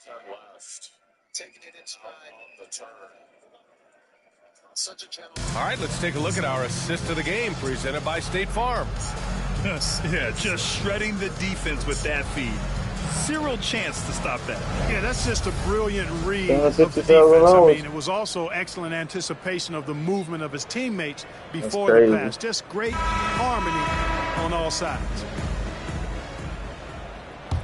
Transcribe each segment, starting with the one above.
10 left. Taking it inside on the turn. Such a gentle. All right, let's take a look at our assist of the game presented by State Farm. Yeah, just shredding the defense with that feed. Zero chance to stop that. Yeah, that's just a brilliant read of the defense. I mean, it was also excellent anticipation of the movement of his teammates before the pass. Just great harmony on all sides.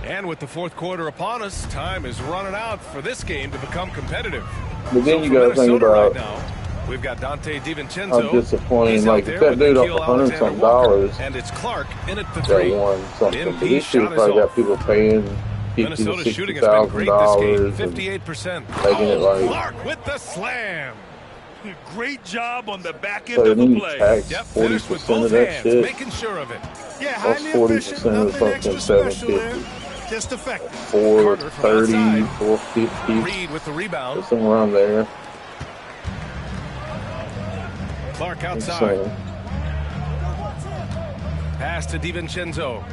And with the fourth quarter upon us, time is running out for this game to become competitive. But then you got to think about right now, we've got Dante DiVincenzo. how disappointing. Like, if that dude off $100-some, and it's Clark in it for that three. won something. But these dudes probably got people paying $50,000 to $60,000. 58%. Making it like Clark with the slam. Great job on the back end of the play. Yep, 40% of that shit. Making sure of it. Yeah, highly efficient, nothing extra special there. Just effective. 430, 450. Reed with the rebound. Somewhere around there. Clark outside. Pass to DiVincenzo.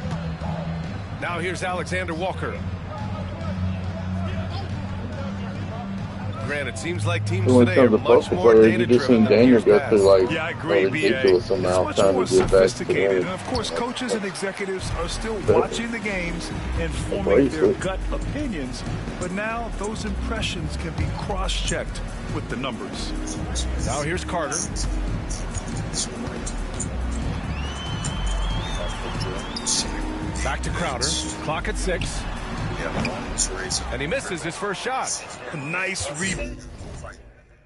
Now here's Alexander Walker. Grant, it seems like teams today are much more data-driven than years past. Yeah, I agree, ridiculous amount it's much more trying to get back sophisticated. And, of course, coaches and executives are still watching the games and forming their gut opinions. But now those impressions can be cross-checked with the numbers. Now here's Carter. Back to Crowder. Clock at 6. And he misses his first shot. Nice rebound.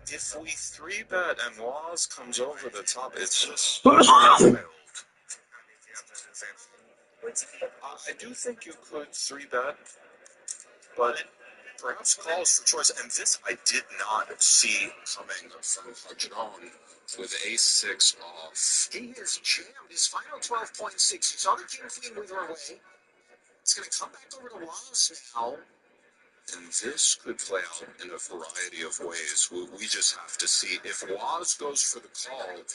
If we 3-bet and Waz comes over the top, it's just I do think you could 3-bet, but perhaps calls for choice. And this I did not see coming from Padron with ace-6 off. He has jammed his final 12.6. He saw the king-queen move her away. It's going to come back over to Waz now. And this could play out in a variety of ways. We just have to see. If Waz goes for the call,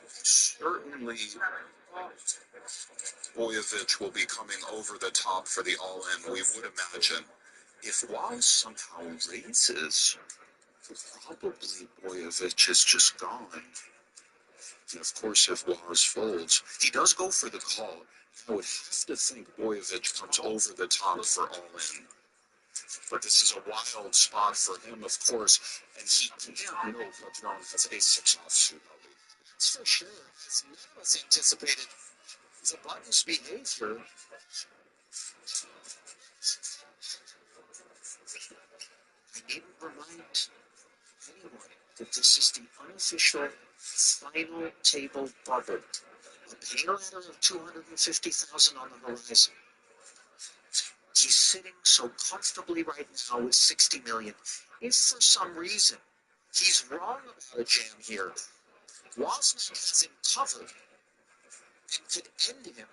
certainly Boyevich will be coming over the top for the all-in, we would imagine. If Waz somehow raises, probably Boyevich is just gone. And of course, if Waz folds, he does go for the call. I would have to think Boyevich comes over the top for all-in. But this is a wild spot for him, of course, and he can't know Padron has ace-6 offsuit. That's for sure. As none of us anticipated the button's behavior. I needn't remind anyone that this is the unofficial final table bubble. A pay ladder of $250,000 on the horizon. He's sitting so comfortably right now with $60 million. If for some reason he's wrong about a jam here, Wozniak has him covered and could end him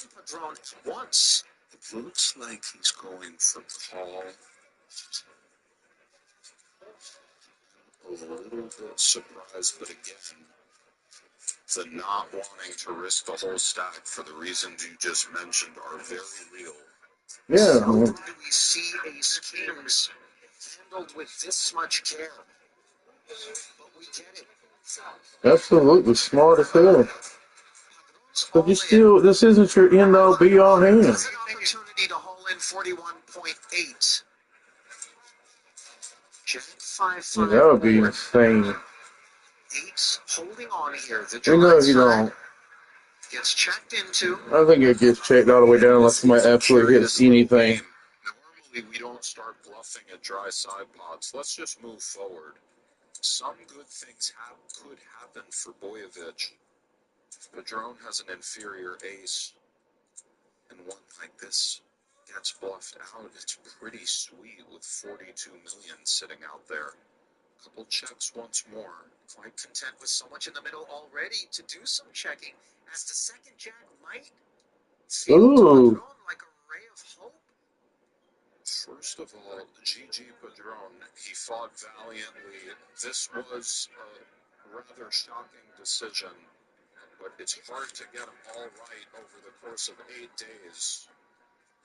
and Padron at once. It looks like he's going for call. A little bit surprised, but again, the not wanting to risk the whole stack for the reasons you just mentioned are very real. Yeah. So do we see ace kings handled with this much care? But we get it. Absolutely smart as hell. But you still, this isn't your end-all be-all hand. It's an opportunity to haul in 41.8. Jack 5-5. That would be insane. Eight holding on here. The You don't. Gets checked into. I think it gets checked all the way down unless somebody absolutely hits anything. Normally, we don't start bluffing at dry side pots. Let's just move forward. Some good things could happen for Boyevich. If Padron has an inferior ace, and one like this gets bluffed out, it's pretty sweet with 42 million sitting out there. Couple checks once more. Quite content with so much in the middle already to do some checking, as the second jack might feel like a ray of hope. First of all, GG Padron, he fought valiantly. This was a rather shocking decision, but it's hard to get him all right over the course of 8 days.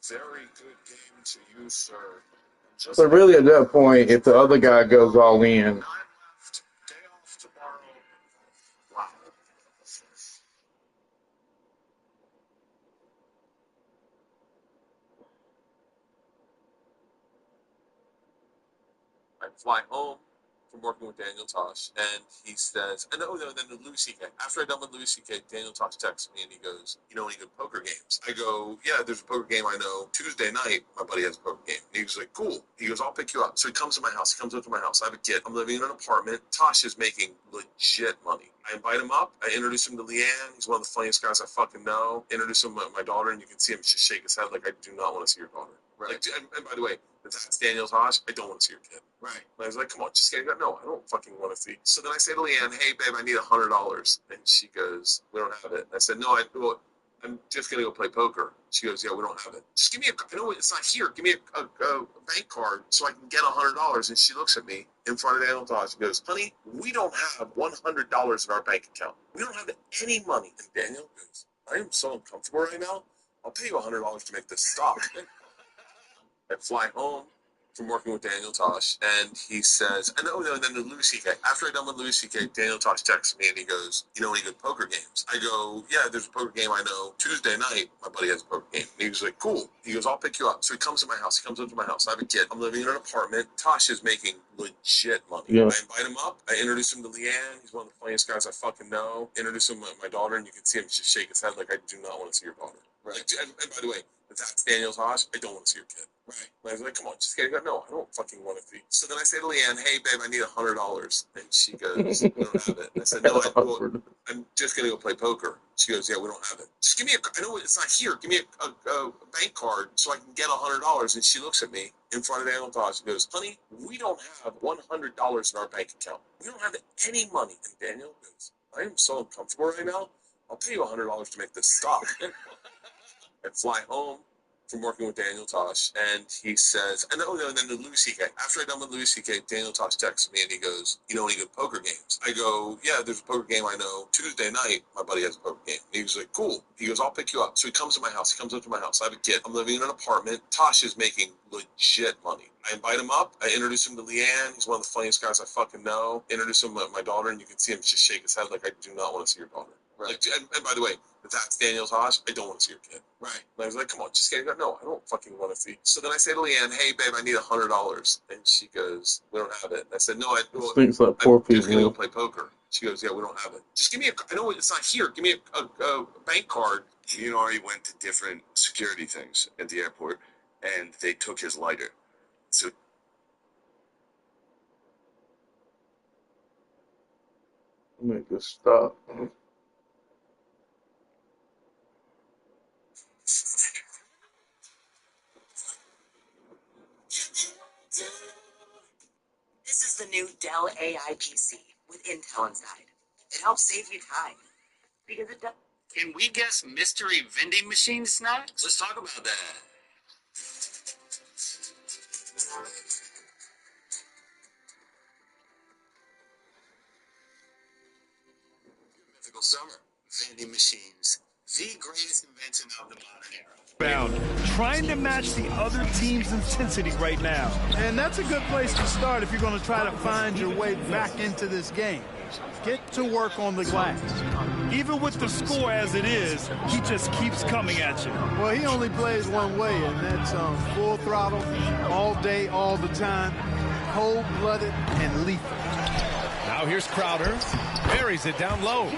Very good game to you, sir. So really, at that point, if the other guy goes all in, Day off tomorrow. Wow. I fly home from working with Daniel Tosh, and he says, and then Louis C.K. After I'm done with Louis C.K., Daniel Tosh texts me and he goes, "You know any good poker games?" I go, "Yeah, there's a poker game I know. Tuesday night, my buddy has a poker game." And he was like, "Cool." He goes, "I'll pick you up." So he comes to my house. He comes up to my house. I have a kid. I'm living in an apartment. Tosh is making legit money. I invite him up. I introduce him to Leanne. He's one of the funniest guys I fucking know. Introduce him to my daughter, and you can see him just shake his head like, "I do not want to see your daughter." Right. Like, and by the way, if that's Daniel Tosh, I don't want to see your kid. Right. And I was like, "Come on, just get it." No, I don't fucking want to see. So then I say to Leanne, "Hey, babe, I need $100." And she goes, "We don't have it." And I said, "No, I'm just going to go play poker." She goes, "Yeah, we don't have it. Just give me I know it's not here. Give me a bank card so I can get $100. And she looks at me in front of Daniel Tosh and goes, "Honey, we don't have $100 in our bank account. We don't have any money." And Daniel goes, "I am so uncomfortable right now. I'll pay you $100 to make this stop." I fly home from working with Daniel Tosh, and he says, and then Louis C.K. After I'm done with Louis C.K., Daniel Tosh texts me and he goes, "You know any good poker games?" I go, "Yeah, there's a poker game I know. Tuesday night, my buddy has a poker game." And he was like, "Cool." He goes, "I'll pick you up." So he comes to my house. He comes up to my house. I have a kid. I'm living in an apartment. Tosh is making legit money. Yeah. I invite him up. I introduce him to Leanne. He's one of the funniest guys I fucking know. Introduce him to my daughter, and you can see him just shake his head like, "I do not want to see your daughter." Right. Like, and by the way, if that's Daniel Tosh, I don't want to see your kid. Right. And I was like, "Come on, just get it." No, I don't fucking want to see. So then I say to Leanne, "Hey, babe, I need $100. And she goes, "We don't have it." And I said, "No, I'm just going to go play poker." She goes, "Yeah, we don't have it. Just give me I know it's not here. Give me a bank card so I can get $100. And she looks at me in front of Daniel Tosh and goes, "Honey, we don't have $100 in our bank account. We don't have any money." And Daniel goes, "I am so uncomfortable right now. I'll pay you $100 to make this stop." I fly home from working with Daniel Tosh, and he says, and then Louis C.K. After I'm done with Louis C.K., Daniel Tosh texts me and he goes, "You know any good poker games?" I go, "Yeah, there's a poker game I know. Tuesday night, my buddy has a poker game." And he was like, "Cool." He goes, "I'll pick you up." So he comes to my house. He comes up to my house. I have a kid. I'm living in an apartment. Tosh is making legit money. I invite him up. I introduce him to Leanne. He's one of the funniest guys I fucking know. Introduce him to my daughter, and you can see him just shake his head like, "I do not want to see your daughter." Right. Like, and by the way, if that's Daniel Tosh, I don't want to see your kid. Right. And I was like, "Come on, just get it." No, I don't fucking want to see. So then I say to Leanne, "Hey, babe, I need $100. And she goes, "We don't have it." And I said, "No, I'm just going to go play poker." She goes, "Yeah, we don't have it. Just give me I know it's not here. Give me a bank card." He and Ari went to different security things at the airport, and they took his lighter. So make this stop. This is the new Dell AI PC with Intel inside. It helps save you time because it does. Can we guess mystery vending machine snacks? Let's talk about that. Mythical summer. Vending machines. The greatest invention of the modern era. Trying to match the other team's intensity right now. And that's a good place to start if you're going to try to find your way back into this game. Get to work on the glass. Even with the score as it is, he just keeps coming at you. Well, he only plays one way, and that's full throttle, all day, all the time, cold-blooded and lethal. Now here's Crowder. Buries it down low.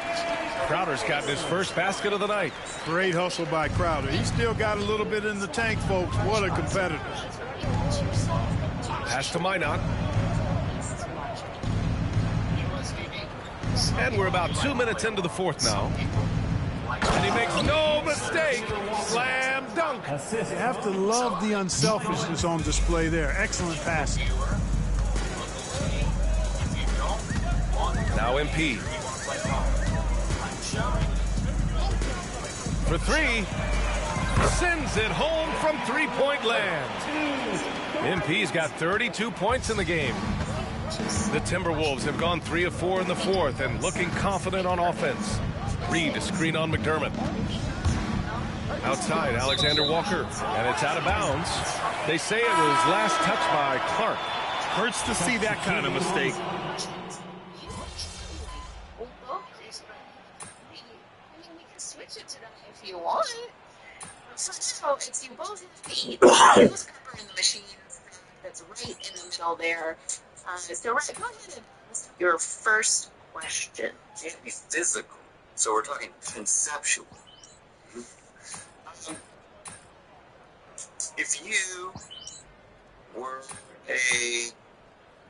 Crowder's gotten his first basket of the night. Great hustle by Crowder. He's still got a little bit in the tank, folks. What a competitor. Pass to Minot. And we're about 2 minutes into the fourth now. And he makes no mistake. Slam dunk. You have to love the unselfishness on display there. Excellent passing. Now MP. For three. Sends it home from three-point land. MP's got 32 points in the game. The Timberwolves have gone 3 of 4 in the fourth and looking confident on offense. Reed to screen on McDermott. Outside, Alexander Walker, and it's out of bounds. They say it was last touched by Clark. Hurts to see that kind of mistake. Switch it to that if you want. So it's you both have to eat the pepper in the machine. That's right in the middle there. So right, go ahead and ask your first question. It can't be physical. So we're talking conceptual. If you were a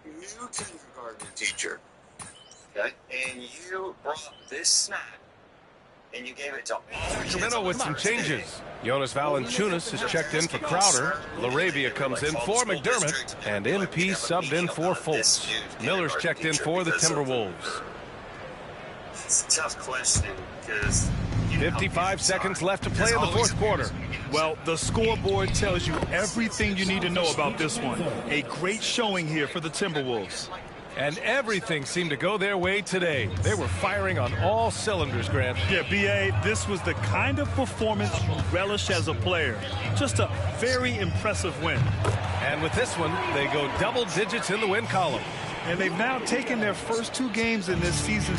new kindergarten teacher, okay, and you brought this snack and you gave it to all the kids Sacramento with some changes. Jonas Valanciunas is checked in for Crowder. LaRavia comes in for McDermott. And MP subbed in for Fultz. Miller's checked in for the Timberwolves. It's a tough question because 55 seconds left to play in the fourth quarter. Well, the scoreboard tells you everything you need to know about this one. A great showing here for the Timberwolves. And everything seemed to go their way today. They were firing on all cylinders, Grant. Yeah, B.A., this was the kind of performance you relish as a player. Just a very impressive win. And with this one, they go double digits in the win column. And they've now taken their first 2 games in this season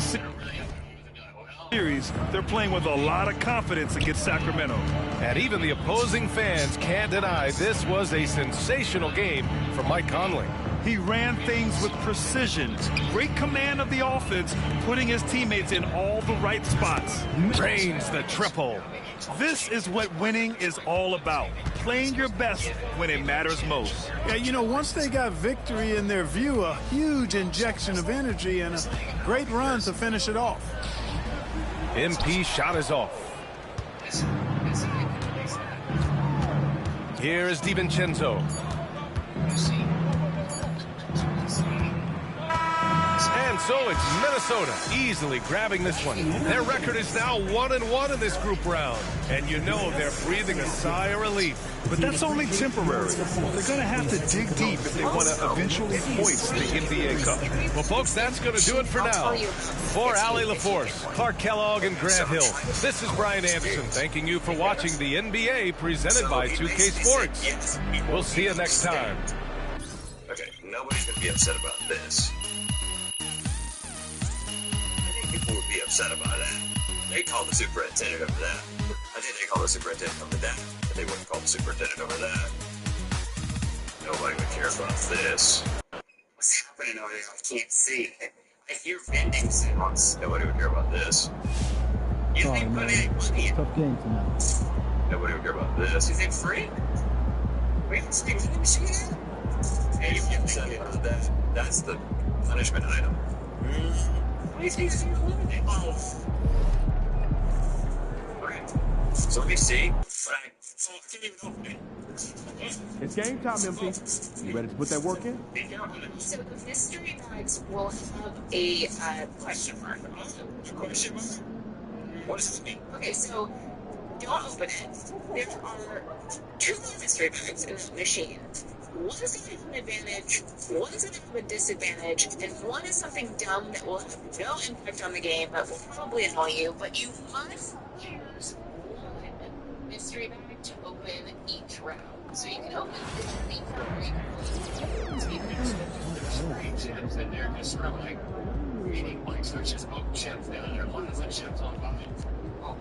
series. They're playing with a lot of confidence against Sacramento. And even the opposing fans can't deny this was a sensational game for Mike Conley. He ran things with precision, great command of the offense, putting his teammates in all the right spots. Drains the triple. This is what winning is all about, playing your best when it matters most. Yeah, you know, once they got victory in their view, a huge injection of energy and a great run to finish it off. MP shot is off. Here is DiVincenzo. And so it's Minnesota easily grabbing this one. Their record is now 1-1 in this group round. And you know they're breathing a sigh of relief. But that's only temporary. They're going to have to dig deep if they want to eventually hoist the NBA Cup. Well, folks, that's going to do it for now. For Allie LaForce, Clark Kellogg, and Grant Hill, this is Brian Anderson thanking you for watching the NBA presented by 2K Sports. We'll see you next time. Okay, nobody's going to be upset about this. People would be upset about that. They call the superintendent over that. I think they call the superintendent over that, but they wouldn't call the superintendent over that. Nobody would care about this. What's happening over there? I can't see. I hear vending sounds. Nobody would care about this. You think put any money in? Tough game tonight. Nobody would care about this. Is it free? We have to speak to the machine. Hey, you get upset about that. That's the punishment item. What do you think is going to eliminate? Oh. Okay. So let me see. But I can't even open it. It's game time, MP. You ready to put that work in? So the mystery bags will have a question mark. A question mark? What does this mean? Okay, so don't open it. There are 2 mystery bags in the machine. One is going to have an advantage, one is going to have a disadvantage, and one is something dumb that will have no impact on the game, but will probably annoy you. But you must use one mystery bag to open each round. So you can open each chips and they're just sort of like reading like so it's just chips down there. One is a chips on bottom. Oh.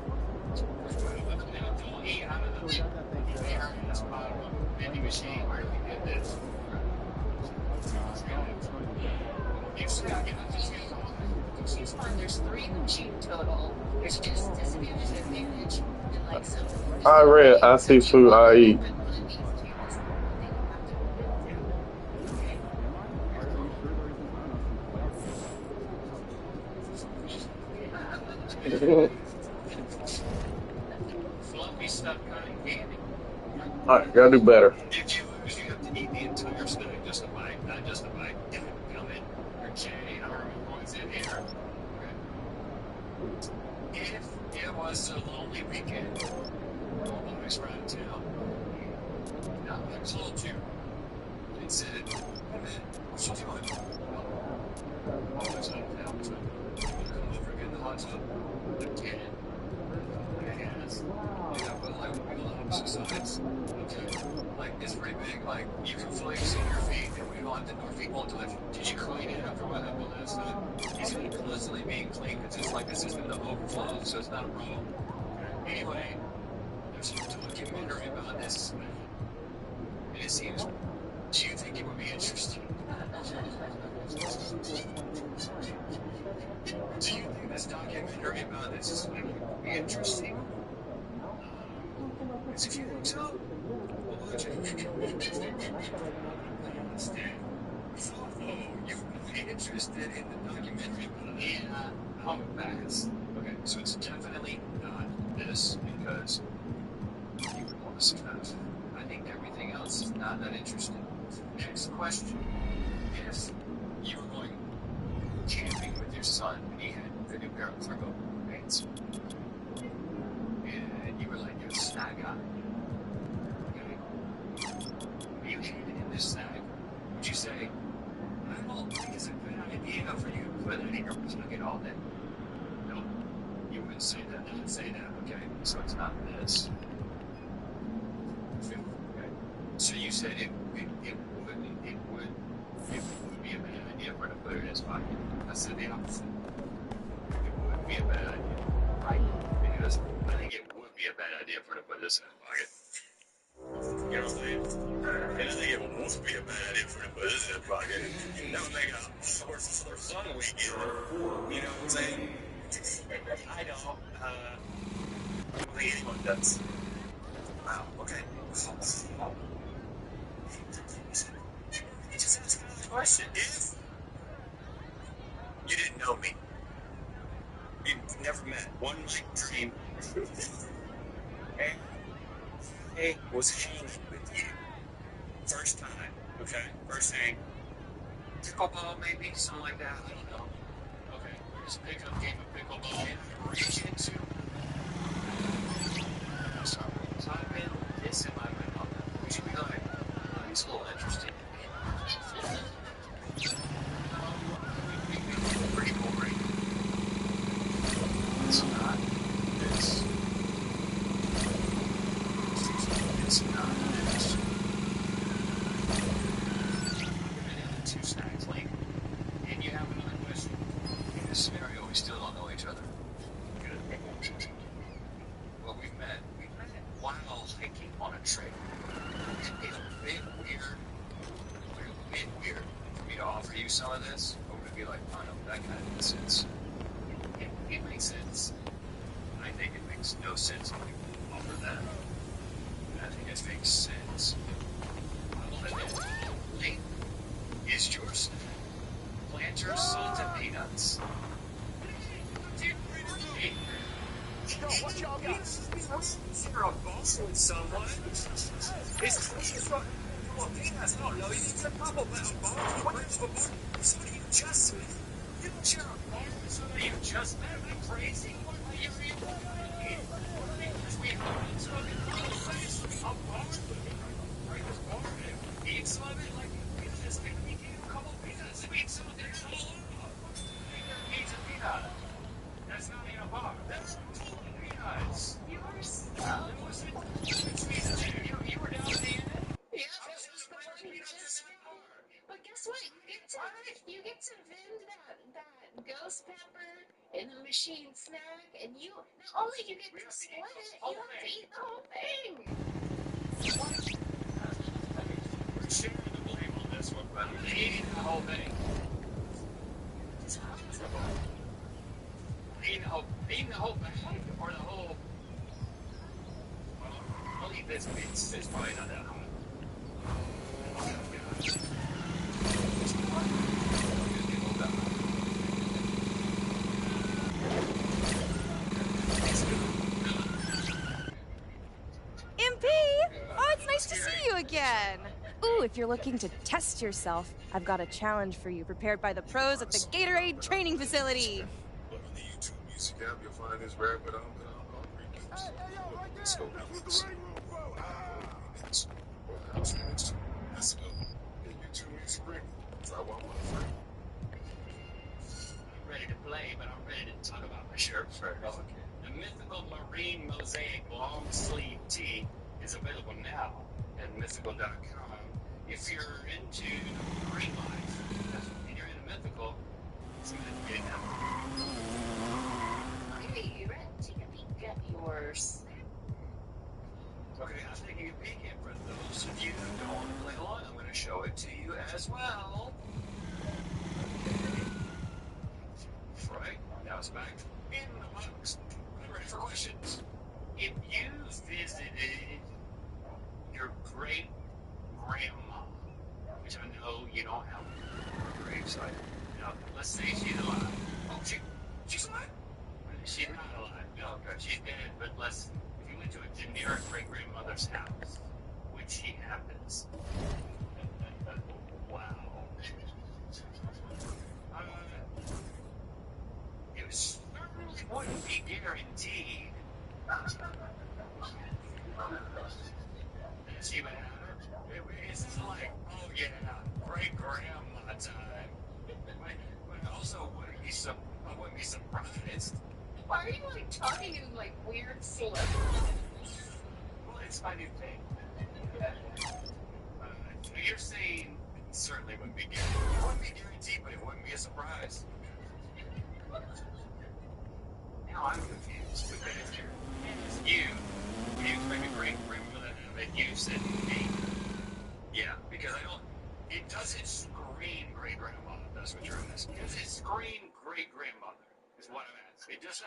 Don't eat out of the air in this bottom of the vending machine where we get this. There's 3 machine total. There's just disadvantage, advantage, and like some. I read, I see food, I eat. Fluffy stuff cutting candy. Alright, gotta do better. If you lose, you have to eat the entire snack, just a bite, not just a bite. It would come in your chain, however many points in here. Okay. If it was a lonely weekend, always around town. Now, there's a little too. It said, what's she doing? Always out of town, so come over, get in the hot tub. Again. has. Yeah, but like we all opposite sides. Okay. Like it's pretty big. Like you can flex in your feet, and we don't have to. Our feet won't do it. Did you clean it after what happened last night? It's been constantly being cleaned because it's like a system to overflow, so it's not a problem. Anyway, there's a documentary about this, and it seems. Do you think it would be interesting? Do you think this documentary about this is going to be interesting? Because if you think so, we'll watch it. So, you're really interested in the documentary about it? Yeah, I'm fast. Okay, so it's definitely not this because you would want to see that. I think everything else is not that interesting. Next question. If you were going camping with your son and he had a new pair of cargo pants, and you were like, you're a snack guy. Okay? You handed him this snack. Would you say, I don't think it's a good idea for you to put that in your pocket all day? No. You wouldn't say that. You would say that, okay? So it's not this. Okay. So you said it would be a bad idea for him to put it in his pocket. I said the opposite. It would be a bad idea, right? Because I think it would be a bad idea for him to put this in his pocket. You know what I'm saying? And I think it would be a bad idea for him to put this in his pocket. That would make it a fun weekend. You know what I'm saying? I don't think anyone does. Wow, okay. Just ask another question. If you didn't know me, you'd never met, one mic dream, and I was hanging with you. First time, okay? First hang. Pickleball, maybe? Something like that? I don't know. Okay, just pick up game of pickleball and I reach into. Sorry, type in this in my mouth. Would you be like, oh, it's a little interesting? Pretty boring. It's not this. It's not this. Two snacks late. And you have another question. In this scenario, we still don't know each other. Good. Well, we met while hiking on a trail. It's a bit weird for me to offer you some of this, or would it be like, oh no, that kind of makes sense? It makes sense. I think it makes no sense when you offer that. I think it makes sense. Late is your snack. Planters, salt, and peanuts. What y'all got? You're a boss with someone. It's peanuts. No, you need to pop up a bar. Somebody you just met. You don't share a bar with somebody you just met. Am I crazy? What are you reading? We have some conversation. A bar. Break this bar and eat some of it. Like, peanuts. Like, we gave a couple peanuts. We eat some of it. Eat a peanut. That's not in a bar. That's peanuts. You are so. You were down at the end. Yeah, that was the one you just got. But guess what? You get to vend that ghost pepper in the machine snack, and you not only you get to split it, you have to eat the whole thing. We're sharing the blame on this one, but eating the whole thing. Eating the whole bag or the whole. Well, I'll eat this piece. It's probably not that hot. MP! Oh, it's nice to see you again. Ooh, if you're looking to test yourself, I've got a challenge for you prepared by the pros at the Gatorade training facility. Look on the YouTube music app, you'll find this rap, but let's go. Let's go. YouTube music break. Try one more free. I'm ready to play, but I'm ready to talk about my shirt first. Okay. mythical marine mosaic long sleeve tee is available now at mythical.com. If you're into marine life and you're into mythical, it's going to be now. Okay, you ready to take a peek at yours? Okay, I'm taking a peek, and for those of you who don't want to play along, I'm going to show it to you as well. Okay. Right, now it's back in the box. I'm ready for questions. If you visited your great grandma, which I know you don't have a gravesite. Now, let's say she's alive. Oh, she's alive? She's not alive. No, okay, she's dead, but if you went to a generic great-grandmother's house, which she happens. Wow. It certainly wouldn't be guaranteed that she would have her. It's like, oh yeah, great-grandma time. But also, I wouldn't be surprised. Why are you like talking in like weird slurs? Well, it's my new thing. You're saying it certainly wouldn't be guaranteed. It wouldn't be guaranteed, but it wouldn't be a surprise. Now I'm confused because you expect a great grandmother that you said me. Yeah, because it doesn't scream great grandmother. That's what you're asking. Does it scream great grandmother? Is what I'm asking. It just I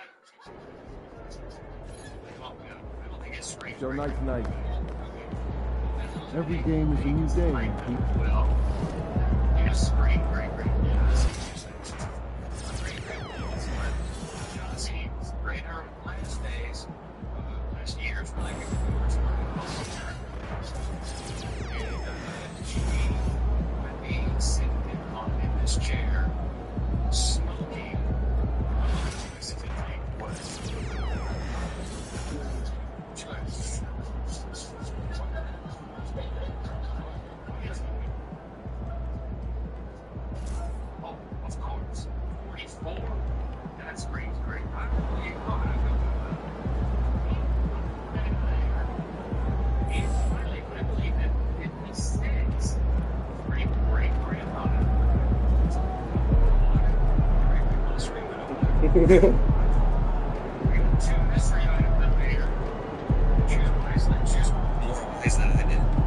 don't think it screams. Joe, night tonight. Every game is a new day. Well, you just scream great grandmother. Yeah, I see what you're saying. Great grandmother. John seems greater last days. Last year's really good. And me sitting in this chair, smoking. Oh, of course. 44. That screams great. I really I believe that 56. Great-grandmother.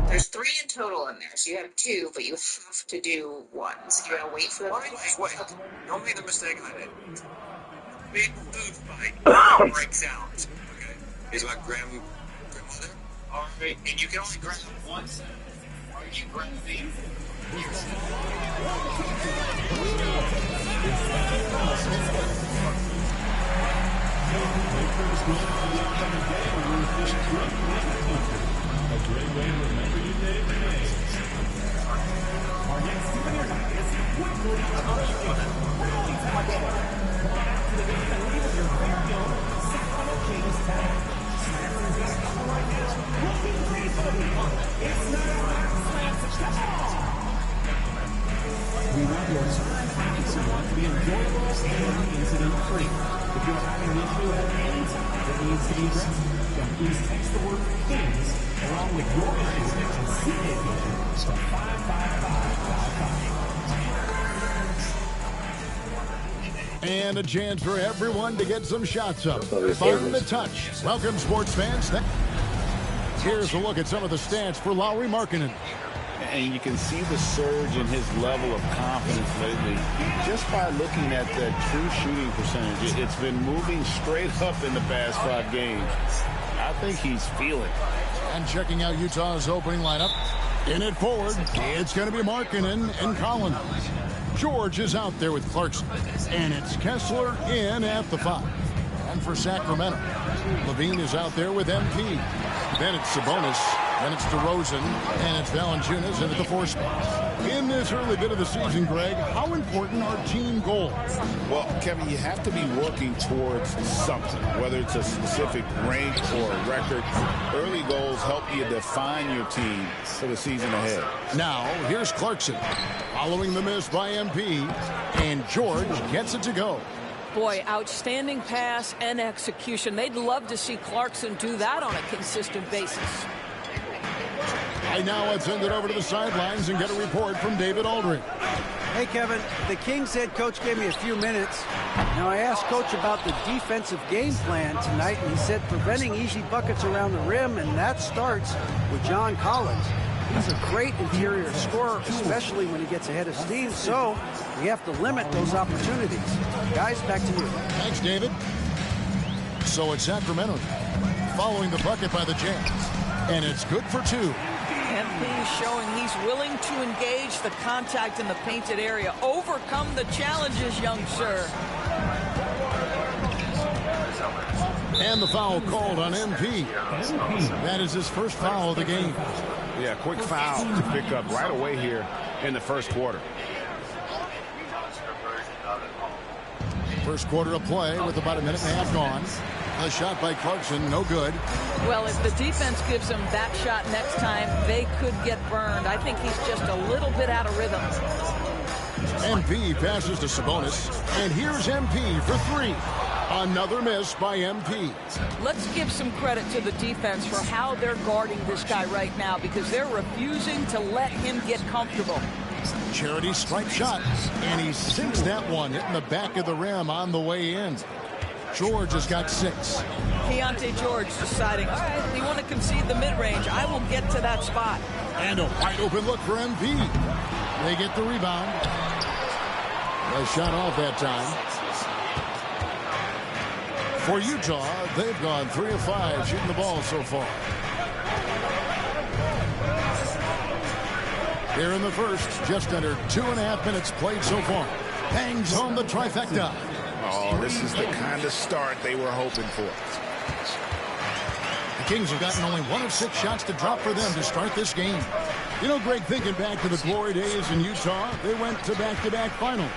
There's 3 in total in there, so you have 2, but you have to do 1. So you're gonna wait for them. Wait. Don't make the mistake I did. Big food fight breaks out. Okay. Is my grandmother? All right. And you can only grab one set. Are you grabbing yours? A great way to remember your day today. Our next winner is quickly to the game and leave with your very own Sacramento Kings tag. Snapper is got cover right now. Looking gracefully. It's not a rock slam to come on. We want your time finding someone to be enjoyable and incident-free. If you're having an issue at any time that needs to be addressed, then please text the word KINGS along with your name and CAD to 55555. And a chance for everyone to get some shots up. Fun to touch. Welcome, sports fans. Here's a look at some of the stats for Lauri Markkanen. And you can see the surge in his level of confidence lately just by looking at that true shooting percentage. It's been moving straight up in the past 5 games. I think he's feeling it. And checking out Utah's opening lineup. In it forward, it's going to be Markkanen and Collins. George is out there with Clarkson. And it's Kessler in at the 5. And for Sacramento, Levine is out there with MP. Then it's Sabonis. Then it's DeRozan. And it's Valanciunas into the 4 spot. In this early bit of the season, Greg, how important are team goals? Well, Kevin, you have to be working towards something, whether it's a specific rank or a record. Early goals help you define your team for the season ahead. Now, here's Clarkson, following the miss by MP, and George gets it to go. Boy, outstanding pass and execution. They'd love to see Clarkson do that on a consistent basis. Right now, let's send it over to the sidelines and get a report from David Aldridge. Hey, Kevin, the Kings head coach gave me a few minutes. Now, I asked Coach about the defensive game plan tonight, and he said preventing easy buckets around the rim, and that starts with John Collins. He's a great interior scorer, especially when he gets ahead of steam, so we have to limit those opportunities. Guys, back to you. Thanks, David. So it's Sacramento following the bucket by the Jazz, and it's good for 2. MP showing he's willing to engage the contact in the painted area. Overcome the challenges, young sir. And the foul called on MP. That is his first foul of the game. Yeah, quick foul to pick up right away here in the first quarter. First quarter of play with about a minute and a half gone. A shot by Clarkson, no good. Well, if the defense gives him that shot next time, they could get burned. I think he's just a little bit out of rhythm. MP passes to Sabonis, and here's MP for 3. Another miss by MP. Let's give some credit to the defense for how they're guarding this guy right now, because they're refusing to let him get comfortable. Charity stripe shot, and he sinks that one, hitting the back of the rim on the way in. George has got 6. Keontae George deciding, all right, we want to concede the mid-range. I will get to that spot. And a wide open look for MP. They get the rebound. A shot off that time. For Utah, they've gone 3 of 5 shooting the ball so far. Here in the first, just under 2.5 minutes played so far. Bangs home the trifecta. Oh, this is the kind of start they were hoping for. The Kings have gotten only 1 of 6 shots to drop for them to start this game. You know, Greg, thinking back to the glory days in Utah, they went to back-to-back finals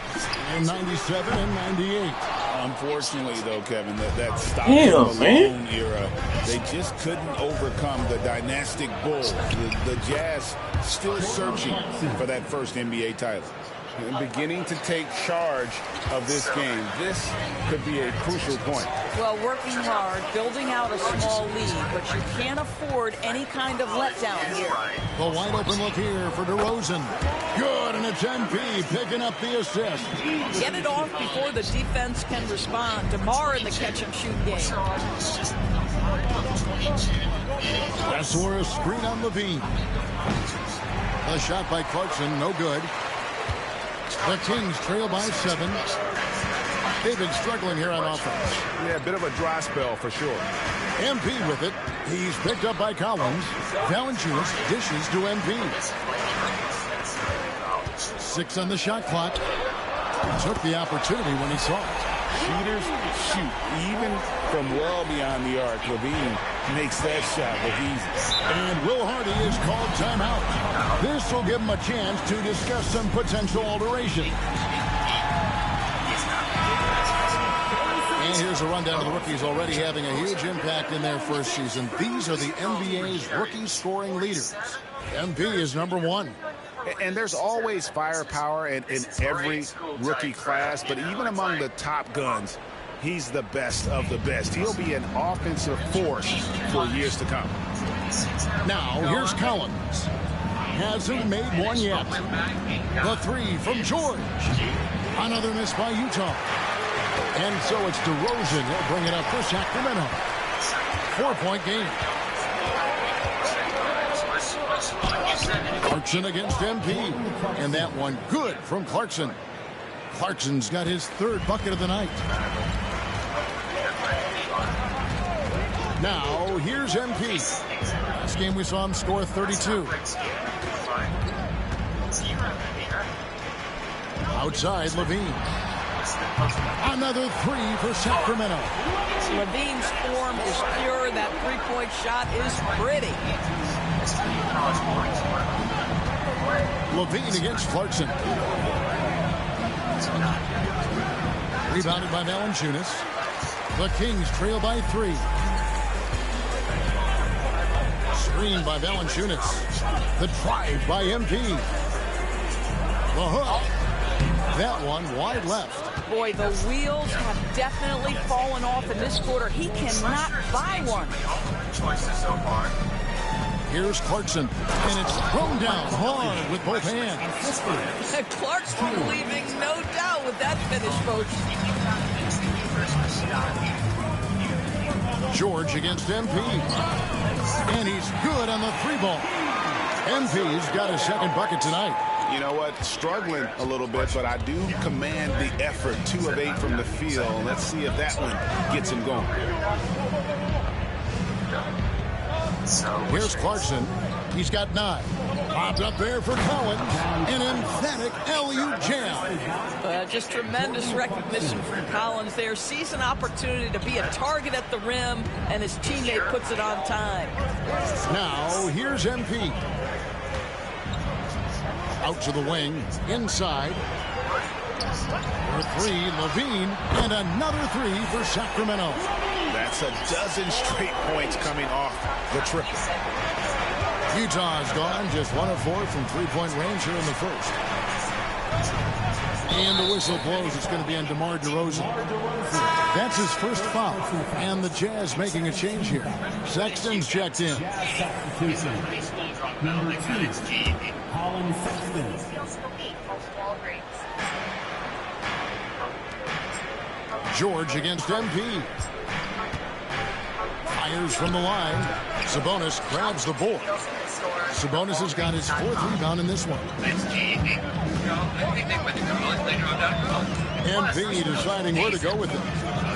in 97 and 98. Unfortunately, though, Kevin, that Stockton Malone era, they just couldn't overcome the dynastic Bulls. The Jazz still searching for that first NBA title. And beginning to take charge of this game. This could be a crucial point. Well, working hard, building out a small lead, but you can't afford any kind of letdown here. The wide open look here for DeRozan. Good, and it's MP picking up the assist. Get it off before the defense can respond. DeMar in the catch-and-shoot game. That's where a screen on Levine. A shot by Clarkson, no good. The Kings trail by 7. They've been struggling here on offense. Yeah, a bit of a dry spell for sure. MP with it. He's picked up by Collins. Valanciunas dishes to MP. 6 on the shot clock. He took the opportunity when he saw it. Shooters shoot, even from well beyond the arc. Levine makes that shot look easy. And Will Hardy is called timeout. This will give him a chance to discuss some potential alteration. And here's a rundown of the rookies already having a huge impact in their first season. These are the NBA's rookie scoring leaders. MP is number 1. And there's always firepower in every rookie class, but even among the top guns, he's the best of the best. He'll be an offensive force for years to come. Now, here's Collins. Hasn't made one yet. The 3 from George. Another miss by Utah. And so it's DeRozan. He'll bring it up for Sacramento. 4-point game. Clarkson against MP. And that one good from Clarkson. Clarkson's got his 3rd bucket of the night. Now, here's MP. Last game we saw him score 32. Outside, Levine. Another 3 for Sacramento. Levine's form is pure. That 3-point shot is pretty. Levine against Clarkson. Rebounded by Valanciunas. The Kings trail by 3. Screen by Valanciunas. The drive by MP. The hook. that one wide left. Boy, the wheels have definitely fallen off in this quarter. He cannot buy one. Choices so far. Here's Clarkson, and it's thrown down hard with both hands. Clarkson leaving no doubt with that finish, folks. George against MP. And he's good on the 3-ball. MP's got his second bucket tonight. You know what? Struggling a little bit, but I do command the effort. 2 of 8 from the field. Let's see if that one gets him going. Here's Clarkson. He's got 9. Popped up there for Collins. An emphatic alley-oop jam. Just tremendous recognition from Collins there. Sees an opportunity to be a target at the rim, and his teammate puts it on time. Now, here's MP. Out to the wing. Inside. For 3, Levine. And another 3 for Sacramento. That's a dozen straight points coming off the triple. Utah's gone just 1 of 4 from 3-point range here in the first. And the whistle blows. It's going to be on DeMar DeRozan. That's his first foul. And the Jazz making a change here. Sexton's checked in. Number 2, Colin Sexton. George against MP. Fires from the line. Sabonis grabs the board. Sabonis has got his 4th rebound in this one. MP deciding where to go with it.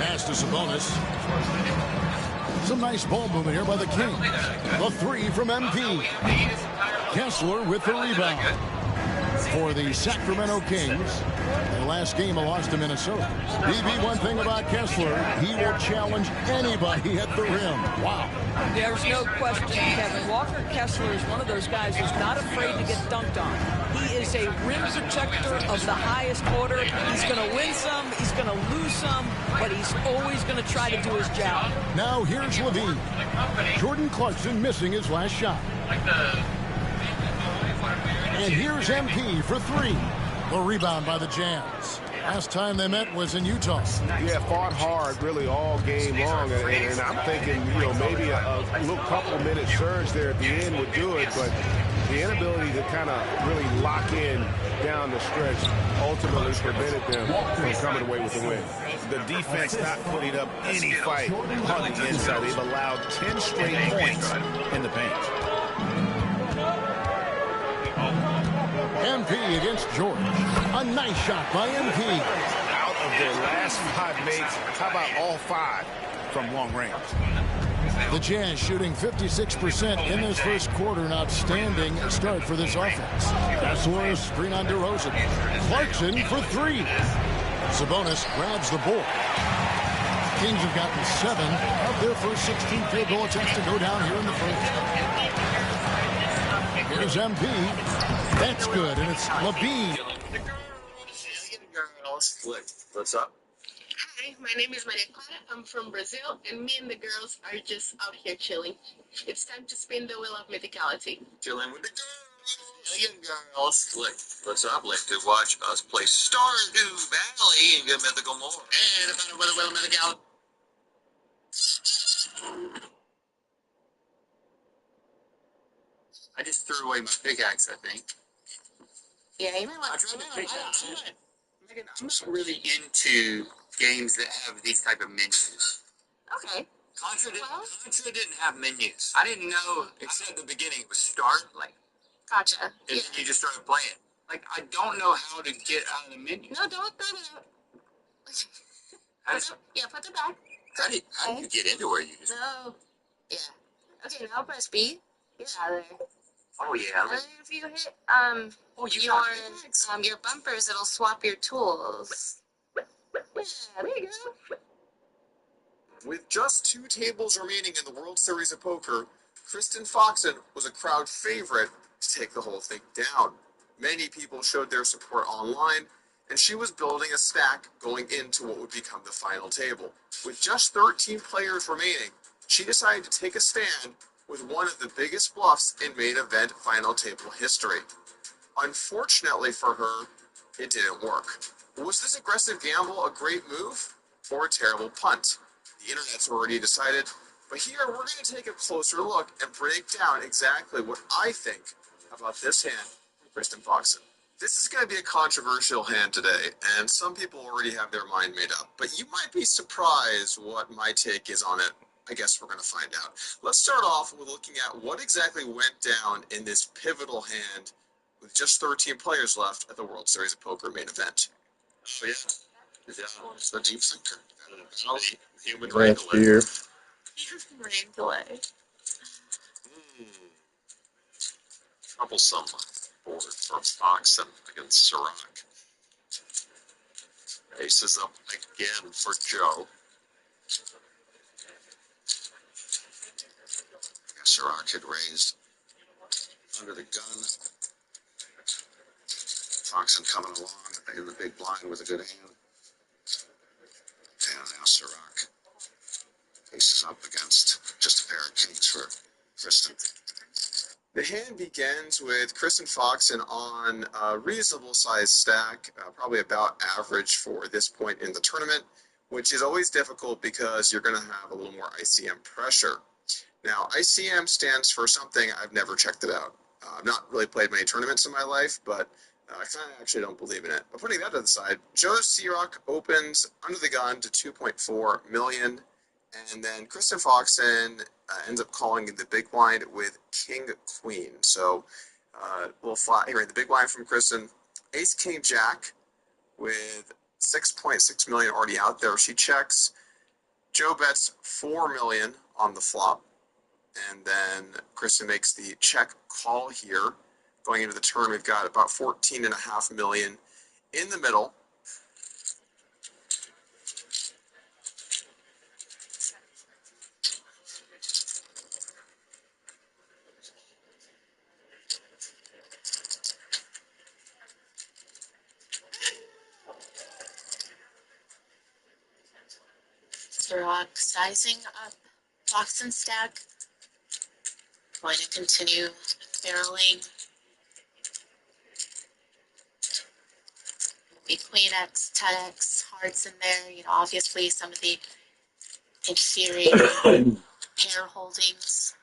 Pass to Sabonis. Some nice ball movement here by the Kings. The 3 from MP. Kessler with the rebound. For the Sacramento Kings. Their last game, a loss to Minnesota. BB, one thing about Kessler, he will challenge anybody at the rim. Wow. There's no question, Kevin. Walker Kessler is one of those guys who's not afraid to get dunked on. He is a rim protector of the highest order. He's going to win some, he's going to lose some, but he's always going to try to do his job. Now here's Levine. Jordan Clarkson missing his last shot. And here's MP for 3. The rebound by the Jazz. Last time they met was in Utah. Yeah, fought hard really all game long. And I'm thinking, you know, maybe a little couple-minute surge there at the end would do it. But the inability to kind of really lock in down the stretch ultimately prevented them from coming away with the win. The defense not putting up any fight on the inside. They've allowed 10 straight points in the paint. MP against George. A nice shot by MP. Out of their last 5 makes, how about all 5 from long range? The Jazz shooting 56% in this first quarter. An outstanding start for this offense. Kessler, screen on DeRozan. Clarkson for 3. Sabonis grabs the board. Kings have gotten 7 of their first 16 field goal attempts to go down here in the first. Here's MP. That's good, and it's Levine. What's up? Hi, my name is Maria Clara. I'm from Brazil, and me and the girls are just out here chilling. It's time to spin the wheel of mythicality. Chilling with the girls. Look, what's up? Like to watch us play Stardew Valley and get mythical more. And about the wheel of mythicality. I just threw away my pickaxe, I think. Yeah, you know what? I'm not really into games that have these type of menus. Okay. Contra didn't have menus. I didn't know, it said at the beginning it was start, like. Gotcha. And Yeah. you just started playing. Like, I don't know how to get out of the menu. No, don't throw it out. Put it back. How did you get into where you just... No. Yeah. Okay, now press B. Get out of there. Oh, yeah. And then if you hit your bumpers, it'll swap your tools. Yeah, there you go. With just 2 tables remaining in the World Series of Poker, Kristen Foxen was a crowd favorite to take the whole thing down. Many people showed their support online, and she was building a stack going into what would become the final table. With just 13 players remaining, she decided to take a stand with one of the biggest bluffs in main event final table history. Unfortunately for her, It didn't work. Was this aggressive gamble a great move or a terrible punt? The internet's already decided, but here we're going to take a closer look and break down exactly what I think about this hand from Kristen Foxen. This is going to be a controversial hand today, and some people already have their mind made up, but you might be surprised what my take is on it. I guess we're going to find out. Let's start off with looking at what exactly went down in this pivotal hand with just 13 players left at the World Series of Poker main event. Oh, yeah. Yeah, it's the deep thinker. The human Last wrangler. year. Wrangler. Troublesome board for Foxen against Ciroc. Aces up again for Joe. Ciroc had raised under the gun. Foxen coming along in the big blind with a good hand. And now Ciroc. Aces up against just a pair of kings for Kristen. The hand begins with Kristen Foxen on a reasonable sized stack, probably about average for this point in the tournament, which is always difficult because you're going to have a little more ICM pressure. Now, ICM stands for something, I've never checked it out. I've not really played many tournaments in my life, but I kind of actually don't believe in it. But putting that to the side, Joe Ciroc opens under the gun to 2.4 million, and then Kristen Foxen ends up calling the big blind with King Queen. So a little flat here. The big blind from Kristen, Ace King Jack with 6.6 million already out there. She checks. Joe bets 4 million on the flop, and then Kristen makes the check call here. Going into the turn, we've got about 14.5 million in the middle. Ciroc sizing up Foxen stack. Going to continue barreling. Be Queen X, 10X, hearts in there. You know, obviously some of the inferior pair holdings.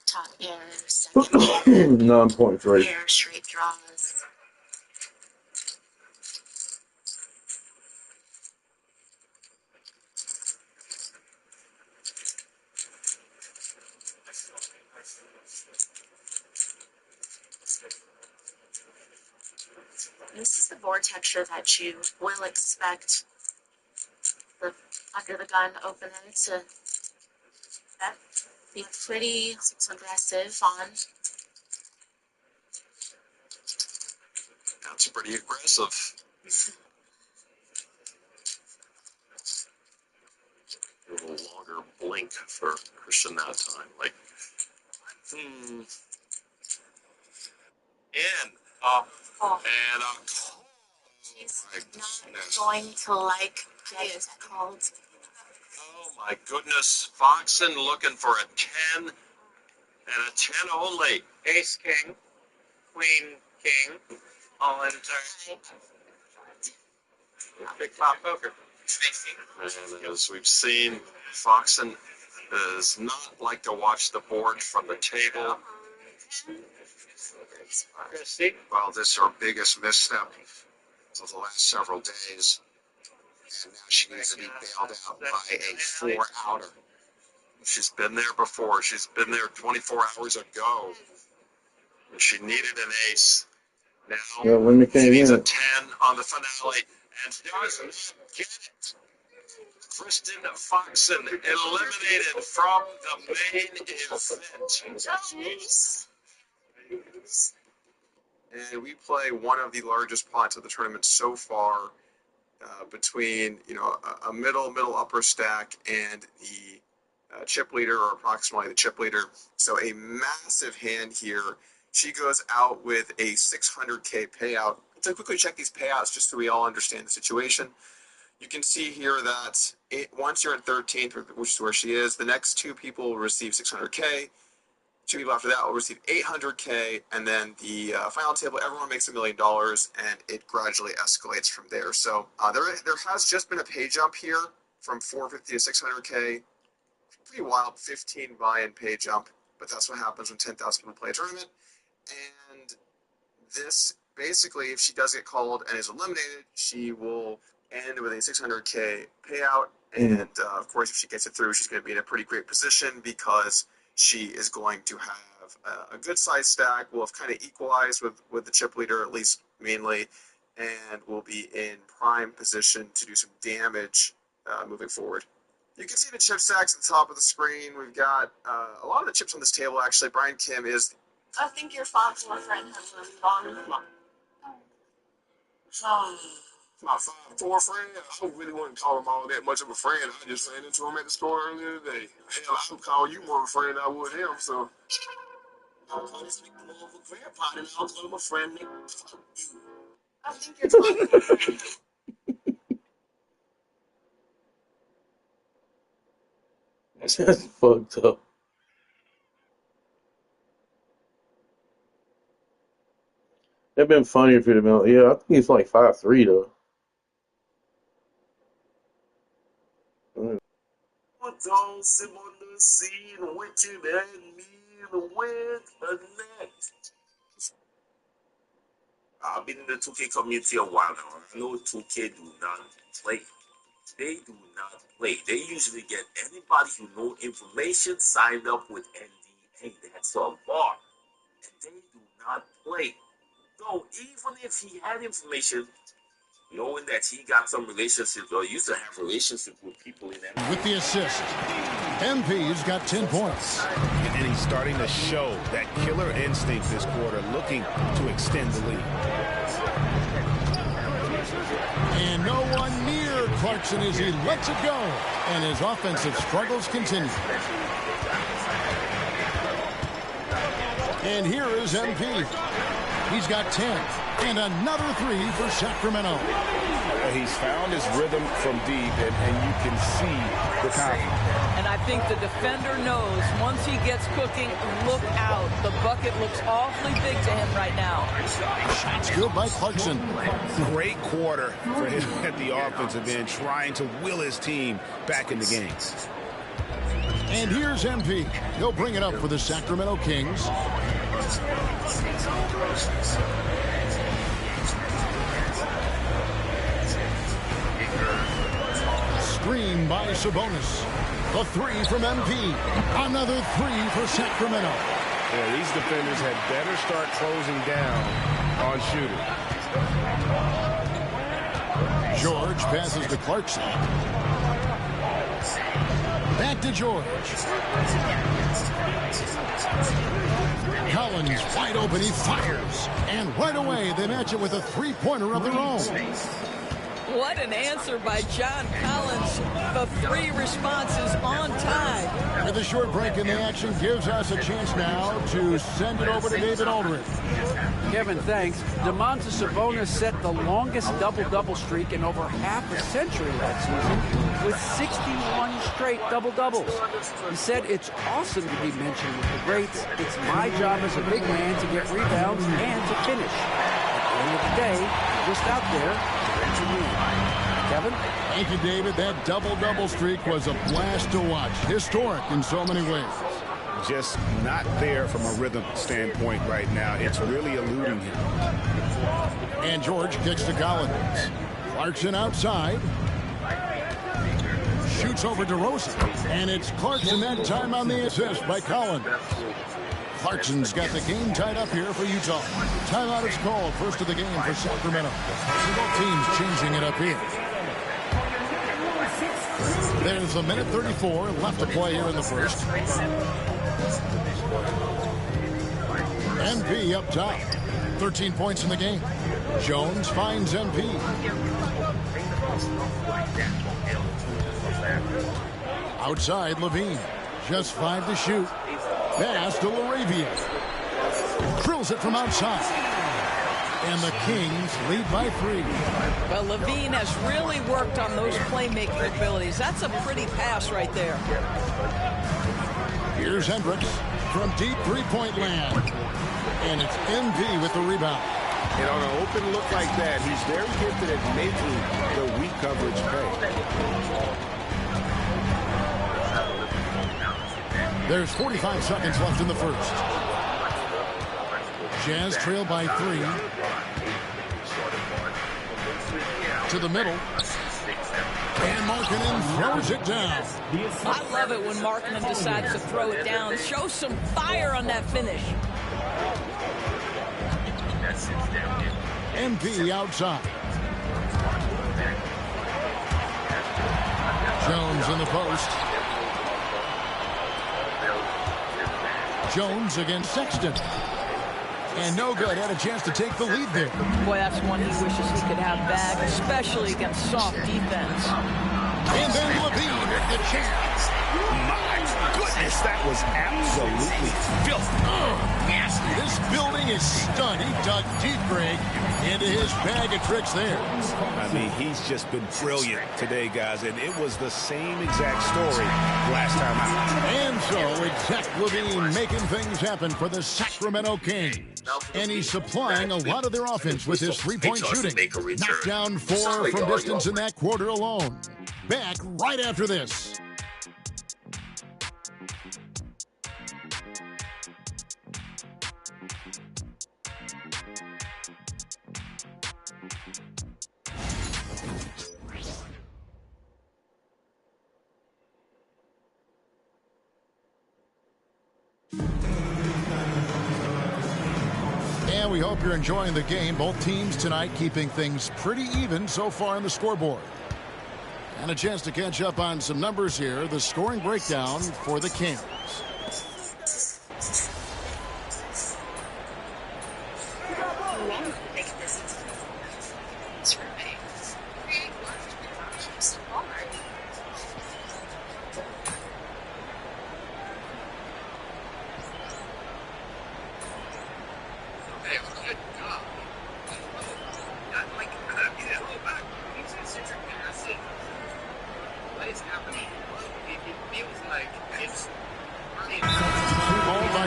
Top pair, second pair, 9.3. pair, straight draws. This is the board texture that you will expect the under the gun opener to be pretty aggressive on. That's pretty aggressive. A little longer blink for Christian that time. Like, in, up, and up. He's not going to like get called. Oh my goodness. Foxen looking for a 10 and a 10 only. Ace King, Queen King, all in turn. Big flop poker. And as we've seen, Foxen does not like to watch the board from the table. Well, this is her biggest misstep of the last several days. And now she needs to be bailed out by a 4-outer. She's been there before. She's been there 24 hours ago. And she needed an ace. Now she needs a 10 on the finale and does not get it. Kristen Foxen eliminated from the main event. And we play one of the largest pots of the tournament so far, between a middle upper stack and the chip leader, or approximately the chip leader. So a massive hand here. She goes out with a 600K payout. Let's quickly check these payouts just so we all understand the situation. You can see here that once you're at 13th, which is where she is, the next two people will receive 600K. Two people after that will receive $800K, and then the final table, everyone makes $1 million, and it gradually escalates from there. So there has just been a pay jump here from 450 to 600K. Pretty wild, 15 buy-in pay jump, but that's what happens when 10,000 people play a tournament. And this, basically, if she does get called and is eliminated, she will end with a 600K payout. And, of course, if she gets it through, she's going to be in a pretty great position because she is going to have a good size stack. Will have kind of equalized with the chip leader, at least mainly, and will be in prime position to do some damage moving forward. You can see the chip stacks at the top of the screen. We've got a lot of the chips on this table, actually. Brian Kim is... I think your father friend has a long My 5'4" friend, I don't really want to call him all that much of a friend. I just ran into him at the store earlier today. Hell, I would call you more of a friend than I would him, so. I'll call this nigga more of a grandpa than I'll call him a friend, nigga. I think you're talking about friend. That's fucked up. It'd been funny if it'd been. Yeah, I think he's like 5'3" though. What's all sim on the scene, witching and mean with the next. I've been in the 2K community a while now. I know 2K do not play. They do not play. They usually get anybody who know information signed up with NDA. That's a bar. And they do not play. So even if he had information, knowing that he got some relationships or used to have relationships with people in that. With the assist, MP's got 10 points. And he's starting to show that killer instinct this quarter, looking to extend the lead. And no one near Clarkson as he lets it go. And his offensive struggles continue. And here is MP. He's got 10. And another 3 for Sacramento. He's found his rhythm from deep, and you can see the confidence. And I think the defender knows once he gets cooking, look out. The bucket looks awfully big to him right now. Shots good by Clarkson. Great quarter for him at the offensive end, trying to will his team back in the game. And here's MP. He'll bring it up for the Sacramento Kings. Screen by Sabonis. The 3 from MP. Another 3 for Sacramento. Yeah, these defenders had better start closing down on shooting. George passes to Clarkson. Back to George. Collins wide open. He fires. And right away, they match it with a three-pointer of their own. What an answer by John Collins. The 3 responses on time. With a short break in the action gives us a chance now to send it over to David Aldridge. Kevin, thanks. Domantas Sabonis set the longest double-double streak in over half a century last season with 61 straight double-doubles. He said it's awesome to be mentioned with the greats. It's my job as a big man to get rebounds and to finish. At the end of the day, just out there to win. Kevin? Thank you, David. That double-double streak was a blast to watch. Historic in so many ways. Just not there from a rhythm standpoint right now. It's really eluding him. And George kicks to Collins. Clarkson outside. Shoots over DeRozan. And it's Clarkson that time on the assist by Collins. Clarkson's got the game tied up here for Utah. Timeout is called. First of the game for Sacramento. Both teams changing it up here. There's a minute 34 left to play here in the first. MP up top. 13 points in the game. Jones finds MP. Outside, Levine. Just 5 to shoot. Pass to Laravia. Drills it from outside. And the Kings lead by 3. Well, Levine has really worked on those playmaking abilities. That's a pretty pass right there. Here's Hendricks. from deep three-point land. And it's MP with the rebound. And on an open look like that, he's very gifted at making the weak coverage pay. There's 45 seconds left in the first. Jazz trail by 3. To the middle. And Markkanen throws it down. I love it when Markkanen decides to throw it down. Show some fire on that finish. MP outside. Jones in the post. Jones against Sexton. And no good. Had a chance to take the lead there. Boy, that's one he wishes he could have back, especially against soft defense. And then Levine with the chance. My goodness, that was absolutely filthy. Nasty. This building is stunned. He dug deep, Greg, into his bag of tricks there. I mean, he's just been brilliant today, guys, and it was the same exact story last time out. And so it's Zach Levine making things happen for the Sacramento Kings. And he's supplying a lot of their offense with his three-point shooting. Knocked down 4 from distance in that quarter alone. Back right after this. And we hope you're enjoying the game. Both teams tonight keeping things pretty even so far on the scoreboard. And a chance to catch up on some numbers here. The scoring breakdown for the Kings.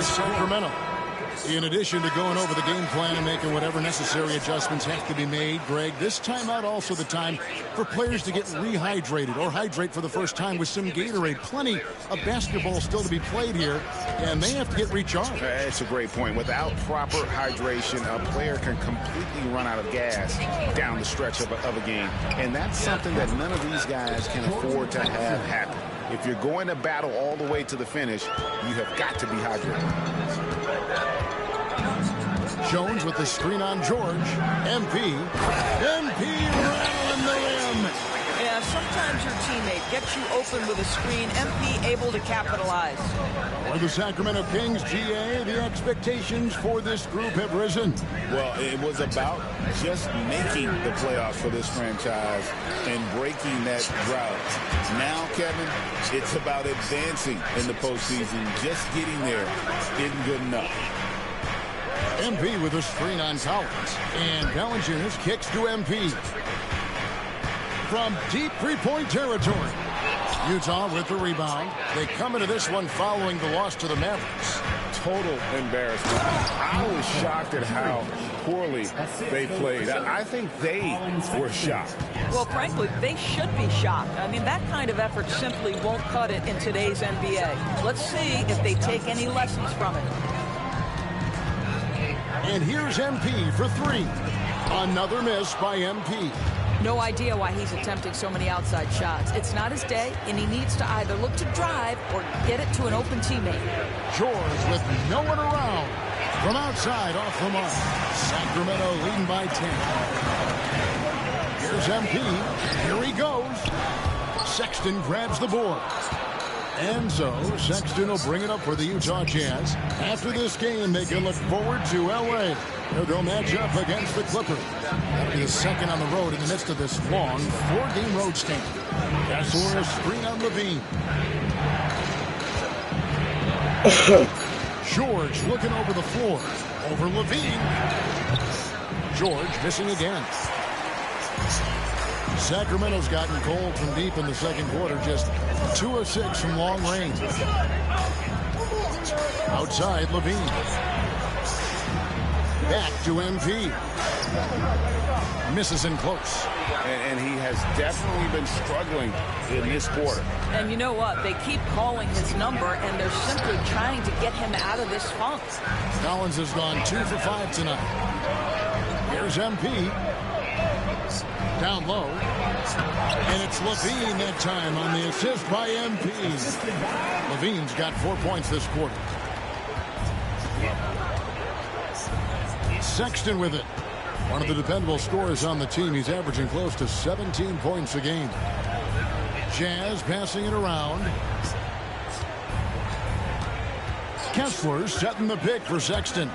Sacramento. In addition to going over the game plan and making whatever necessary adjustments have to be made, Greg, this timeout also the time for players to get rehydrated or hydrate for the first time with some Gatorade. Plenty of basketball still to be played here, and they have to get recharged. That's a great point. Without proper hydration, a player can completely run out of gas down the stretch of a game, and that's something that none of these guys can afford to have happen. If you're going to battle all the way to the finish, you have got to be hydrated. Jones with the screen on George. MP rattling the rim. Yeah, sometimes your teammate gets you open with a screen. MP able to capitalize. For the Sacramento Kings, GA, the expectations for this group have risen. Well, it was about just making the playoffs for this franchise and breaking that drought. Now, Kevin, it's about advancing in the postseason. Just getting there isn't good enough. MP with a screen on Collins. And Valanciunas kicks to MP. From deep three-point territory. Utah with the rebound. They come into this one following the loss to the Mavericks. Total embarrassment. I was shocked at how poorly they played. I think they were shocked. Well, frankly, they should be shocked. I mean, that kind of effort simply won't cut it in today's NBA. Let's see if they take any lessons from it. And here's MP for 3. Another miss by MP. No idea why he's attempting so many outside shots. It's not his day, and he needs to either look to drive or get it to an open teammate. George with no one around. From outside, off the mark. Sacramento leading by 10. Here's MP. Here he goes. Sexton grabs the board. And so, Sexton will bring it up for the Utah Jazz. After this game, they can look forward to L.A., where they'll match up against the Clippers. That'll be the second on the road in the midst of this long 4-game road stand. Kessler, a screen on Levine. George looking over the floor. Over Levine. George missing again. Sacramento's gotten cold from deep in the second quarter, just 2 of 6 from long range. Outside, Levine. Back to MP. Misses in close. And he has definitely been struggling in this quarter. And you know what? They keep calling his number, and they're simply trying to get him out of this funk. Collins has gone 2 for 5 tonight. Here's MP. Down low. And it's Levine that time on the assist by MP. Levine's got 4 points this quarter. Sexton with it. One of the dependable scorers on the team. He's averaging close to 17 points a game. Jazz passing it around. Kessler setting the pick for Sexton.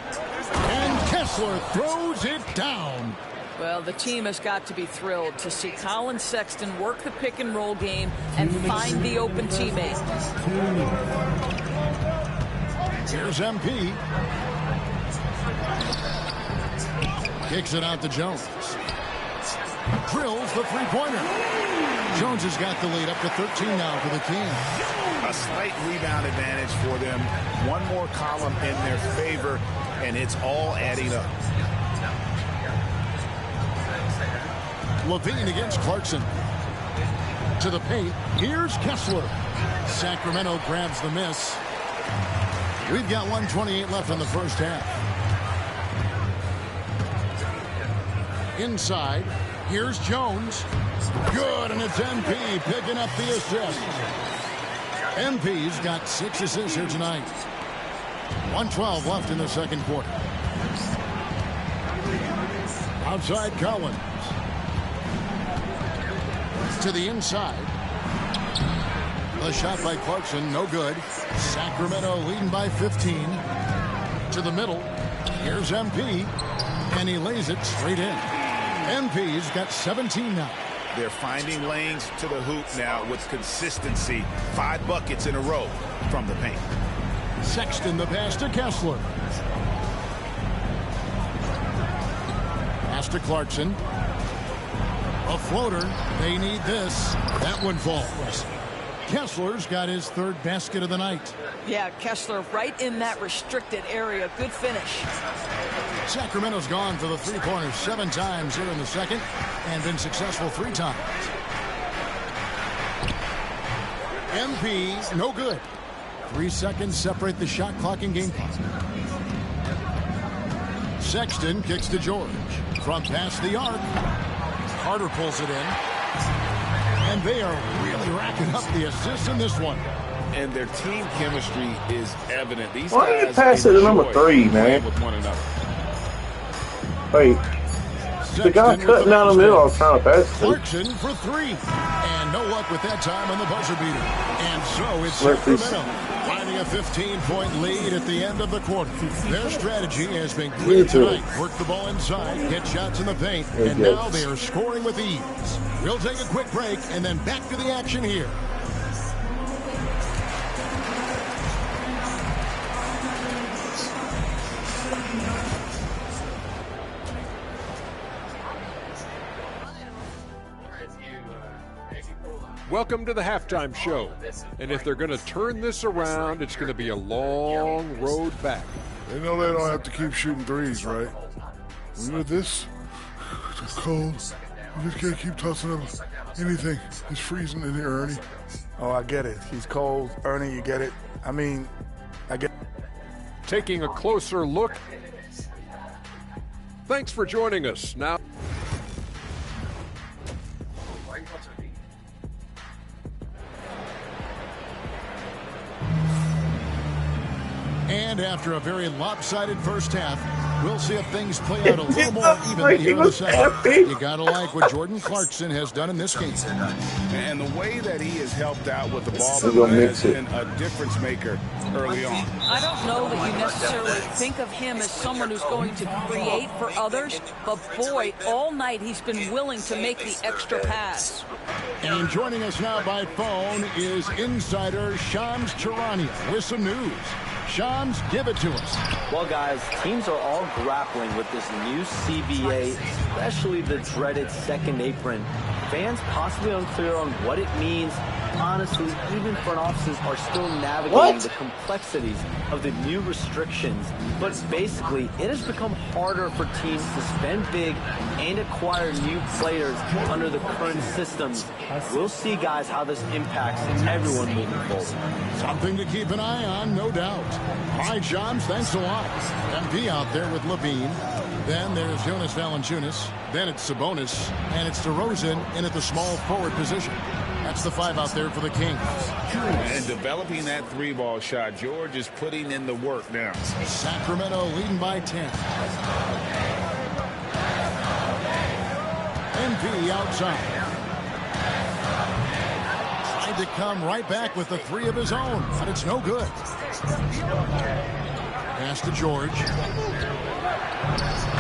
And Kessler throws it down. Well, the team has got to be thrilled to see Colin Sexton work the pick and roll game and find the open teammate. Here's MP. Kicks it out to Jones. Drills the three-pointer. Jones has got the lead up to 13 now for the Kings. A slight rebound advantage for them. One more column in their favor, and it's all adding up. Levine against Clarkson. To the paint. Here's Kessler. Sacramento grabs the miss. We've got 1:28 left in the first half. Inside. Here's Jones. Good, and it's MP picking up the assist. MP's got 6 assists here tonight. 1:12 left in the second quarter. Outside Collins. To the inside. The shot by Clarkson, no good. Sacramento leading by 15. To the middle. Here's MP. And he lays it straight in. MP's got 17 now. They're finding lanes to the hoop now with consistency. 5 buckets in a row from the paint. Sexton the pass to Kessler. Pass to Clarkson. A floater. They need this. That one falls. Kessler's got his 3rd basket of the night. Yeah, Kessler right in that restricted area. Good finish. Sacramento's gone for the three-pointers 7 times here in the second and been successful 3 times. MP, no good. 3 seconds separate the shot clock and game clock. Sexton kicks to George. From past the arc. Carter pulls it in. And they are really racking up the assists in this one. And their team chemistry is evident. These Why guys you pass it to number 3, man? with one another. Wait. The guy cutting down the middle, I was trying to pass it. Clarkson for 3. And no luck with that time on the buzzer beater. And so it's Sacramento finding a 15-point lead at the end of the quarter. Their strategy has been clear tonight. Work the ball inside, get shots in the paint, and now they are scoring with ease. We'll take a quick break and then back to the action here. Welcome to the halftime show. And if they're going to turn this around, it's going to be a long road back. They know they don't have to keep shooting threes, right? When you're this cold, you just can't keep tossing up anything. It's freezing in here, Ernie. Oh, I get it. He's cold. Ernie, you get it. I mean, I get it. Taking a closer look. Thanks for joining us. Now. And after a very lopsided first half, we'll see if things play out a little more evenly here in the second. You gotta like what Jordan Clarkson has done in this game. And the way that he has helped out with the ball has been a difference maker early on. I don't know that you necessarily think of him as someone who's going to create for others, but boy, all night he's been willing to make the extra pass. And joining us now by phone is insider Shams Charania with some news. Shams, give it to us. Well, guys, teams are all grappling with this new CBA, especially the dreaded second apron. Fans possibly unclear on what it means honestly, even front offices are still navigating the complexities of the new restrictions. But basically, it has become harder for teams to spend big and acquire new players under the current systems. We'll see, guys, how this impacts everyone moving forward. Something to keep an eye on, no doubt. All right, Shams, thanks a lot. MP out there with Levine. Then there's Jonas Valanciunas. Then it's Sabonis. And it's DeRozan in at the small forward position. That's the 5 out there for the Kings. And developing that 3-ball shot, George is putting in the work now. Sacramento leading by 10. MP outside. Tried to come right back with the 3 of his own, but it's no good. Pass to George.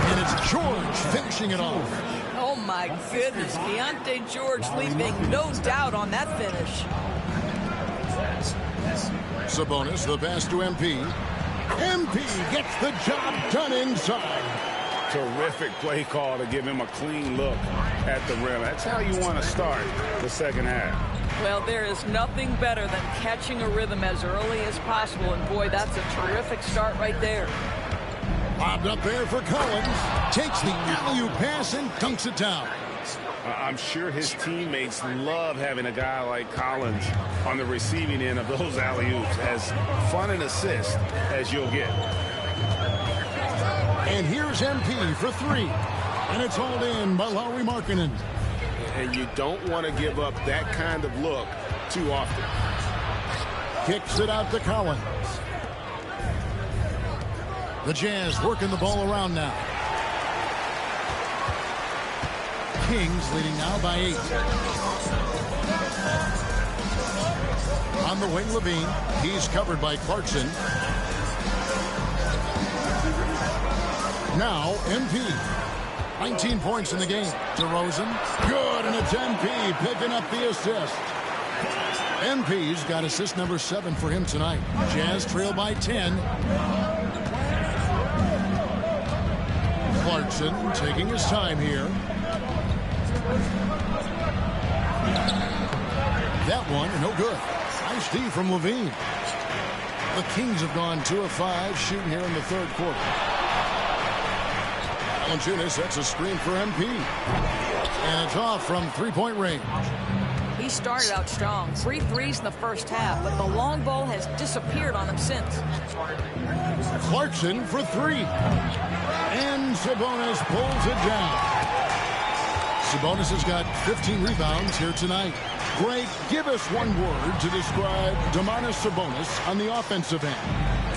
And it's George finishing it off. Oh, my goodness. Keontae George leaving no doubt on that finish. Sabonis, the pass to MP. MP gets the job done inside. Terrific play call to give him a clean look at the rim. That's how you want to start the second half. Well, there is nothing better than catching a rhythm as early as possible. And, boy, that's a terrific start right there. Bobbed up there for Collins. Takes the alley-oop pass and dunks it down. I'm sure his teammates love having a guy like Collins on the receiving end of those alley-oops. As fun an assist as you'll get. And here's MP for 3. And it's hauled in by Lauri Markkanen. And you don't want to give up that kind of look too often. Kicks it out to Collins. The Jazz working the ball around now. Kings leading now by 8. On the wing, Levine. He's covered by Clarkson. Now, MP. 19 points in the game. DeRozan. Good, and it's MP picking up the assist. MP's got assist number 7 for him tonight. Jazz trail by 10. Clarkson taking his time here. That one, no good. Nice D from Levine. The Kings have gone 2 of 5 shooting here in the third quarter. Valanciunas sets a screen for MP. And it's off from 3-point range. He started out strong. 3 threes in the first half, but the long ball has disappeared on him since. Clarkson for 3. And Sabonis pulls it down. Sabonis has got 15 rebounds here tonight. Greg, give us one word to describe Domantas Sabonis on the offensive end.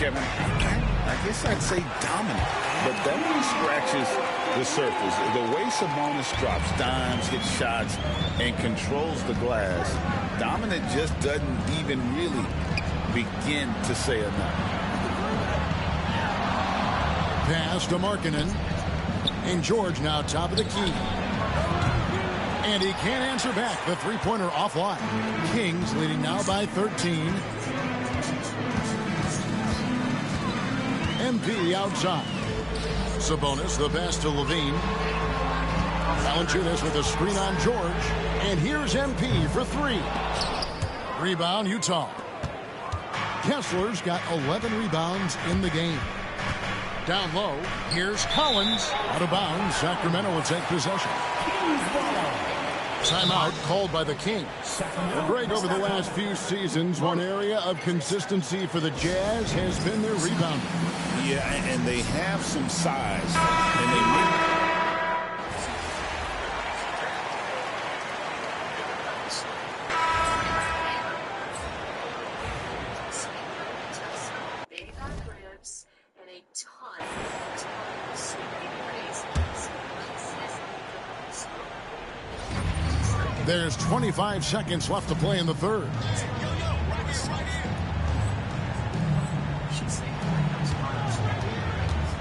Kevin, I guess I'd say dominant, but that only scratches the surface. The way Sabonis drops dimes, hits shots, and controls the glass, dominant just doesn't even really begin to say enough. Pass to Markkanen. And George now top of the key. And he can't answer back. The 3-pointer offline. Kings leading now by 13. MP outside. Sabonis, the pass to Levine. Valanciunas with a screen on George. And here's MP for 3. Rebound, Utah. Kessler's got 11 rebounds in the game. Down low, here's Collins. Out of bounds, Sacramento will take possession. Timeout called by the Kings. Well, Greg, over the last few seasons, one area of consistency for the Jazz has been their rebounding. Yeah, and they have some size. And they There's 25 seconds left to play in the third.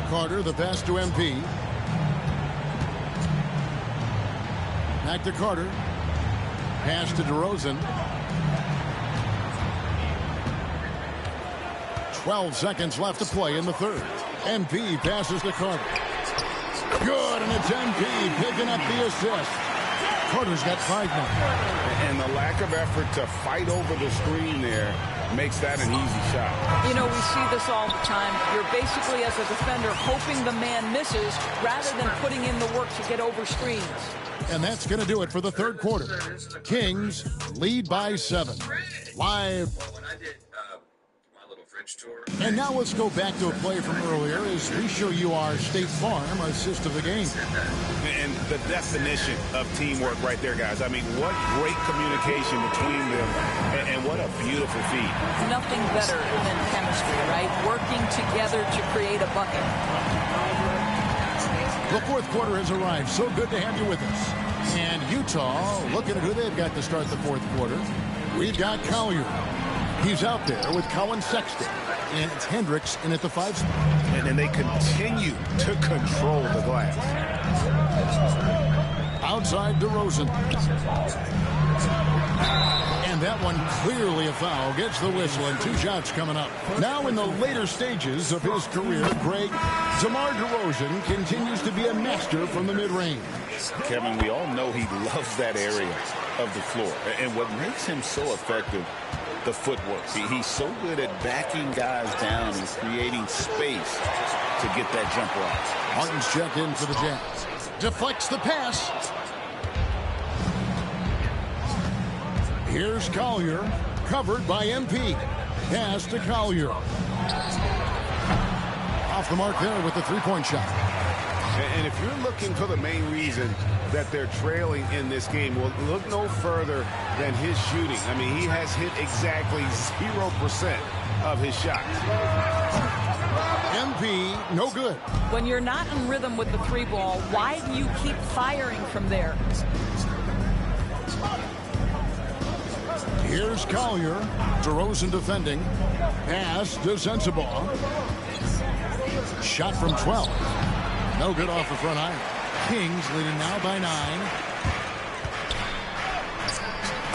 Carter, the pass to MP. Back to Carter. Pass to DeRozan. 12 seconds left to play in the third. MP passes to Carter. Good, and it's MP picking up the assist. Carter's got 5 now. And the lack of effort to fight over the screen there makes that an easy shot. You know, we see this all the time. You're basically, as a defender, hoping the man misses rather than putting in the work to get over screens. And that's going to do it for the third quarter. Kings lead by 7. Live. And now let's go back to a play from earlier as we show you our State Farm assist of the game. And the definition of teamwork right there, guys. I mean, what great communication between them, and what a beautiful feed. Nothing better than chemistry, right? Working together to create a bucket. The fourth quarter has arrived. So good to have you with us. And Utah, looking at who they've got to start the fourth quarter. We've got Collier. He's out there with Colin Sexton. And it's Hendricks in at the 5 spot. And then they continue to control the glass. Outside DeRozan. And that one clearly a foul. Gets the whistle and 2 shots coming up. Now in the later stages of his career, Greg, DeMar DeRozan continues to be a master from the mid-range. Kevin, we all know he loves that area of the floor. And what makes him so effective, the footwork. He's so good at backing guys down and creating space to get that jumper off. Martin's checked in for the Jazz. Deflects the pass. Here's Collier, covered by MP. Pass to Collier. Off the mark there with the 3-point shot. And if you're looking for the main reason that they're trailing in this game, well, look no further than his shooting. I mean, he has hit exactly 0% of his shots. MP, no good. When you're not in rhythm with the 3-ball, why do you keep firing from there? Here's Collier. DeRozan defending. Pass to Sensabaugh. Shot from 12. No good off the front iron. Kings leading now by 9.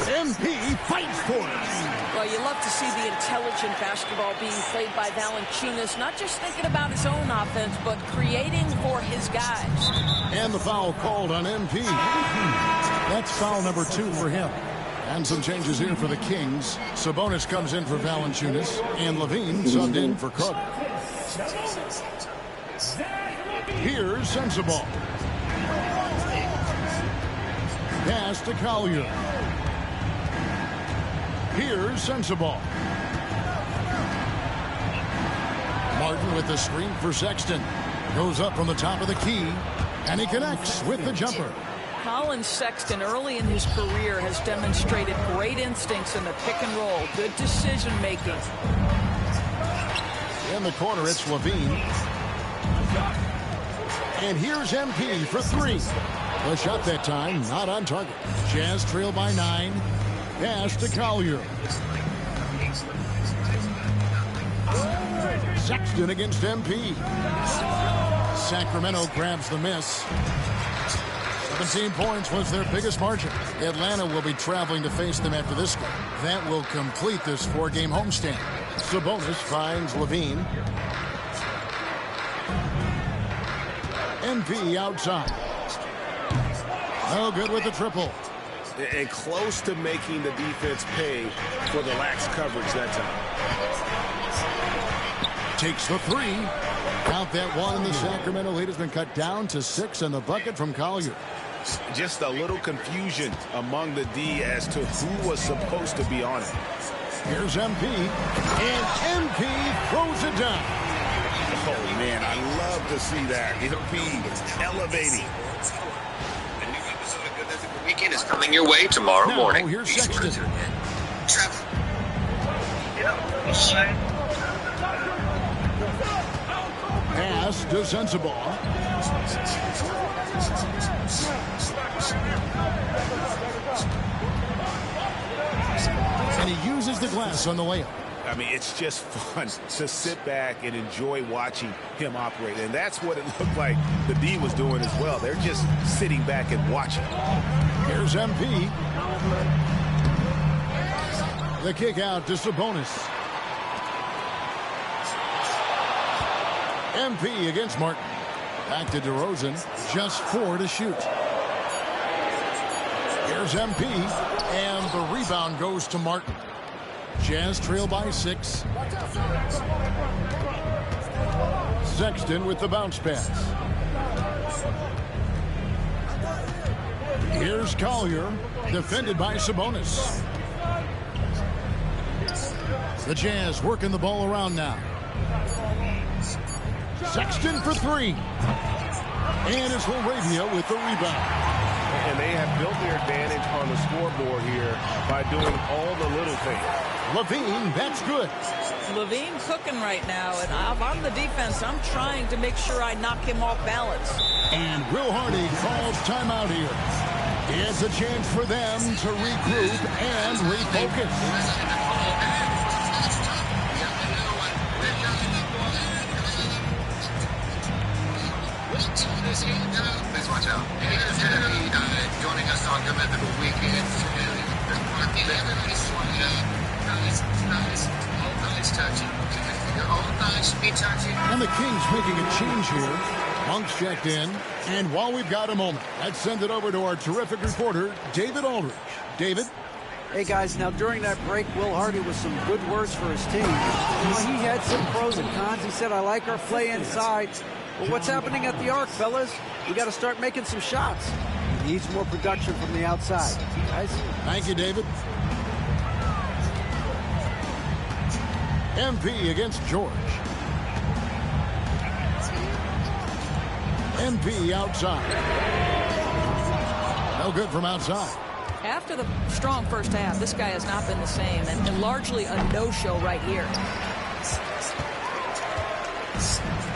MP fights for it. Well, you love to see the intelligent basketball being played by Valanciunas, not just thinking about his own offense, but creating for his guys. And the foul called on MP. That's foul number 2 for him. And some changes here for the Kings. Sabonis comes in for Valanciunas, and Levine subbed in for Carter. Here's Sensabaugh. Pass to Collier. Here's Sensabaugh. Martin with the screen for Sexton. Goes up from the top of the key, and he connects with the jumper. Colin Sexton, early in his career, has demonstrated great instincts in the pick and roll. Good decision making. In the corner, it's Levine. And here's MP for 3. The shot that time, not on target. Jazz trail by 9. Pass to Collier. Sexton against MP. Sacramento grabs the miss. 17 points was their biggest margin. Atlanta will be traveling to face them after this game. That will complete this 4-game homestand. Sabonis finds Levine. MP outside. No good with the triple. And close to making the defense pay for the lax coverage that time. Takes the 3. Count that one. The Sacramento lead has been cut down to 6, and the bucket from Collier. Just a little confusion among the D as to who was supposed to be on it. Here's MP, and MP throws it down. Oh, man, I love to see that. MP elevating. A new episode of Good Mythical Weekend is coming your way tomorrow morning. Here's Sexton. Pass to Sensabaugh. And he uses the glass on the layup. I mean, it's just fun to sit back and enjoy watching him operate. And that's what it looked like the D was doing as well. They're just sitting back and watching. Here's MP. The kick out to Sabonis. MP against Martin. Back to DeRozan. Just 4 to shoot. Here's MP, and the rebound goes to Martin. Jazz trail by 6. Sexton with the bounce pass. Here's Collier, defended by Sabonis. The Jazz working the ball around now. Sexton for 3. And it's LaRavia with the rebound. And they have built their advantage on the scoreboard here by doing all the little things. Levine, that's good. Levine cooking right now, and if I'm the defense, I'm trying to make sure I knock him off balance. And Will Hardy calls timeout here. It's a chance for them to regroup and refocus. Please watch out. He's going to be joining us on Good Mythical Weekend. Everybody's nice. All nice touching. Your own thighs should be touching. And the Kings making a change here. Monk's checked in. And while we've got a moment, let's send it over to our terrific reporter, David Aldridge. David? Hey, guys, now during that break, Will Hardy with some good words for his team. He had some pros and cons. He said, I like our play inside. But what's happening at the arc, fellas? We got to start making some shots. He needs more production from the outside. Guys? Thank you, David. MP against George. MP outside. No good from outside. After the strong first half, this guy has not been the same, and largely a no-show right here.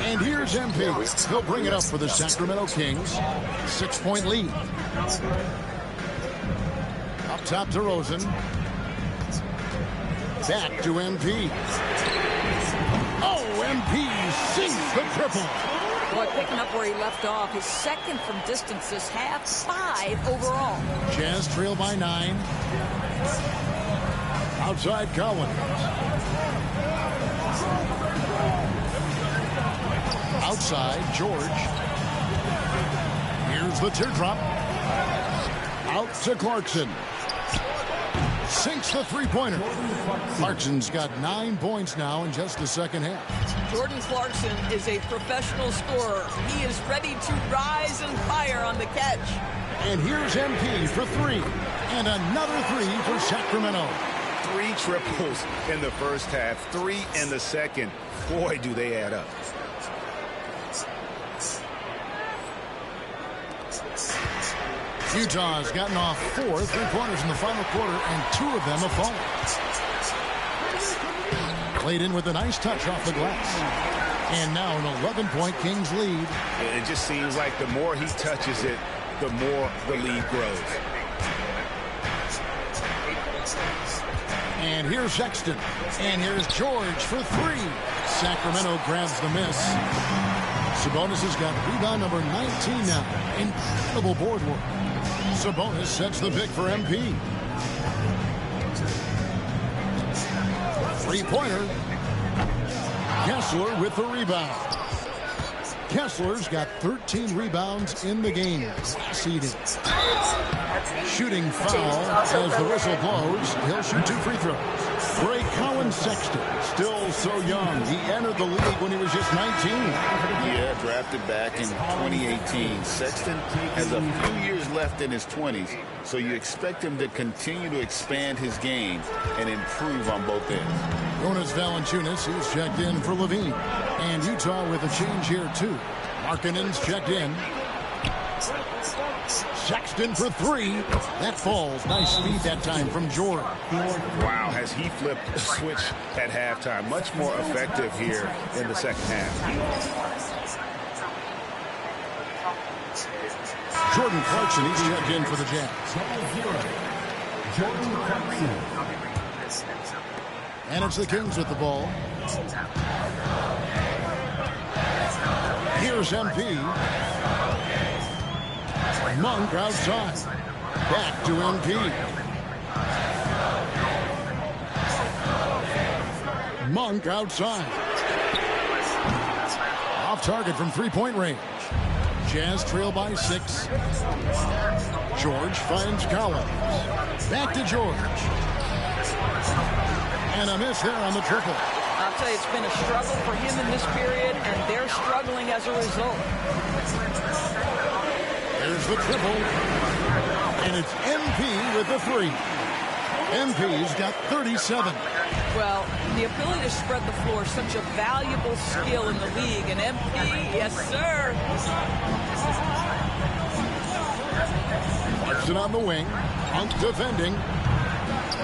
And here's MP. He'll bring it up for the Sacramento Kings. 6-point lead. Up top to Rosen. Back to MP. Oh, MP sinks the triple. Boy, picking up where he left off. His second from distance this half, 5 overall. Jazz trail by 9. Outside Collins. Outside George. Here's the teardrop. Out to Clarkson. Sinks the three-pointer. Clarkson's got 9 points now in just the second half. Jordan Clarkson is a professional scorer. He is ready to rise and fire on the catch. And here's MP for 3. And another 3 for Sacramento. 3 triples in the first half, 3 in the second. Boy, do they add up. Utah's gotten off 4 3-pointers in the final quarter, and 2 of them have fallen. Played in with a nice touch off the glass. And now an 11-point Kings lead. It just seems like the more he touches it, the more the lead grows. And here's Sexton. And here's George for 3. Sacramento grabs the miss. Sabonis has got rebound number 19 now. Incredible board work. Sabonis sets the pick for MP. 3-pointer. Kessler with the rebound. Kessler's got 13 rebounds in the game. Class-eating. Shooting foul as the whistle blows. He'll shoot 2 free throws. Ray Collins Sexton, still so young. He entered the league when he was just 19. Yeah, drafted back in 2018. Sexton has a few years left in his 20s, so you expect him to continue to expand his game and improve on both ends. Jonas Valanciunas, he's checked in for Levine. And Utah with a change here, too. Markkanen's checked in. Sexton for 3. That falls. Nice speed that time from Jordan. Wow, has he flipped a switch at halftime. Much more effective here in the second half. Jordan Clarkson, he's checked in for the Jazz. Jordan Clarkson. And it's the Kings with the ball. Here's MP. Monk outside. Back to MP. Monk outside. Off target from 3-point range. Jazz trail by 6. George finds Collins. Back to George. And a miss there on the triple. I'll tell you, it's been a struggle for him in this period, and they're struggling as a result. There's the triple. And it's MP with the 3. MP's got 37. Well, the ability to spread the floor is such a valuable skill in the league. And MP, yes, sir. Clarkson on the wing. Monk defending.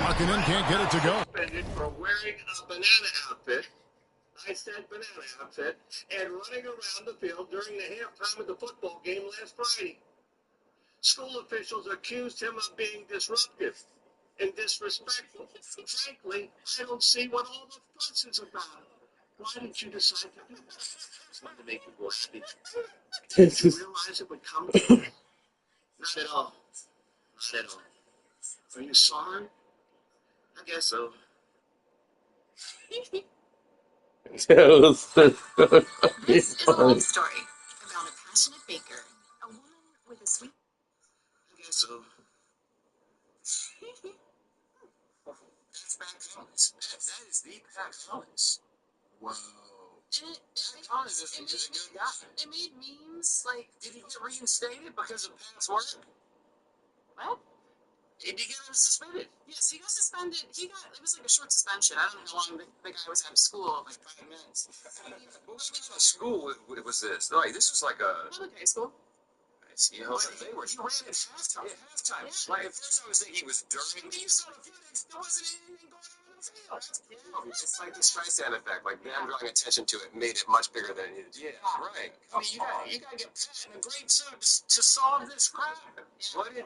Markkanen can't get it to go. For wearing a banana outfit. I said banana outfit. And running around the field during the halftime of the football game last Friday. School officials accused him of being disruptive and disrespectful. Frankly, I don't see what all the fuss is about. Why did you decide to do that? Just wanted to make people happy. Did you realize it would come to this? Not at all. Not at all. Are you sorry? I guess so. This is a love story about a passionate baker, a woman with a sweet. I guess so. That's Pat Collins. That is the Pat Collins. Whoa. Pat Collins is a good guy. It made memes like. Did he get reinstated because of Pat's work? What? Did he get him suspended? Yes, he got suspended. It was like a short suspension. I don't know how long the guy was out of school, like 5 minutes. What kind of school was this? Like, this was like a Public high school. You know, they were. He ran at halftime. Yeah. Like, at first I was thinking he was during. You saw the footage. There wasn't anything going on in the field. Yeah. It's like the Streisand effect. Like them drawing attention to it made it much bigger than it needed to be. Yeah, right. I mean, you gotta get Pat in a great suit to solve this crap. What did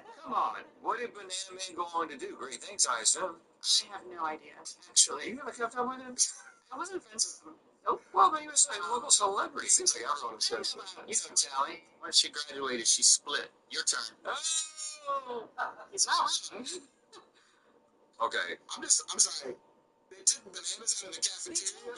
Banana Man go on to do? Great things, I assume. I have no idea, actually. You never kept up with him? I wasn't friends with him. Nope. Well, but he was a local celebrity. Seems like everyone was friends with him. You know, Tally, once she graduated, she split. Your turn. Oh. He's not wrong. Okay. I'm sorry. They took bananas out of the cafeteria.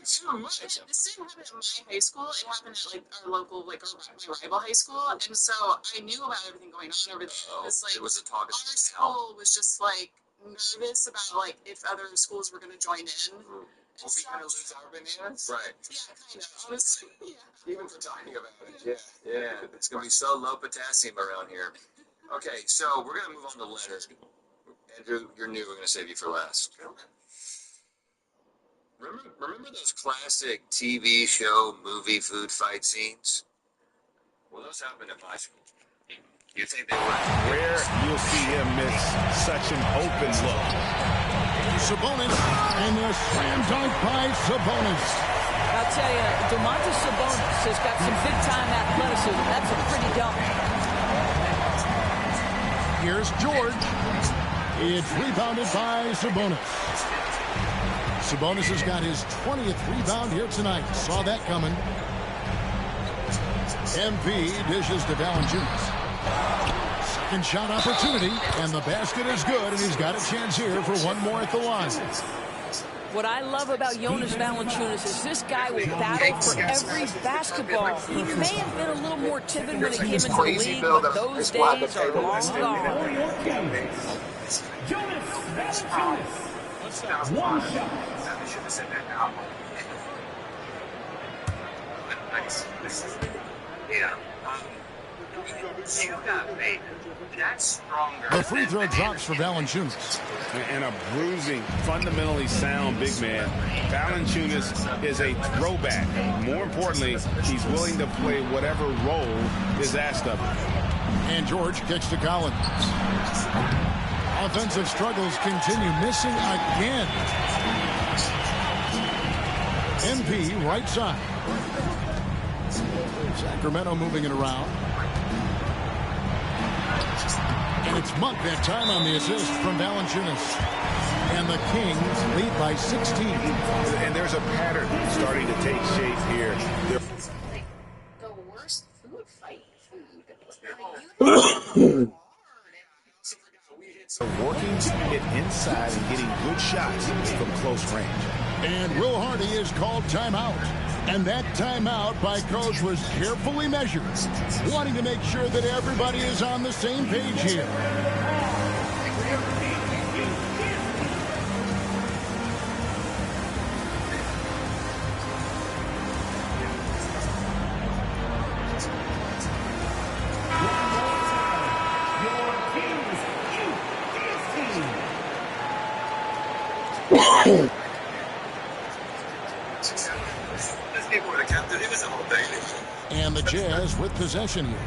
Too much. This didn't happen at my high school. It happened at like our local, like my rival high school, and so I knew about everything going on over there. It's like it was a talk. Our school was just like nervous about like if other schools were going to join in. Are we going to lose our bananas? Right. Yeah, kind of. Honestly, yeah. Even for talking about it. Yeah. It's going to be so low potassium around here. Okay, so we're going to move on to Leonard. Andrew, you're new. We're going to save you for last. Remember those classic TV show, movie, food fight scenes? Well, those happened at my school. You think they were? Where you'll see him miss such an open look. Sabonis, and the slam dunk by Sabonis. I'll tell you, Domantas Sabonis has got some big-time athleticism. That's a pretty dunk. Here's George. It's rebounded by Sabonis. Sabonis has got his 20th rebound here tonight. Saw that coming. MP dishes to Valanciunas. Second shot opportunity, and the basket is good, and he's got a chance here for one more at the line. What I love about Jonas Valanciunas is this guy will battle for every basketball. He may have been a little more timid when he came into the league, but those days are long gone. Jonas Valanciunas. One shot. I should have said that now. Nice. Yeah. You got faith. That's stronger. The free throw drops for Valanciunas. And a bruising, fundamentally sound big man. Valanciunas is a throwback. More importantly, he's willing to play whatever role is asked of him. And George kicks to Collins. Offensive struggles continue, missing again. MP right side. Sacramento moving it around. And it's Monk that time on the assist from Valanciunas. And the Kings lead by 16. And there's a pattern starting to take shape here. It's like the worst food fight. So working it inside and getting good shots from close range. And Will Hardy is called timeout. And that timeout by Coach was carefully measured, wanting to make sure that everybody is on the same page here. And the Jazz with possession here.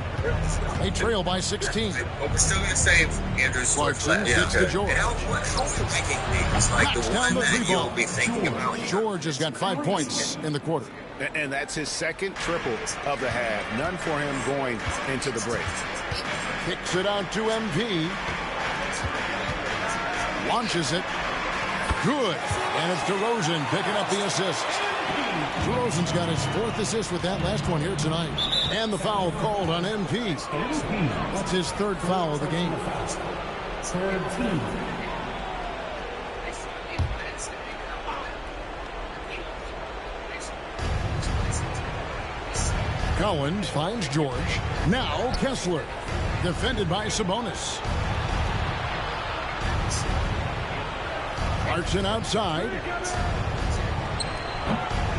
They trail by 16. But we're still going to save Andrews. Clarkson gets to George. How are you ranking these? Like the one that you'll be thinking about here? George has got 5 points in the quarter. And that's his second triple of the half. None for him going into the break. Kicks it out to MP. Launches it. Good. And it's DeRozan picking up the assist. DeRozan's got his 4th assist with that last one here tonight. And the foul called on MP. That's his 3rd foul of the game. Collins finds George. Now Kessler. Defended by Sabonis. Clarkson outside.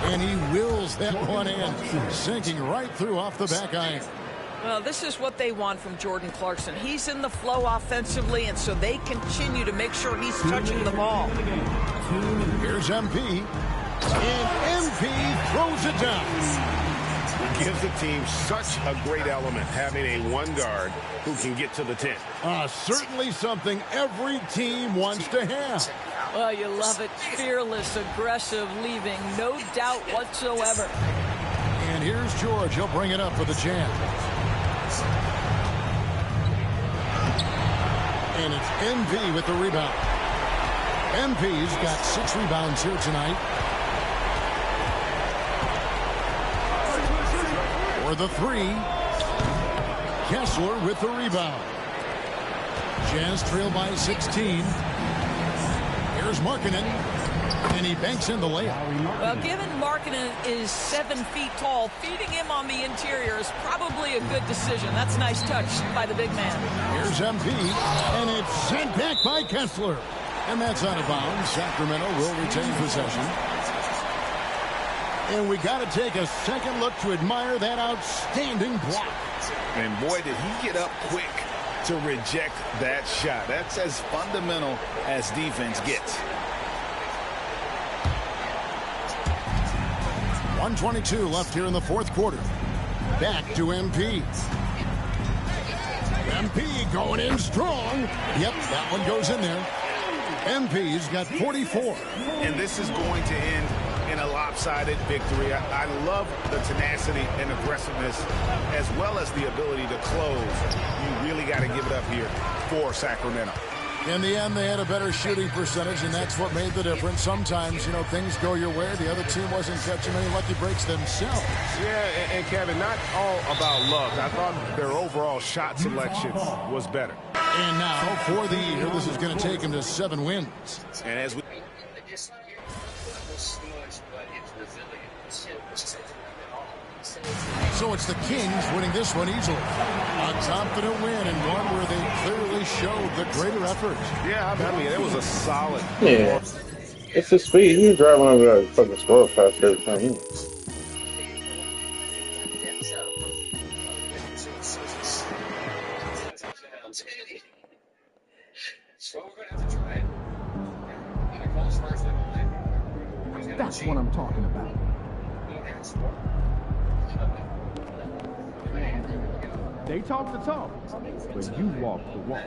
And he wills that one in, sinking right through off the back iron. Well, this is what they want from Jordan Clarkson. He's in the flow offensively, and so they continue to make sure he's touching the ball. Here's MP. And MP throws it down. Gives the team such a great element, having a one guard who can get to the 10. Certainly something every team wants to have. Well, you love it. Fearless, aggressive, leaving no doubt whatsoever. And here's George. He'll bring it up for the Jazz. And it's MV with the rebound. MP's got 6 rebounds here tonight. For the 3. Kessler with the rebound. Jazz trail by 16. Here's Markkanen, and he banks in the layup. Well, given Markkanen is 7 feet tall, feeding him on the interior is probably a good decision. That's a nice touch by the big man. Here's MP, and it's sent back by Kessler. And that's out of bounds. Sacramento will retain possession. And we got to take a second look to admire that outstanding block. And boy, did he get up quick to reject that shot. That's as fundamental as defense gets. 1:22 left here in the 4th quarter. Back to MP. MP going in strong. Yep, that one goes in there. MP's got 44. And this is going to end in a lopsided victory. I love the tenacity and aggressiveness as well as the ability to close. You really got to give it up here for Sacramento. In the end, they had a better shooting percentage, and that's what made the difference. Sometimes, you know, things go your way. The other team wasn't catching many lucky breaks themselves. Yeah, and Kevin, not all about luck. I thought their overall shot selection was better. And now, for the year, this is going to take them to 7 wins. And as we... So it's the Kings winning this one easily. A confident win and one where they clearly showed the greater effort. Yeah, I mean, it was a solid. Yeah. It's his speed. He's driving over that fucking score fast every time. That's what I'm talking about. They talk the talk, but you walk the walk.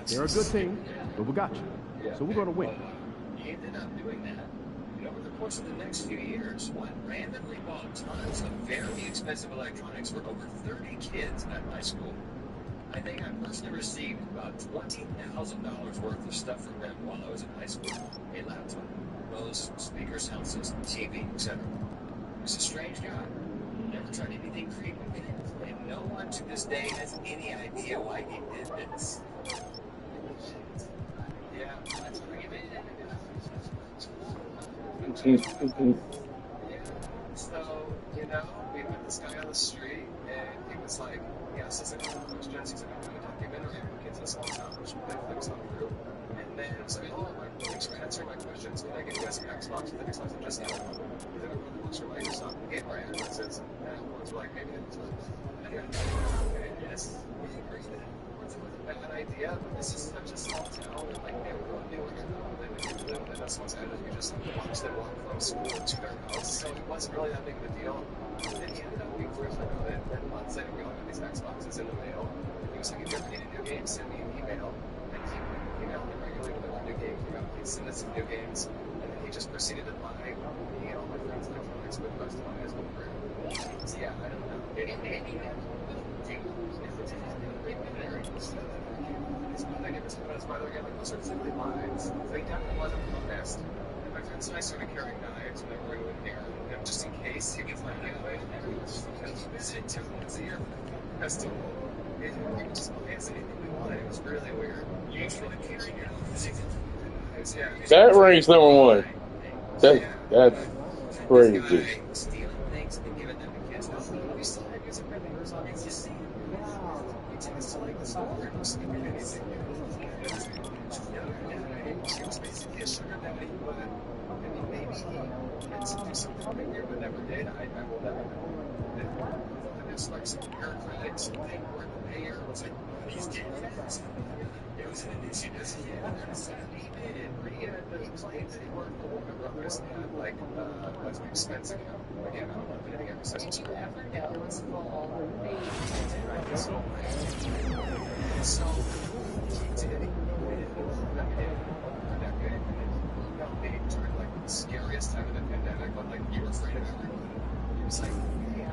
They're a good team, but we got you, so we're going to win. He ended up doing that. And over the course of the next few years, randomly bought tons of very expensive electronics for over 30 kids at my school. I think I personally received about $20,000 worth of stuff from them while I was in high school. A laptop, Bose speaker sound system, TV, etc. He's a strange guy. Never tried anything creepy. No one to this day has any idea why he did this. Yeah, that's what he did. So, you know, we met this guy on the street, and he was like, he asked us a couple questions. He's like, I'm doing a documentary on kids in a small town, which Netflix on through. And then I was like, oh, thanks for answering my questions. Can I get you guys an Xbox with an Xbox and just now? He's like, I'm really close to my Xbox game right now. I says, and was like, maybe it's yes, we agreed that it was a bad idea, but this is such a small town, and like everyone knew what you're doing. And that's what's happened. We just watched them walk from school to their house, so it wasn't really that big of a deal. And he ended up being first like of it. Then months later, we all got these Xboxes in the mail. And he was like, if you ever need a new game, send me an email. And he would email me regularly when a new game came out. He'd send us some new games, and then he just proceeded to buy me and all my friends electronics with the rest of my high school career. So yeah, I don't know. His mother again, like those are simply lines. So he definitely wasn't honest. And my friends and I started carrying knives whenever we went here, and just in case he was like, because we visited 2 months a year for the festival. He would just buy us anything we wanted. It was really weird. He was really carrying your knives. Yeah. That ranks #1. That's crazy. Stealing things and giving them to kids. We still have music reviews on it. You see, he tends to like the store. He was basically a sugar daddy, but I mean, maybe he had to do something weird but never did. I will never know. There's like some bureaucratic thing where the mayor was like, these kids. It was an initiative. He claimed that he worked for Warner Brothers and had like an expense account. Again, I don't know if anything ever said. Did you ever know it was full? So he did. During like the scariest time of the pandemic, when like you were afraid of everyone, he was like, "Hey,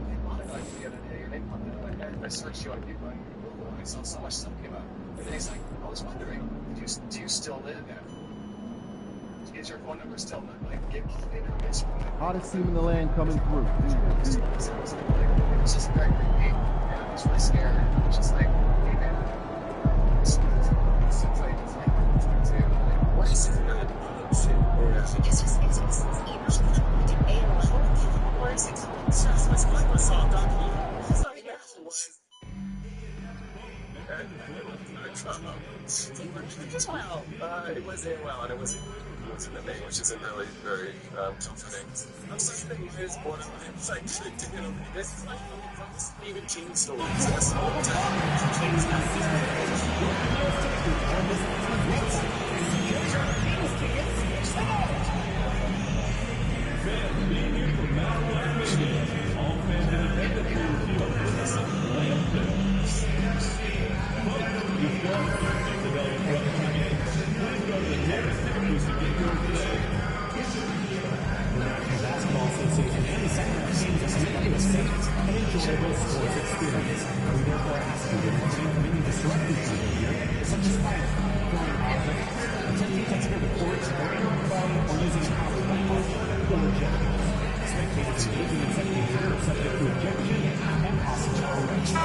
they wanted like the other day, or they wanted like that." I searched you on Google, and I saw so much stuff came up. And then he's like, "I was wondering, do you still live there? Is your phone number still not like give me hottest team in the land coming through?" It was just very creepy, and I was really scared. It was just like, "Hey man, what is it?" It's just it was AOL, and it was in the name, which isn't really very comforting. I'm sorry that you guys born on my site. This is like from the Stephen King stories. This whole Basketball Association and the Sacramento Kings are committed to a safe and enjoyable sports experience. We therefore ask you to maintain many disruptive behavior, such as fighting, throwing objects, attempting to enter the courts, or or using power language or objectives. Spectators engaging in such behavior are subject to ejection and possible arrest.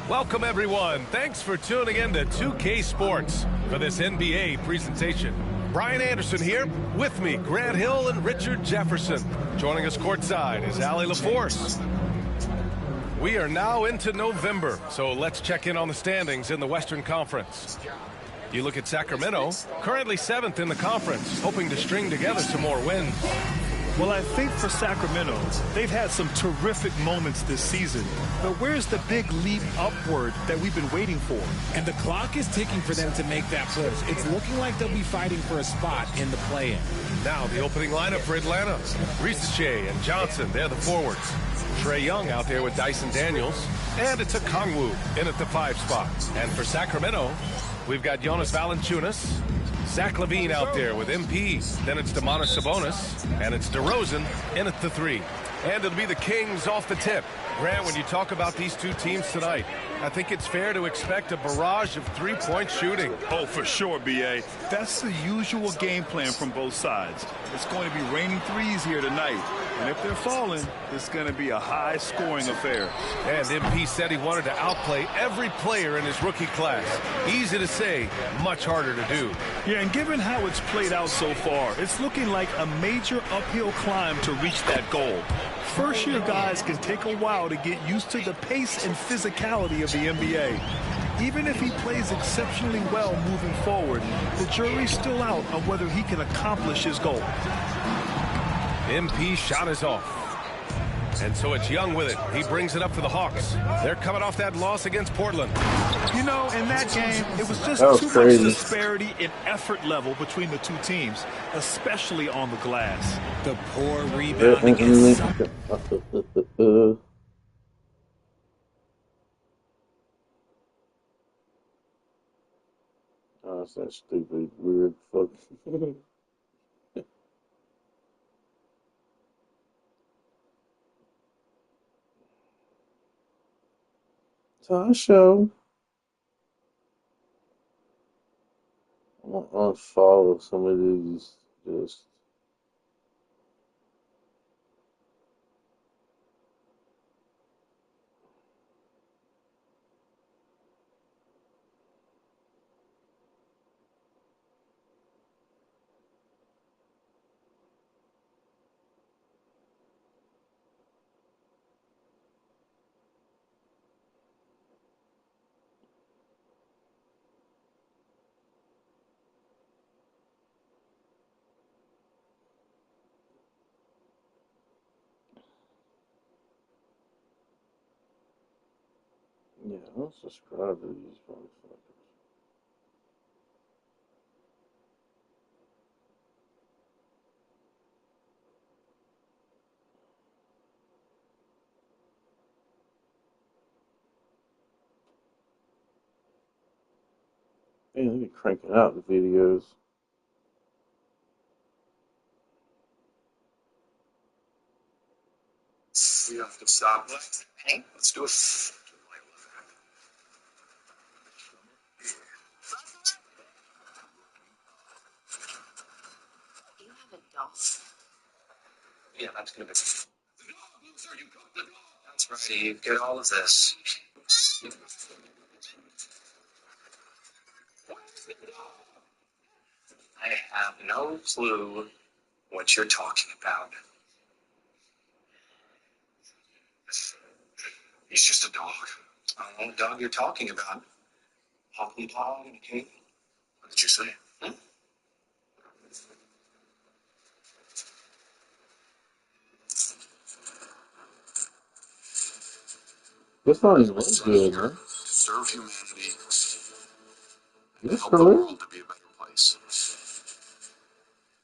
Welcome, everyone. Thanks for tuning in to 2K Sports for this NBA presentation. Brian Anderson here. With me, Grant Hill and Richard Jefferson. Joining us courtside is Allie LaForce. We are now into November, so let's check in on the standings in the Western Conference. You look at Sacramento, currently 7th in the conference, hoping to string together some more wins. Well, I think for Sacramento, they've had some terrific moments this season. But where's the big leap upward that we've been waiting for? And the clock is ticking for them to make that push. It's looking like they'll be fighting for a spot in the play-in. Now the opening lineup for Atlanta. Risache and Johnson, they're the forwards. Trae Young out there with Dyson Daniels. And it's a Kongwu in at the 5 spot. And for Sacramento, we've got Jonas Valanciunas, Zach LaVine out there with MP. Then it's Domantas Sabonis, and it's DeRozan in at the 3. And it'll be the Kings off the tip. Grant, when you talk about these two teams tonight, I think it's fair to expect a barrage of three-point shooting. Oh, for sure, B.A. That's the usual game plan from both sides. It's going to be raining threes here tonight. And if they're falling, it's going to be a high-scoring affair. And MP said he wanted to outplay every player in his rookie class. Easy to say, much harder to do. Yeah, and given how it's played out so far, it's looking like a major uphill climb to reach that goal. First-year guys can take a while to get used to the pace and physicality of the NBA. Even if he plays exceptionally well moving forward, the jury's still out on whether he can accomplish his goal. MP shot is off. And so it's Young with it. He brings it up for the Hawks. They're coming off that loss against Portland. You know, in that game, it was just too crazy. much disparity in effort level between the two teams, especially on the glass. The poor rebound against Oh, that's that stupid, weird fuck. Tasha. I'm gonna unfollow some of these just yeah, I'll subscribe to these motherfuckers. Man, they be cranking out the videos. We have to stop. Let's do it. You have a dog. Yeah, that's going to be... That's right, you get all of this. I have no clue what you're talking about. He's just a dog. I don't know what dog you're talking about. Hoppy dog in a cave? What did you say? This not even look good, man. To serve humanity and This help the for real? world to be a better place.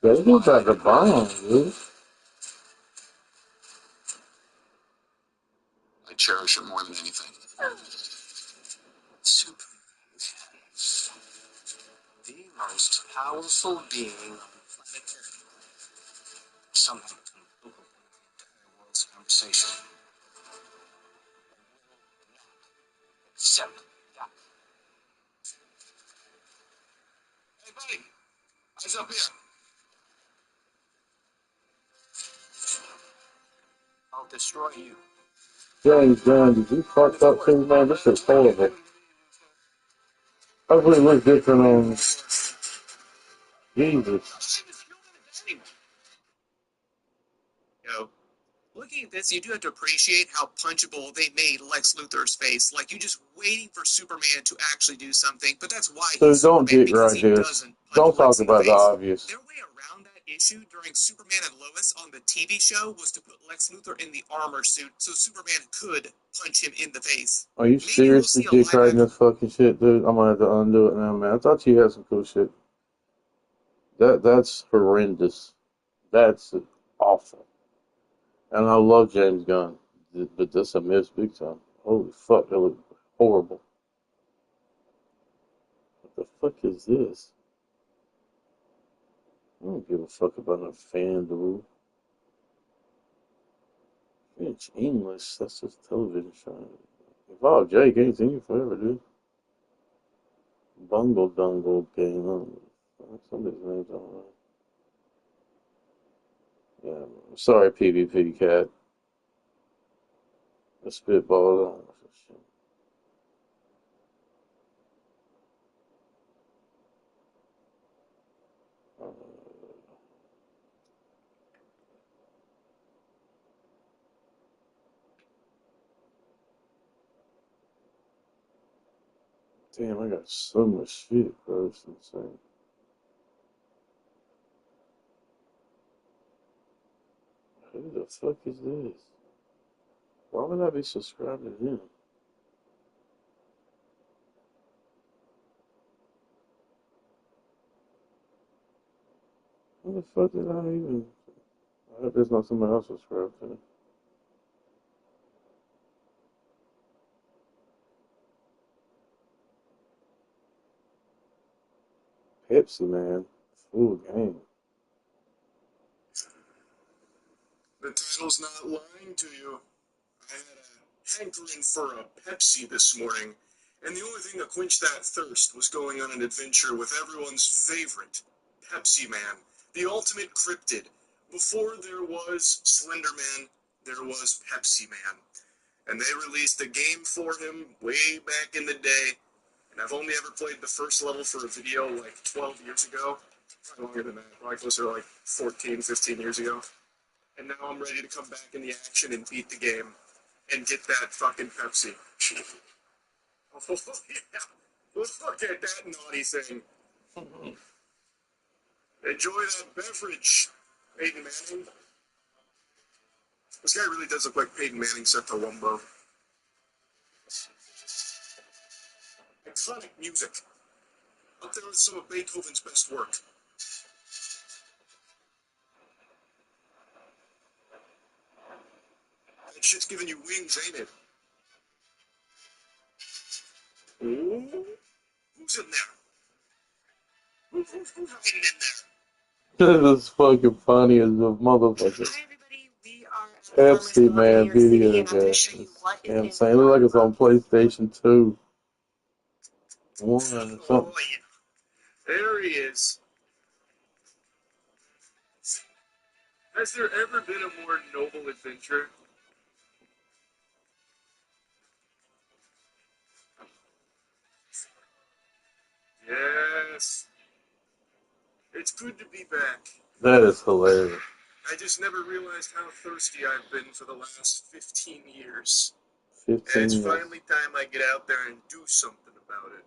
They look like a bomb, dude. I cherish it more than anything. Superman. The most powerful being on planet Earth. Somehow it's going to overwhelm the entire world's conversation. Accept that. Hey, buddy. Eyes up here. I'll destroy you. James Gunn, did you fucked up too, man? This is horrible. Hopefully it looks different on Jesus. Yo, looking at this, you do have to appreciate how punchable they made Lex Luthor's face. Like, you're just waiting for Superman to actually do something, but that's why So he's don't Superman, dick because right he here. doesn't punch Don't talk Lex in the about the face. obvious. Their way around that issue during Superman and Lois on the TV show was to put Lex Luthor in the armor suit so Superman could punch him in the face. Are you seriously dick riding this fucking shit, dude? I'm gonna have to undo it now, man. I thought you had some cool shit. That's horrendous. That's awful. And I love James Gunn, but this I missed big time. Holy fuck, that looked horrible. What the fuck is this? I don't give a fuck about no FanDuel. French English, that's just television show. Evolve Jake ain't seen you forever, dude. Bungle Dungle game. Some of these names I don't know. Yeah, sorry, PvP cat. I spitballed on. Damn, I got so much shit, bro. It's insane. Who the fuck is this? Why would I be subscribed to him? Who the fuck did I even... I hope there's not somebody else subscribed to him. Pepsi, man. Full game. The title's not lying to you. I had a hankering for a Pepsi this morning, and the only thing that quenched that thirst was going on an adventure with everyone's favorite, Pepsi Man, the ultimate cryptid. Before there was Slender Man, there was Pepsi Man. And they released a game for him way back in the day, and I've only ever played the first level for a video like 12 years ago. Probably longer than that, probably closer to like 14, 15 years ago. And now I'm ready to come back in the action and beat the game and get that fucking Pepsi. Oh, yeah. Let's look at that naughty thing. Enjoy that beverage, Peyton Manning. This guy really does look like Peyton Manning set to Wumbo. Iconic music. Up there with some of Beethoven's best work. That shit's giving you wings, ain't it? Ooh. Who's in there? Who's hiding in there? This is fucking funny as a motherfucker. Pepsi, man, video games. You know what I'm saying? It looks like it's on PlayStation 2. One or something. Oh, yeah. There he is. Has there ever been a more noble adventure? Yes. It's good to be back. That is hilarious. I just never realized how thirsty I've been for the last 15 years. 15 And it's years. finally time I get out there and do something about it.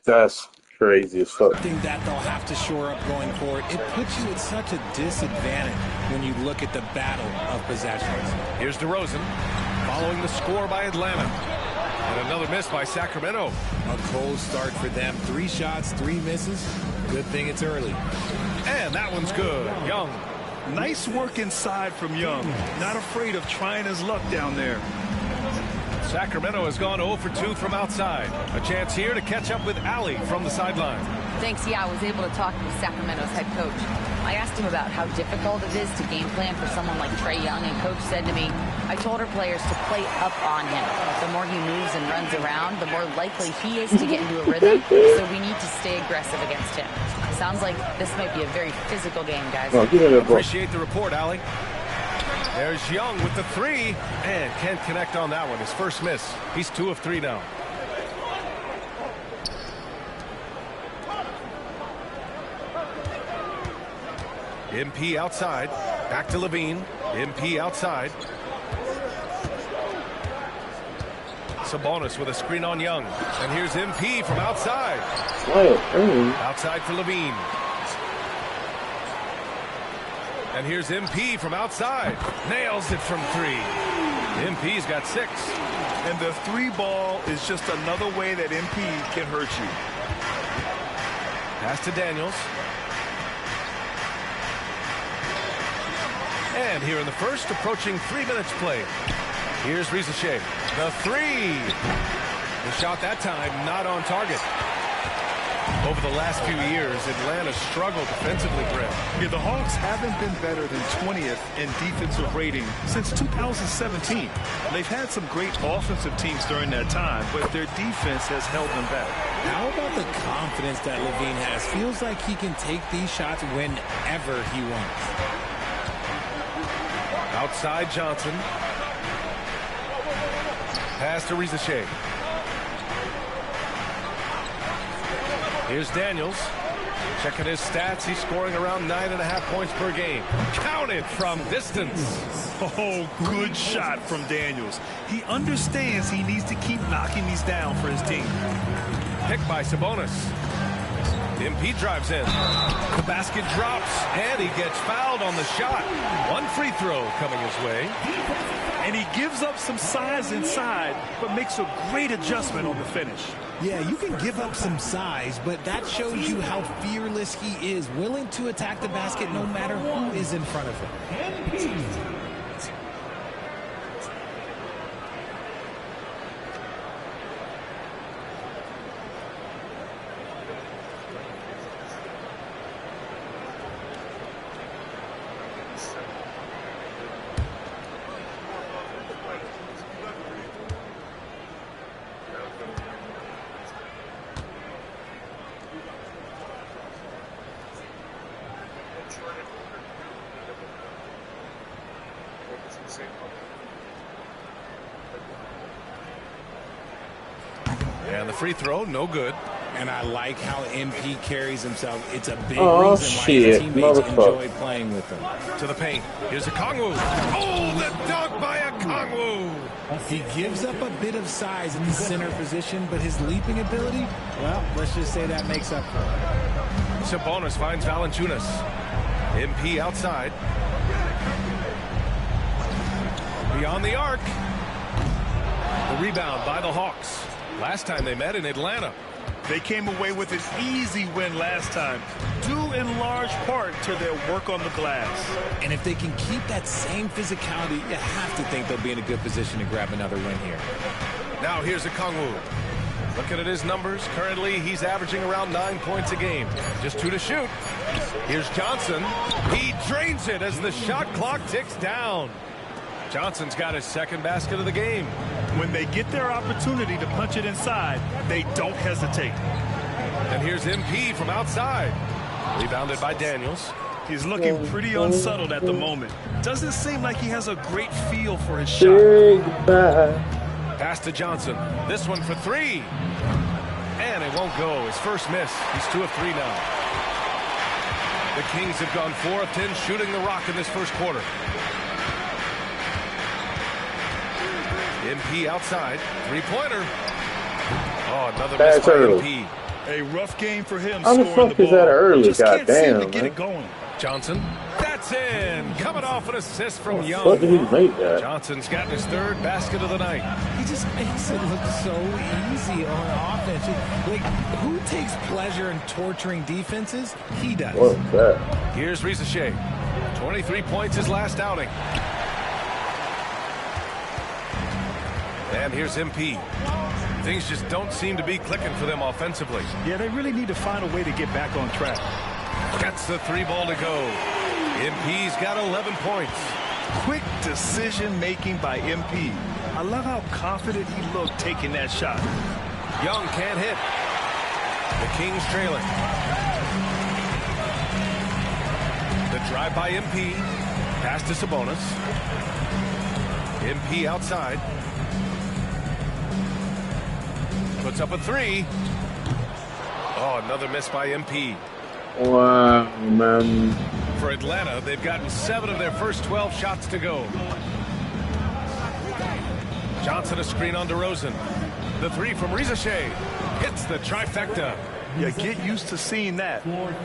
That's crazy as fuck. Something that they'll have to shore up going forward. It puts you at such a disadvantage when you look at the battle of possessions. Here's DeRozan following the score by Atlanta. And another miss by Sacramento. A cold start for them. 3 shots, 3 misses. Good thing it's early. And that one's good. Young. Nice work inside from Young. Not afraid of trying his luck down there. Sacramento has gone 0 for 2 from outside. A chance here to catch up with Allie from the sideline. Thanks, yeah, I was able to talk with Sacramento's head coach. I asked him about how difficult it is to game plan for someone like Trae Young, and coach said to me, I told our players to play up on him. The more he moves and runs around, the more likely he is to get into a rhythm, so we need to stay aggressive against him. Sounds like this might be a very physical game, guys. Appreciate the report, Allie. There's Young with the 3, and can't connect on that one. His first miss. He's 2 of 3 now. MP outside. Back to Levine. MP outside. Sabonis with a screen on Young. And here's MP from outside. Outside for Levine. And here's MP from outside. Nails it from 3. MP's got 6. And the 3 ball is just another way that MP can hurt you. Pass to Daniels. And here in the first, approaching 3 minutes played. Here's Rizachet. The 3. The shot that time not on target. Over the last few years, Atlanta struggled defensively, Brett. Yeah, the Hawks haven't been better than 20th in defensive rating since 2017. They've had some great offensive teams during that time, but their defense has held them back. How about the confidence that Levine has? Feels like he can take these shots whenever he wants. Outside Johnson. Pass to Rizachet. Here's Daniels. Checking his stats. He's scoring around 9.5 points per game. Counted from distance. Oh, good shot from Daniels. He understands he needs to keep knocking these down for his team. Pick by Sabonis. MP drives in. The basket drops, and he gets fouled on the shot. One free throw coming his way. And he gives up some size inside, but makes a great adjustment on the finish. Yeah, you can give up some size, but that shows you how fearless he is, willing to attack the basket no matter who is in front of him. And the free throw, no good. And I like how MP carries himself. It's a big reason why shit, his teammates enjoy playing with him. To the paint. Here's a Kongwu. Oh, the dunk by a Kongwu. He gives up a bit of size in the center position, but his leaping ability, well, let's just say that makes up for it. Sabonis finds Valanciunas. MP outside. Beyond the arc. The rebound by the Hawks. Last time they met in Atlanta. They came away with an easy win last time, due in large part to their work on the glass. And if they can keep that same physicality, you have to think they'll be in a good position to grab another win here. Now here's a Kongwu. Looking at his numbers, currently he's averaging around 9 points a game. Just 2 to shoot. Here's Johnson. He drains it as the shot clock ticks down. Johnson's got his second basket of the game. When they get their opportunity to punch it inside, they don't hesitate. And here's MP from outside. Rebounded by Daniels. He's looking pretty unsettled at the moment. Doesn't seem like he has a great feel for his shot. Pass to Johnson. This one for 3. And it won't go. His first miss. He's 2 of 3 now. The Kings have gone 4 of 10 shooting the rock in this first quarter. MP outside. Three-pointer. Oh, another miss by MP. A rough game for him. How the fuck is that early? Just can't seem to Goddamn, get it going. Johnson. That's in. Coming off an assist from Young. What did he make that? Johnson's gotten his third basket of the night. He just makes it look so easy on offense. Like, who takes pleasure in torturing defenses? He does. What's that? Here's Rizachet. 23 points his last outing. And here's MP. Things just don't seem to be clicking for them offensively. Yeah, they really need to find a way to get back on track. Gets the 3 ball to go. MP's got 11 points. Quick decision-making by MP. I love how confident he looked taking that shot. Young can't hit. The Kings trailing. The drive by MP. Pass to Sabonis. MP outside. Puts up a 3. Oh, another miss by MP. Wow, man. For Atlanta, they've gotten 7 of their first 12 shots to go. Johnson a screen on DeRozan. The 3 from Rizachet. Hits the trifecta. Yeah, get used to seeing that.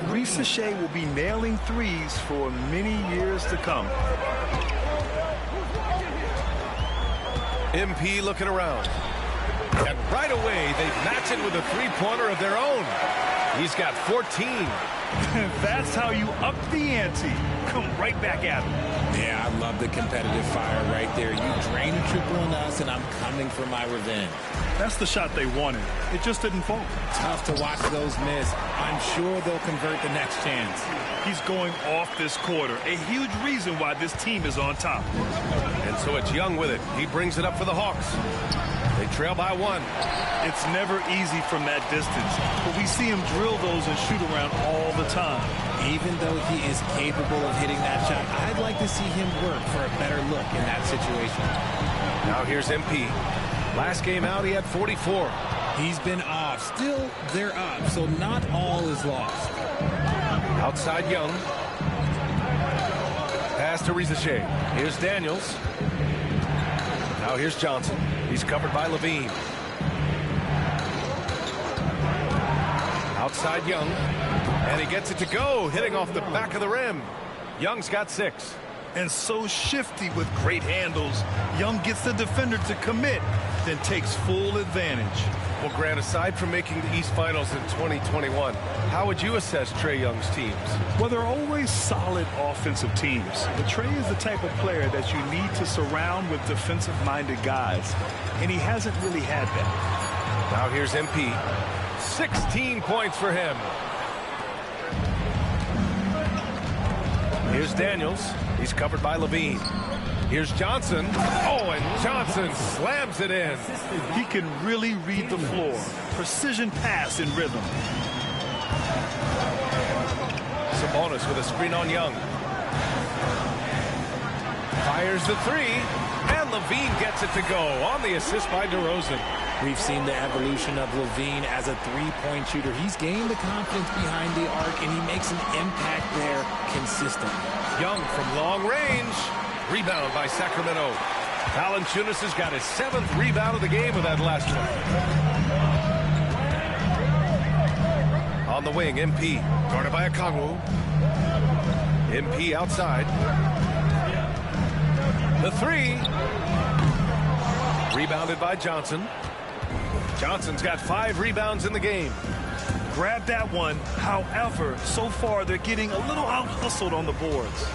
Rizachet will be nailing threes for many years to come. MP looking around. And right away, they match it with a 3-pointer of their own. He's got 14. That's how you up the ante. Come right back at him. Yeah, I love the competitive fire right there. You drain a triple on us, and I'm coming for my revenge. That's the shot they wanted. It just didn't fall. Tough to watch those miss. I'm sure they'll convert the next chance. He's going off this quarter. A huge reason why this team is on top. And so it's Young with it. He brings it up for the Hawks. They trail by 1. It's never easy from that distance, but we see him drill those and shoot around all the time. Even though he is capable of hitting that shot, I'd like to see him work for a better look in that situation. Now here's MP. Last game out, he had 44. He's been off. Still, they're up, so not all is lost. Outside Young. Pass to Rizachet. Here's Daniels. Now here's Johnson. He's covered by Levine. Outside Young. And he gets it to go, hitting off the back of the rim. Young's got 6. And so shifty with great handles. Young gets the defender to commit, then takes full advantage. Well, Grant, aside from making the East Finals in 2021, how would you assess Trae Young's teams? Well, they're always solid offensive teams. But Trae is the type of player that you need to surround with defensive-minded guys. And he hasn't really had that. Now here's MP. 16 points for him. Here's Daniels. He's covered by Levine. Here's Johnson. Oh, and Johnson slams it in. He can really read the floor. Precision pass in rhythm. Sabonis with a screen on Young. Fires the 3. And Levine gets it to go on the assist by DeRozan. We've seen the evolution of Levine as a three-point shooter. He's gained the confidence behind the arc, and he makes an impact there consistently. Young from long range. Rebound by Sacramento. Valanciunas has got his 7th rebound of the game with that last one. On the wing, MP. Guarded by Okongwu. MP outside. The 3. Rebounded by Johnson. Johnson's got 5 rebounds in the game. Grab that one. However, so far they're getting a little out-hustled on the boards.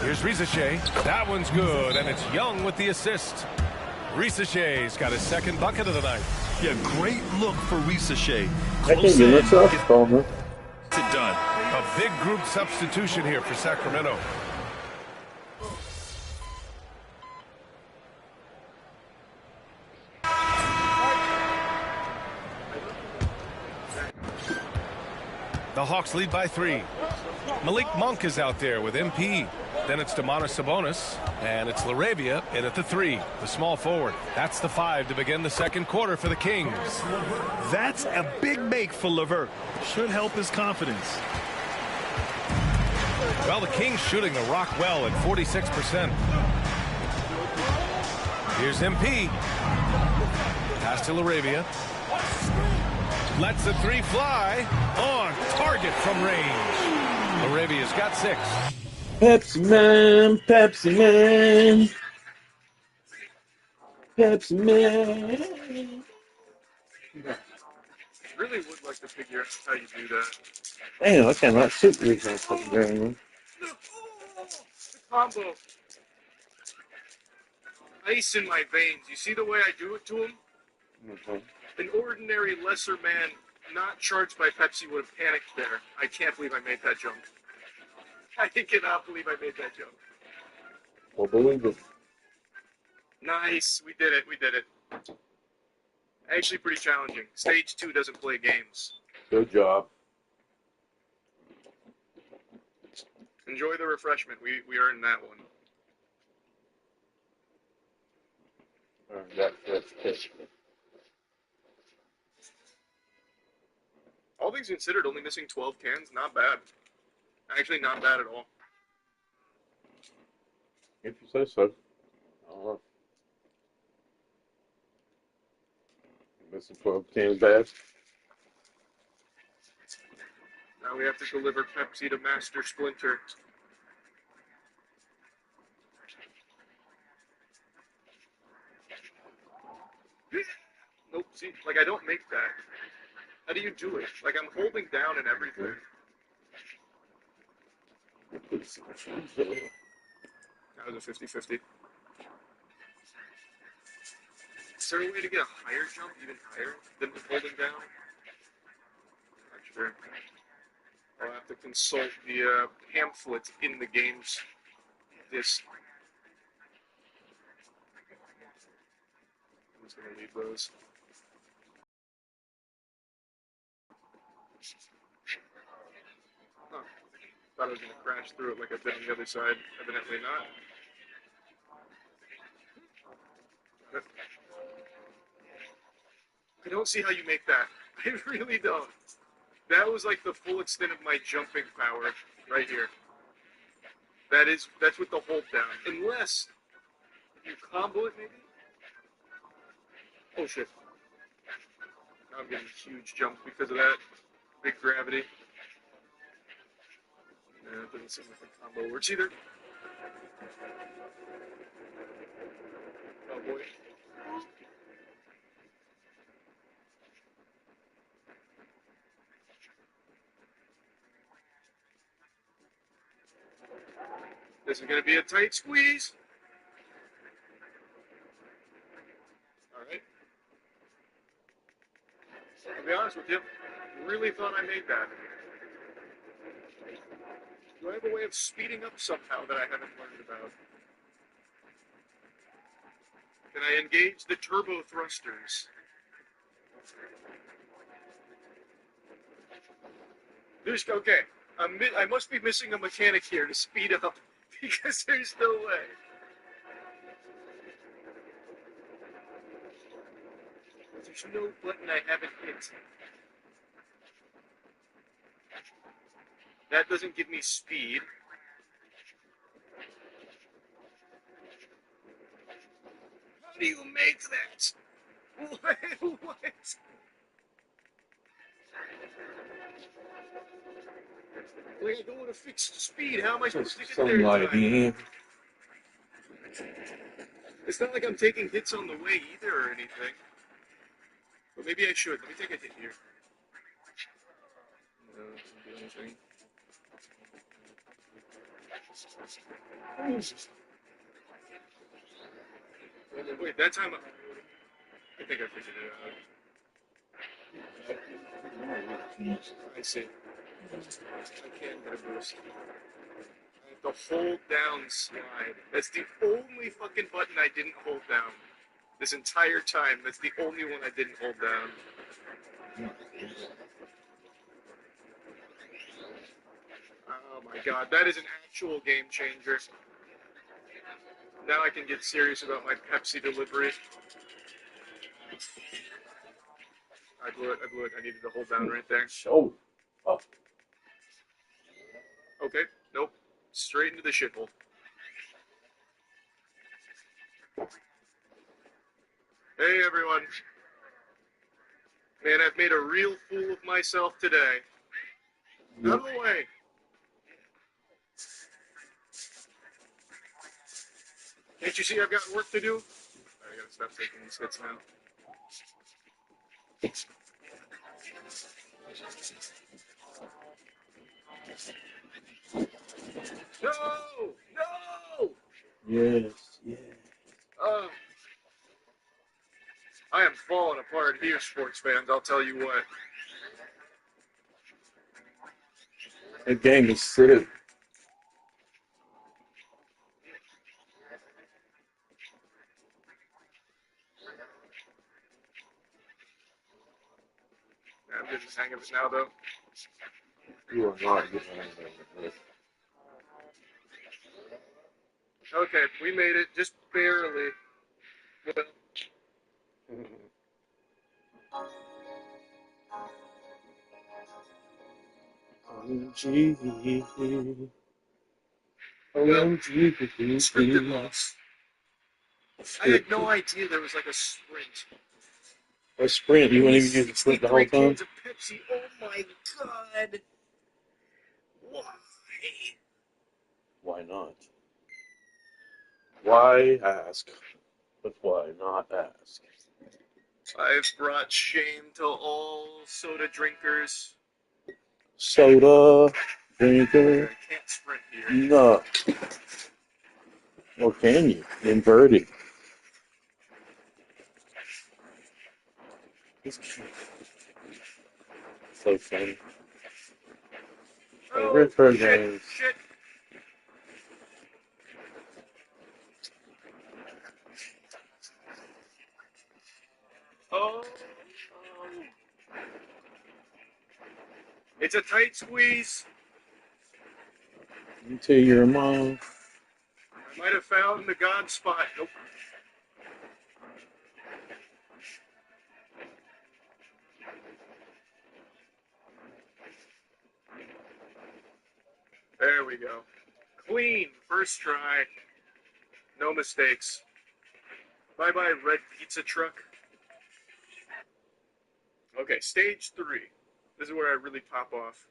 Here's Rizachet. That one's good, and it's Young with the assist. Risachet's got his 2nd bucket of the night. Yeah, great look for Rizachet. Close in. It's done. A big group substitution here for Sacramento. The Hawks lead by 3. Malik Monk is out there with MP. Then it's Domantas Sabonis, and it's LaRavia in at the 3, the small forward. That's the 5 to begin the second quarter for the Kings. That's a big make for LeVert. Should help his confidence. Well, the Kings shooting the rock well at 46%. Here's MP. Pass to LaRavia. Lets the 3 fly. On target from range. LaRavia's got 6. Pepsi Man, Pepsi Man. Pepsi Man. Really would like to figure out how you do that. Damn, I cannot shoot these motherfuckers very well. The combo. Ice in my veins. You see the way I do it to him? An ordinary lesser man not charged by Pepsi would have panicked there. I can't believe I made that jump. I cannot believe I made that jump. Well, believe it. Nice. We did it. We did it. Actually pretty challenging. Stage 2 doesn't play games. Good job. Enjoy the refreshment. We earned that one. That's All things considered, only missing 12 cans, not bad. Actually, not bad at all. If you say so. I don't know. Missing 12 cans bad. Now we have to deliver Pepsi to Master Splinter. Nope, see, like I don't make that. How do you do it? Like I'm holding down and everything. That was a 50-50. Is there a way to get a higher jump, even higher than holding down? Not sure. I'll have to consult the pamphlet in the game's disc. I'm just going to leave those. Huh. Thought I was going to crash through it like I did on the other side. Evidently not. I don't see how you make that. I really don't. That was like the full extent of my jumping power right here. That's with the hold down. Unless you combo it maybe? Oh shit. Now I'm getting huge jumps because of that. Big gravity. Yeah, it doesn't seem like the combo works either. Oh boy. This is going to be a tight squeeze. Alright. I'll be honest with you. Really thought I made that. Do I have a way of speeding up somehow that I haven't learned about? Can I engage the turbo thrusters? Okay. I must be missing a mechanic here to speed up because there's no way. There's no button I haven't hit. That doesn't give me speed. How do you make that? What? Like, I don't want to fix the speed. How am I supposed to get there in time? It's not like I'm taking hits on the way either or anything. But maybe I should. Let me take a hit here. No, it doesn't do anything. Wait, that time I think I figured it out. I see. I can get a boost. I have to hold down slide. That's the only fucking button I didn't hold down. This entire time, that's the only one I didn't hold down. Oh my god, that is an actual game changer. Now I can get serious about my Pepsi delivery. I blew it. I needed to hold down right there. Oh. Okay, nope. Straight into the shithole. Hey everyone. Man, I've made a real fool of myself today. Out of the way. Can't you see I've got work to do? I gotta stop taking these hits now. No! No! Yes, yes. I am falling apart here, sports fans, I'll tell you what. That game is sick. I'm getting the hang of it now, though. You are not getting anything with this. Okay, we made it, just barely. Well, OMG. scripted loss. I had no idea there was like a sprint. A sprint? You wouldn't even use the sprint the whole time? Cans of Pepsi. Oh my god. Why? Why not? Why ask? But why not ask? I've brought shame to all soda drinkers. Soda drinker? I can't sprint here. No. Or can you? Inverted. So funny. Return games. Shit. Oh. It's a tight squeeze. You tell your mom. I might have found the God spot. Nope. There we go. Clean. First try. No mistakes. Bye-bye, red pizza truck. Okay, stage 3. This is where I really pop off.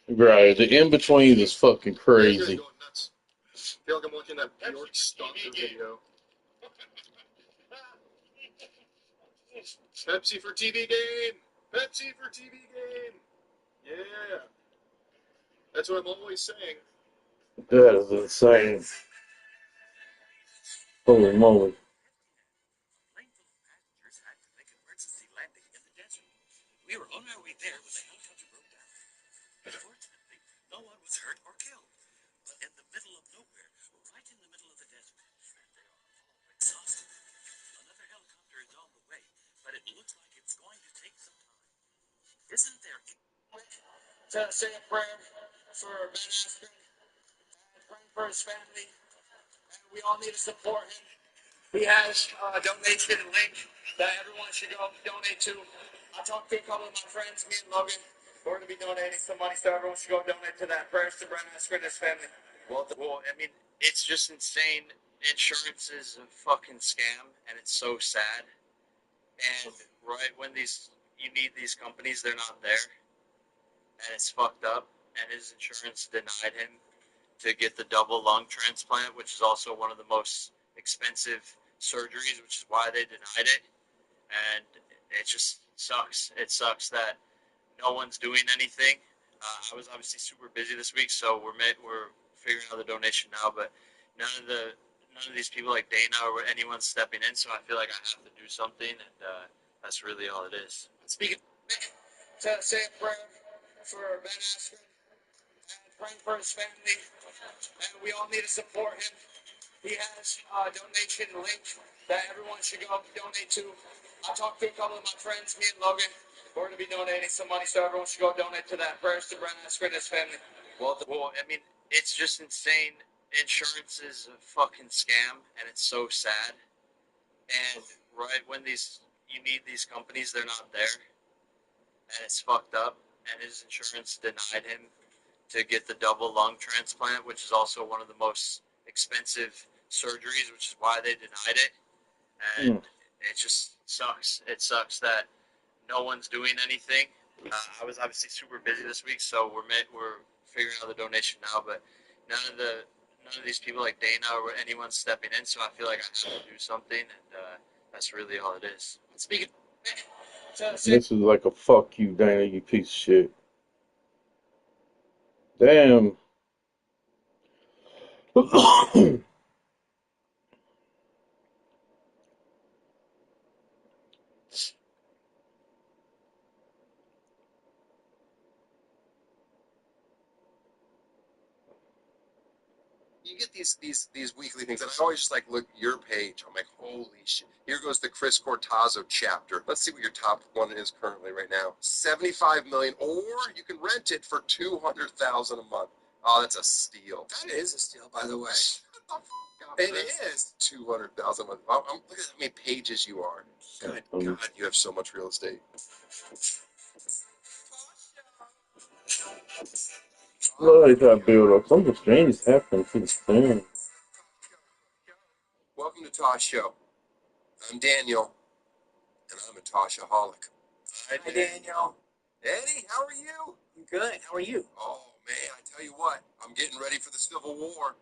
Right, the in between is fucking crazy. I feel like I'm watching that Bjork stalker video. Pepsi for TV game! Pepsi for TV game! Yeah. That's what I'm always saying. That is insane. Holy moly. We were on our way there when the helicopter broke down. Fortunately, no one was hurt or killed. But in the middle of nowhere, right in the middle of the desert, and they are all exhausted. Another helicopter is on the way, but it looks like it's going to take some time. Isn't there? To say a prayer for Ben Askren, praying for his family, and we all need to support him. He has a donation link that everyone should go donate to. I talked to a couple of my friends, me and Logan. We're going to be donating some money, so everyone should go donate to that. Prayers to Brent Askren and his family. Well, I mean, it's just insane. Insurance is a fucking scam, and it's so sad. And right when you need these companies, they're not there, and it's fucked up. And his insurance denied him to get the double lung transplant, which is also one of the most expensive surgeries, which is why they denied it. And it just sucks. It sucks that no one's doing anything. I was obviously super busy this week, so we're figuring out the donation now. But none of these people like Dana or anyone stepping in. So I feel like I have to do something, and that's really all it is. Speaking, to say a prayer for Ben Askren and praying for his family, and we all need to support him. He has a donation link that everyone should go donate to. I talked to a couple of my friends, me and Logan. We're going to be donating some money, so everyone should go donate to that. Prayers to Brent Askren and his family. Well, I mean, it's just insane. Insurance is a fucking scam, and it's so sad. And right when you need these companies, they're not there, and it's fucked up. And his insurance denied him to get the double lung transplant, which is also one of the most expensive surgeries, which is why they denied it. And it just sucks. It sucks that no one's doing anything. I was obviously super busy this week, so we're figuring out the donation now. But none of these people like Dana or anyone stepping in. So I feel like I have to do something, and that's really all it is. Speaking. This is like a fuck you, Dana, you piece of shit. Damn. You get these weekly things, and I always just like look at your page. I'm like, holy shit! Here goes the Chris Cortazzo chapter. Let's see what your top one is currently right now. 75 million, or you can rent it for 200,000 a month. Oh, that's a steal. That is a steal, by the way. It is 200,000 a month. Look at how many pages you are. Good God, you have so much real estate. Look at that build up. Something strange is happening to this thing. Welcome to Tosh Show. I'm Daniel, and I'm a Toshaholic. Hi, Daniel. Eddie, how are you? I'm good. How are you? Oh, man, I tell you what, I'm getting ready for the Civil War.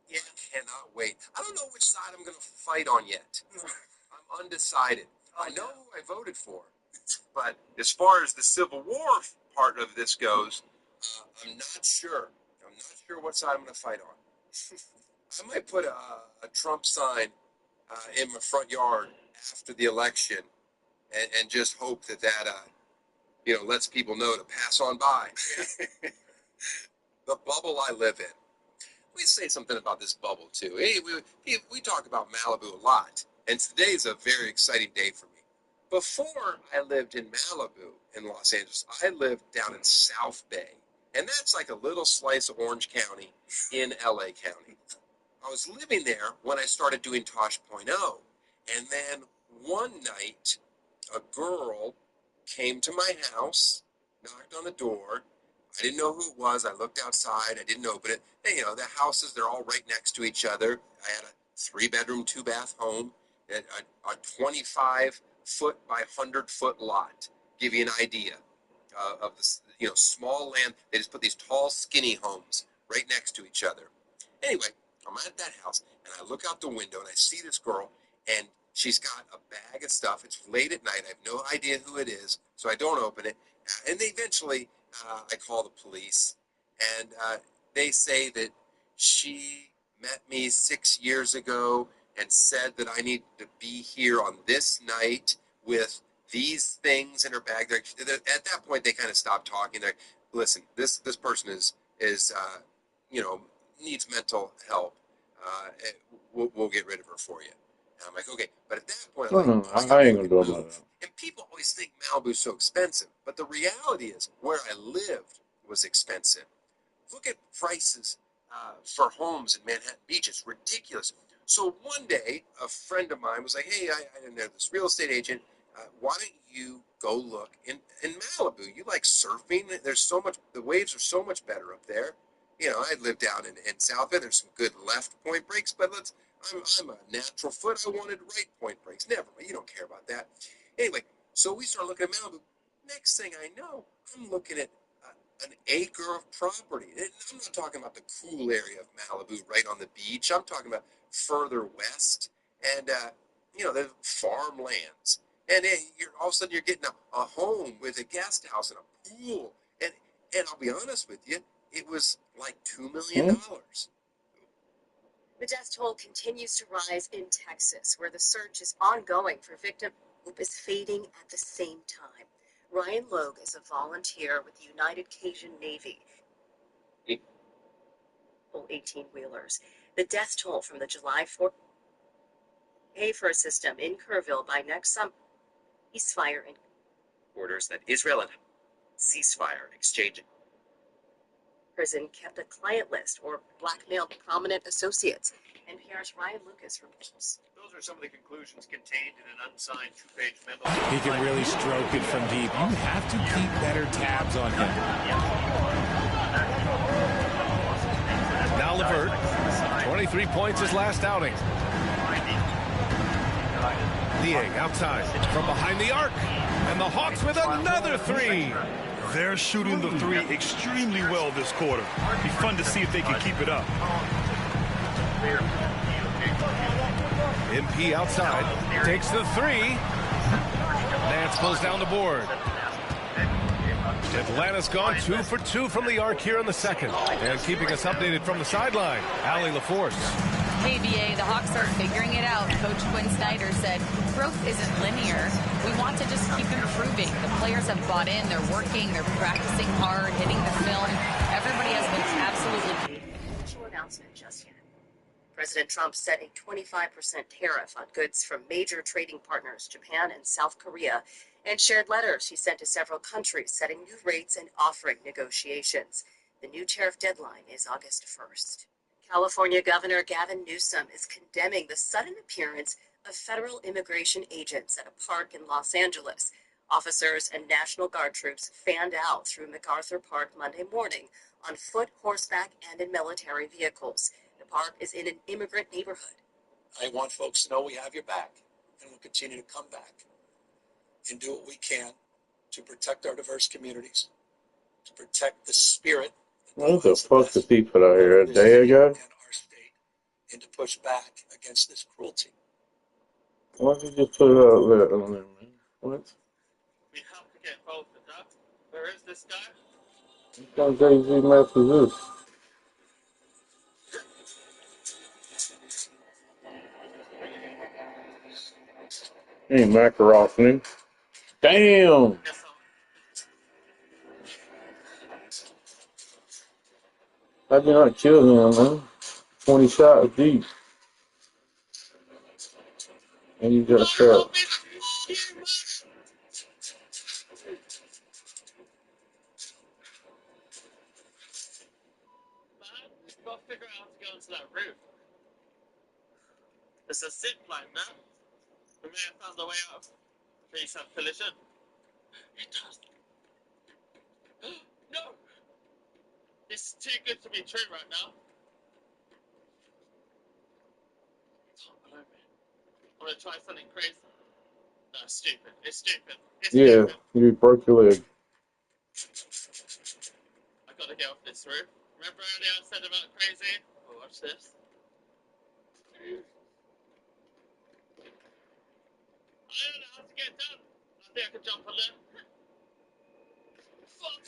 Yeah, I cannot wait. I don't know which side I'm going to fight on yet. I'm undecided. I know who I voted for. But as far as the Civil War part of this goes, I'm not sure. I'm not sure what side I'm going to fight on. I might put a Trump sign in my front yard after the election and just hope that lets people know to pass on by. The bubble I live in. We say something about this bubble, too. Hey, we talk about Malibu a lot, and today's a very exciting day for me. Before I lived in Malibu in Los Angeles, I lived down in South Bay, and that's like a little slice of Orange County in LA County. I was living there when I started doing Tosh.0, and then one night, a girl came to my house, knocked on the door. I didn't know who it was. I looked outside. I didn't open it. And, the houses, they're all right next to each other. I had a 3-bedroom, 2-bath home, a 25-foot by 100-foot lot. Give you an idea of this, small land. They just put these tall, skinny homes right next to each other. Anyway, I'm at that house, and I look out the window, and I see this girl, and she's got a bag of stuff. It's late at night. I have no idea who it is, so I don't open it. And they eventually, I call the police, and they say that she met me 6 years ago and said that I need to be here on this night with these things in her bag. At that point, they kind of stopped talking. They're, listen, this person is needs mental help. We'll get rid of her for you. And I'm like, okay. But at that point, I'm like, I ain't gonna do about that. and people always think Malibu's so expensive, but the reality is where I lived was expensive. Look at prices for homes in Manhattan Beach. It's ridiculous. So one day, a friend of mine was like, hey, I know this real estate agent. Why don't you go look in Malibu? You like surfing? There's so much, the waves are so much better up there. I live down in South Bay. There's some good left point breaks, but I'm a natural foot. I wanted right point breaks. Never mind. You don't care about that. Anyway, so we start looking at Malibu. Next thing I know, I'm looking at an acre of property. And I'm not talking about the cool area of Malibu right on the beach. I'm talking about further west. And, the farmlands. And all of a sudden you're getting a home with a guest house and a pool. And I'll be honest with you, it was like $2 million. The death toll continues to rise in Texas, where the search is ongoing for victims. Hope is fading at the same time. Ryan Logue is a volunteer with the United Cajun Navy. 18-wheelers. The death toll from the July 4th pay for a system in Kerrville by next summer. Ceasefire in orders that Israel and ceasefire exchanging. Prison kept a client list or blackmailed prominent associates. NPR's Ryan Lucas reports. Those are some of the conclusions contained in an unsigned 2-page memo. He can really stroke it from deep. You have to keep better tabs on him. Now Levert, 23 points his last outing. Niang outside from behind the arc. And the Hawks with another three. They're shooting the three extremely well this quarter. Be fun to see if they can keep it up. MP outside, takes the three. Nance pulls down the board. Atlanta's gone 2 for 2 from the arc here in the second. And keeping us updated from the sideline, Allie LaForce. Hey, BA, the Hawks are figuring it out. Coach Quinn Snyder said, growth isn't linear. We want to just keep improving. The players have bought in. They're working. They're practicing hard, hitting the film. Everybody has been absolutely... Official announcement just yet. President Trump set a 25% tariff on goods from major trading partners, Japan and South Korea, and shared letters he sent to several countries setting new rates and offering negotiations. The new tariff deadline is August 1st. California Governor Gavin Newsom is condemning the sudden appearance of federal immigration agents at a park in Los Angeles. Officers and National Guard troops fanned out through MacArthur Park Monday morning on foot, horseback, and in military vehicles. The park is in an immigrant neighborhood. I want folks to know we have your back, and we'll continue to come back and do what we can to protect our diverse communities, to protect the spirit. What the fuck did he put out here a day ago? And to push back against this cruelty. Why did you just put it out there on there, man? What? We have to get involved with that. Where is this guy? What kind of Jay-Z mess is this? Ain't Makarov me. Damn! How did not kill him, man? 20 shots deep. And you just shot. We've got to figure out how to go onto that roof. There's a zip line now. We may have found a way out. Please have collision. It does. No! This is too good to be true right now. Can't believe it. I'm gonna try something crazy. No, it's stupid. It's stupid. It's Yeah, stupid. you broke your leg. I gotta get off this roof. Remember earlier I said about crazy? Oh, watch this. I don't know how to get down. I think I can jump on there. Fuck!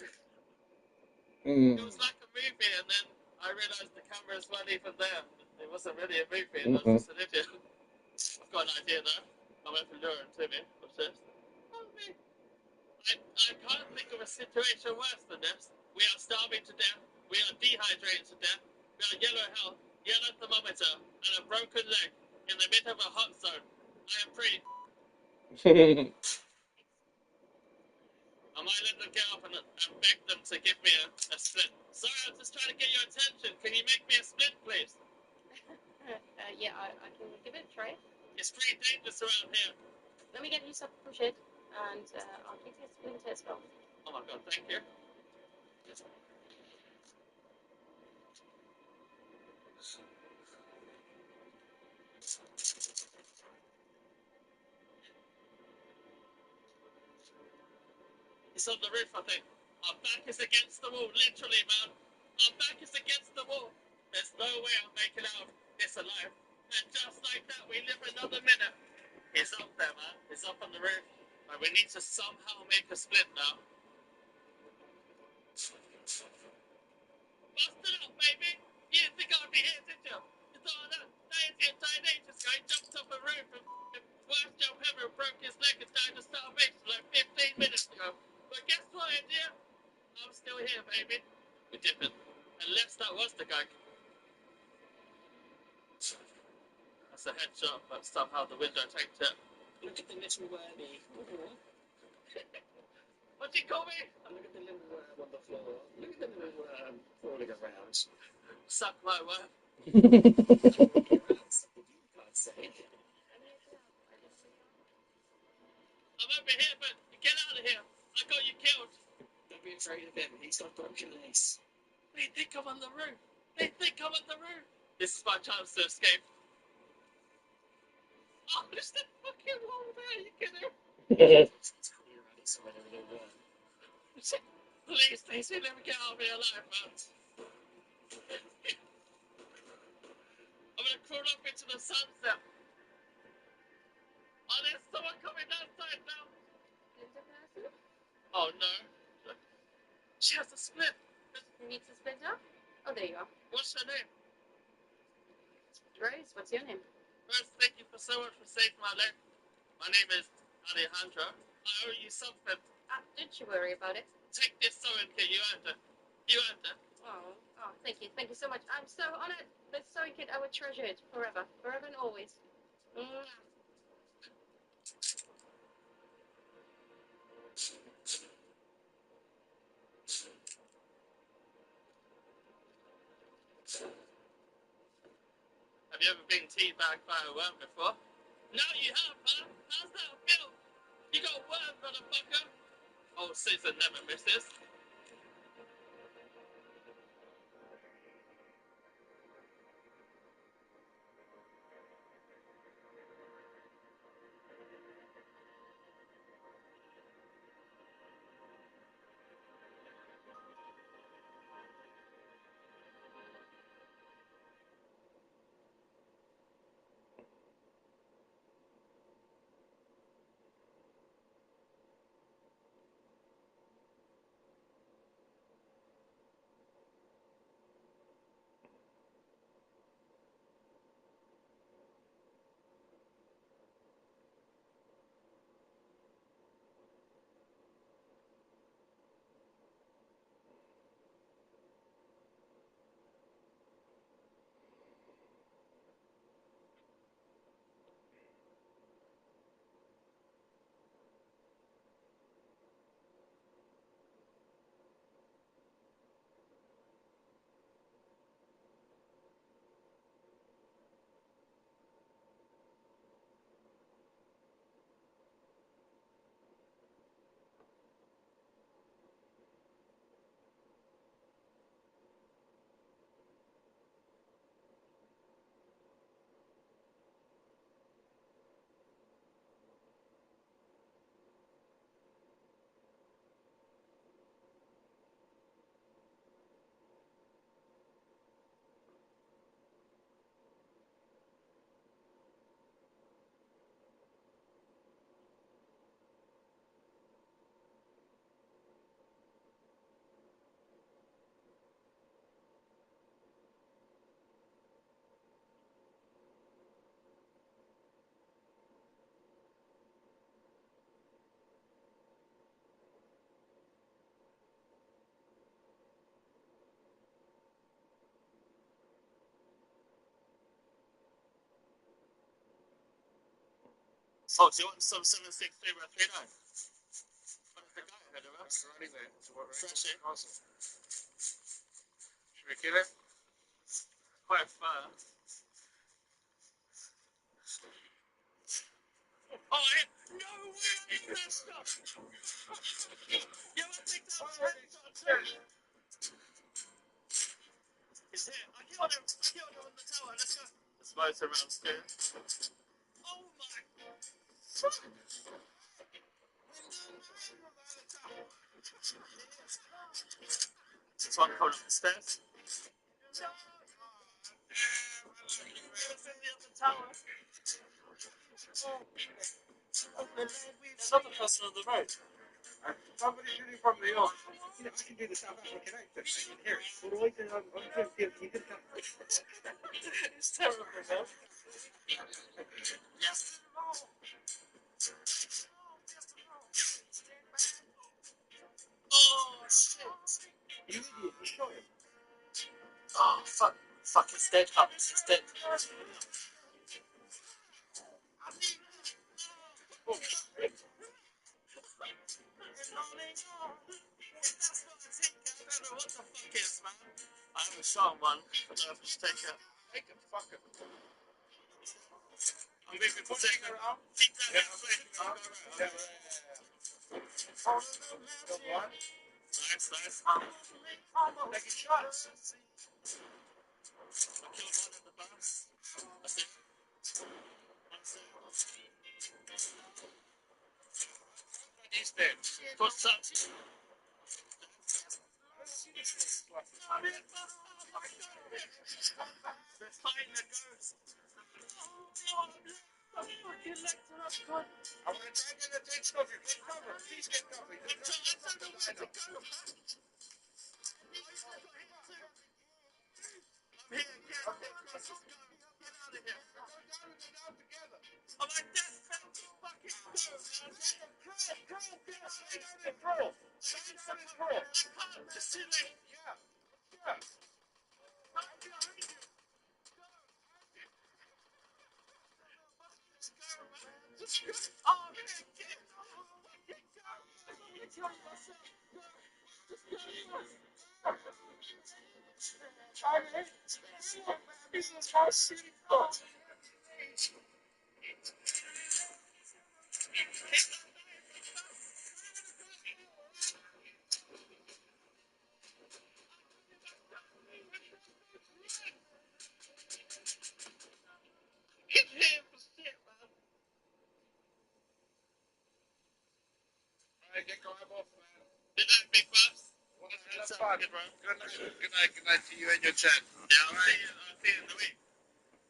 It was like a movie, and then I realized the cameras weren't even there. It wasn't really a movie, and I was just an idiot. I've got an idea though. I'm going to lure him to me. Watch this. Help me. I can't think of a situation worse than this. We are starving to death. We are dehydrated to death. We are yellow health, yellow thermometer, and a broken leg in the middle of a hot zone. I am free. I might let them get up and beg them to give me a split. Sorry, I'm just trying to get your attention. Can you make me a split, please? Yeah, I can give it a try. It's pretty dangerous around here. Let me get you some push it, and I'll give you a splinter as well. Oh my god, thank you. It's on the roof, I think. Our back is against the wall, literally, man. Our back is against the wall. There's no way I'm making out this alive. And just like that, we live another minute. He's up there, man. He's up on the roof. But we need to somehow make a split now. Busted up, baby. You didn't think I'd be here, did you? You thought that teenage guy jumped up a roof and worst jump ever, broke his leg and died of starvation like 15 minutes ago. But guess what, India? I'm still here, baby. We're different. Unless that was the guy. That's a headshot, but somehow the window takes it. Look at the little wormy. What'd you call me? Look at the little worm on the floor. Look at the little worm crawling around. Suck my worm. I'm over here, but get out of here. I got you killed. Don't be afraid of him. He's got broken legs. They think I'm on the roof. They think I'm on the roof. This is my chance to escape. Oh, there's the fucking wall there. You kidding? Please, Stacey, let me get out of here alive, man. I'm gonna crawl up into the sunset. Oh, there's someone coming that side now. Oh no. She has a split. Needs a splinter? Oh, there you are. What's her name? Rose, what's your name? Rose, thank you so much for saving my life. My name is Alejandro. I owe you something. Don't you worry about it. Take this sewing kit. You earned it. You earned it. Oh, thank you. Thank you so much. I'm so honored. This sewing kit, I would treasure it forever. Forever and always. Have you ever been teabagged by a worm before? No, you have, huh? How's that feel? You got a worm, motherfucker. Oh, Susan never misses. Oh, do you want some 763 by 39? Fresh it. Should we kill it? Quite far. Oh, no way! I messed up! Yeah, I think that was headshot too. He's here. I killed him on the tower. Let's go. Let's motor around still. Oh my god. Just one coming up the stairs. There's another person on the road. Somebody shooting from the yacht. I can do the South African accent. I can hear it. It's terrible, man. Yes. Oh, shit. You idiot. You shot him. Oh, fuck. Fuck, it's dead. It's dead. Oh, shit. What the fuck is, man? I haven't shot one. I don't know if I should take it. Take it, fuck it. I'm moving for second. Keep that way. Nice. Taking shots. I killed one at the bus. That's it. He's dead. What's up? Let's find the ghost. I'm fucking legs are up, God. I want to try and get attention of you. Get cover. Please get cover. I'm trying to where to go. I'm here. Get out of here. Go down together. I'm like, that's fucking go, man. Crawl. It's too late. Yeah. I'm behind you. Oh, man, get it. Hit him for shit, man. Alright, get going off, man. Good night, big boss. That's fine. Good night to you and your chat. Yeah, I'll see you in the week.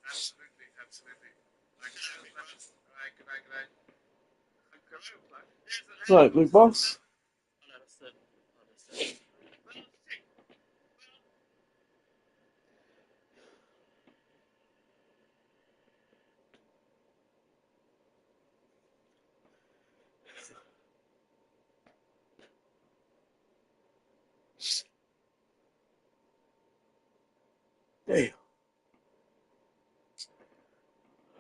Absolutely. Alright, good night. Right, big boss. Damn.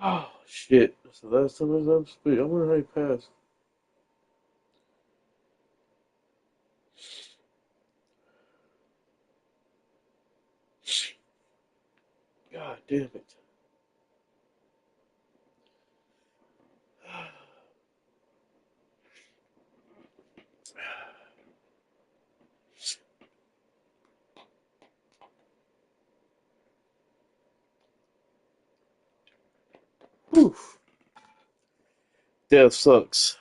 Oh, shit. That's the last time I was up to speak. I wonder how he passed. God damn it. Whew. Death sucks.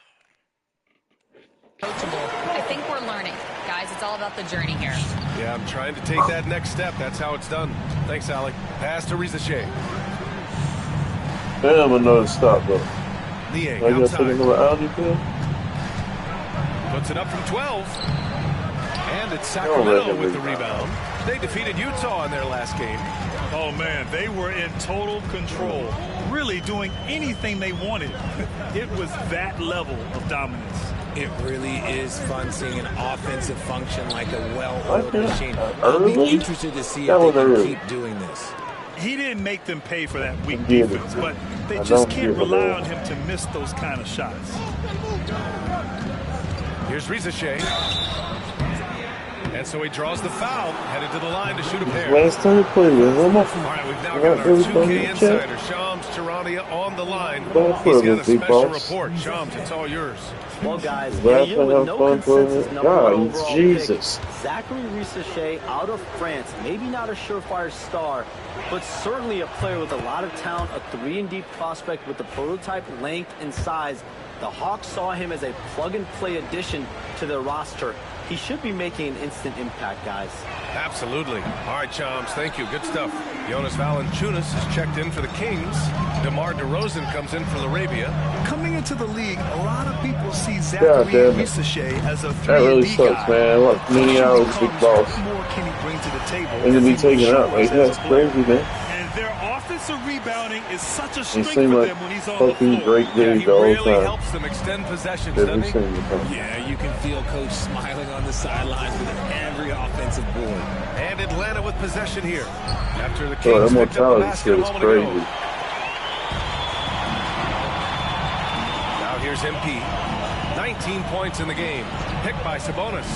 I think we're learning. Guys, it's all about the journey here. Yeah, I'm trying to take that next step. That's how it's done. Thanks, Allie. Pass to Rizachet. Damn, another stop, though. Niang I got outside. another Audi there. Puts it up from 12. And it's Sacramento with the rebound. They defeated Utah in their last game. Oh, man, they were in total control, really doing anything they wanted. It was that level of dominance. It really is fun seeing an offensive function like a well-oiled machine. I'll be interested to see if they can keep doing this. He didn't make them pay for that weak defense, but they just can't rely on him to miss those kind of shots. Here's Rizachet. And so he draws the foul, headed to the line to shoot a pair. Last time we played with him, all right, we've now got our 2K insider, Shams Charania, on the line. He's got a special report. Shams, it's all yours. Well, guys, in a year with no consensus number one overall Jesus. pick, Zachary Rizachet out of France, maybe not a surefire star, but certainly a player with a lot of talent, a 3-and-D prospect with the prototype length and size. The Hawks saw him as a plug-and-play addition to their roster. He should be making an instant impact, guys. Absolutely. All right, Chomps, thank you. Good stuff. Jonas Valanciunas has checked in for the Kings. DeMar DeRozan comes in for Laravia. Coming into the league, a lot of people see Zachary Rizachet as a 3-and-D that really sucks, man. What many hours big boss. What more can he bring to the table? And to be taken out like that's crazy, man. And their offensive rebounding is such a He strength seemed for like them when he's on the fucking floor. great dude the whole time. Helps them extend possessions, Every doesn't he? single time. Yeah, you can feel Coach smiling on the sidelines with every offensive board. And Atlanta with possession here. After the Oh, Kings that picked up the mortality basket shit a is moment ago. crazy. Now here's MP. 19 points in the game. Picked by Sabonis.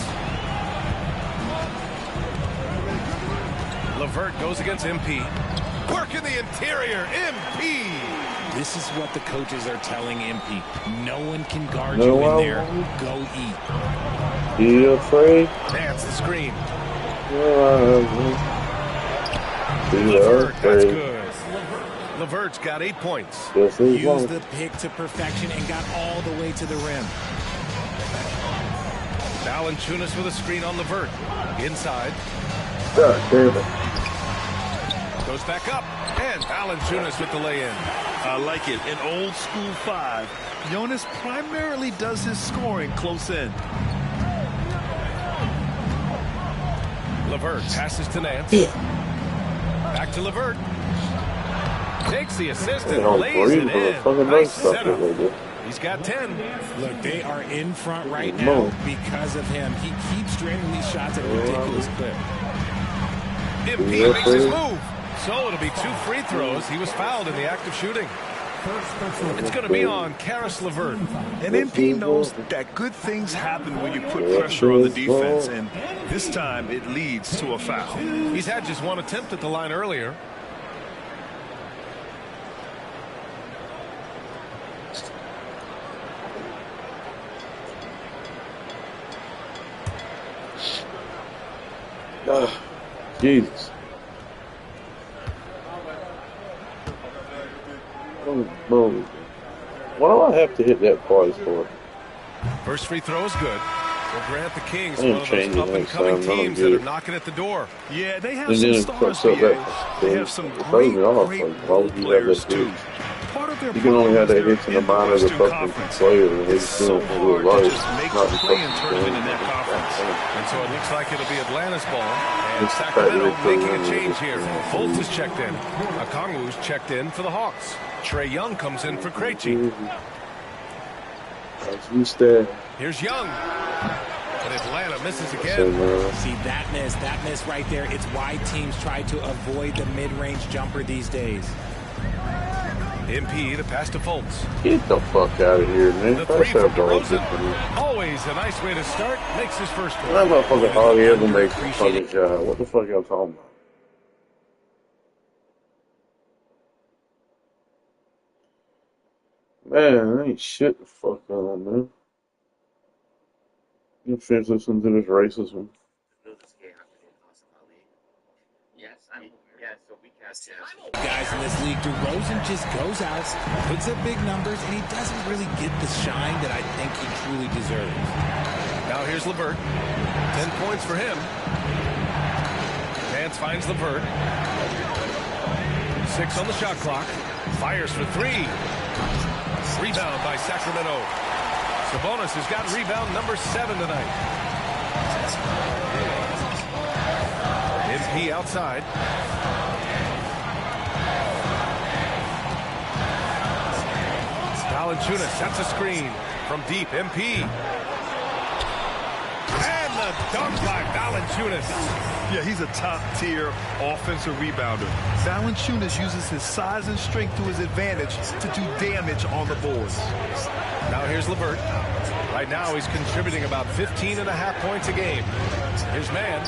LeVert goes against MP. Work in the interior. MP. This is what the coaches are telling MP. No one can guard you in there. Go eat. You afraid? That's the screen. LeVert, that's good. LeVert's got 8 points. Yes, used the pick to perfection and got all the way to the rim. Valanciunas with a screen on LeVert. Inside. God damn it. Goes back up. And Valanciunas with the lay-in. I like it. In old school 5, Jonas primarily does his scoring close in. LeVert passes to Nance. Back to LeVert. Takes the assist and lays it in. Nice setup. He's got 10. Look, they are in front right now because of him. He keeps draining these shots at a ridiculous clip. MP makes his move. So it'll be 2 free throws. He was fouled in the act of shooting. It's going to be on Karis LeVert. And MP knows that good things happen when you put pressure on the defense, and this time it leads to a foul. He's had just 1 attempt at the line earlier. Jesus. Oh, why do I have to hit that twice for? First free throw is good. Will grant the Kings one of those up-and-coming teams that are knocking at the door. Yeah, they have some stars, BA. They have some great players, too. Part of their you can only have that hits in the mind of the fucking player. And it's so hard to just make the play-in tournament in that conference. And so it looks like it'll be Atlanta's ball. And Sacramento making a change here. Fultz is checked in. Okongwu's checked in for the Hawks. Trae Young comes in for Krejci. Here's Young. And Atlanta misses again. See, that miss right there. It's why teams try to avoid the mid-range jumper these days. MP, the pass to Fultz. Get the fuck out of here, man. The 3 from DeRozan. Always a nice way to start. Makes his first one. That motherfucker hardly ever makes a fucking shot. What the fuck y'all talking about? Man, I ain't shit the fuck on, man. You finish listening to this racism. Guys in this league, DeRozan just goes out, puts up big numbers, and he doesn't really get the shine that I think he truly deserves. Now here's LeVert. 10 points for him. Nance finds LeVert. 6 on the shot clock. Fires for 3. Rebound by Sacramento. Sabonis has got rebound number 7 tonight. MP outside. Valanciunas sets a screen from deep. MP. And the dunk by Valanciunas. Valanciunas. Yeah, he's a top-tier offensive rebounder. Valanciunas uses his size and strength to his advantage to do damage on the boards. Now here's LeVert. Right now he's contributing about 15.5 points a game. His man.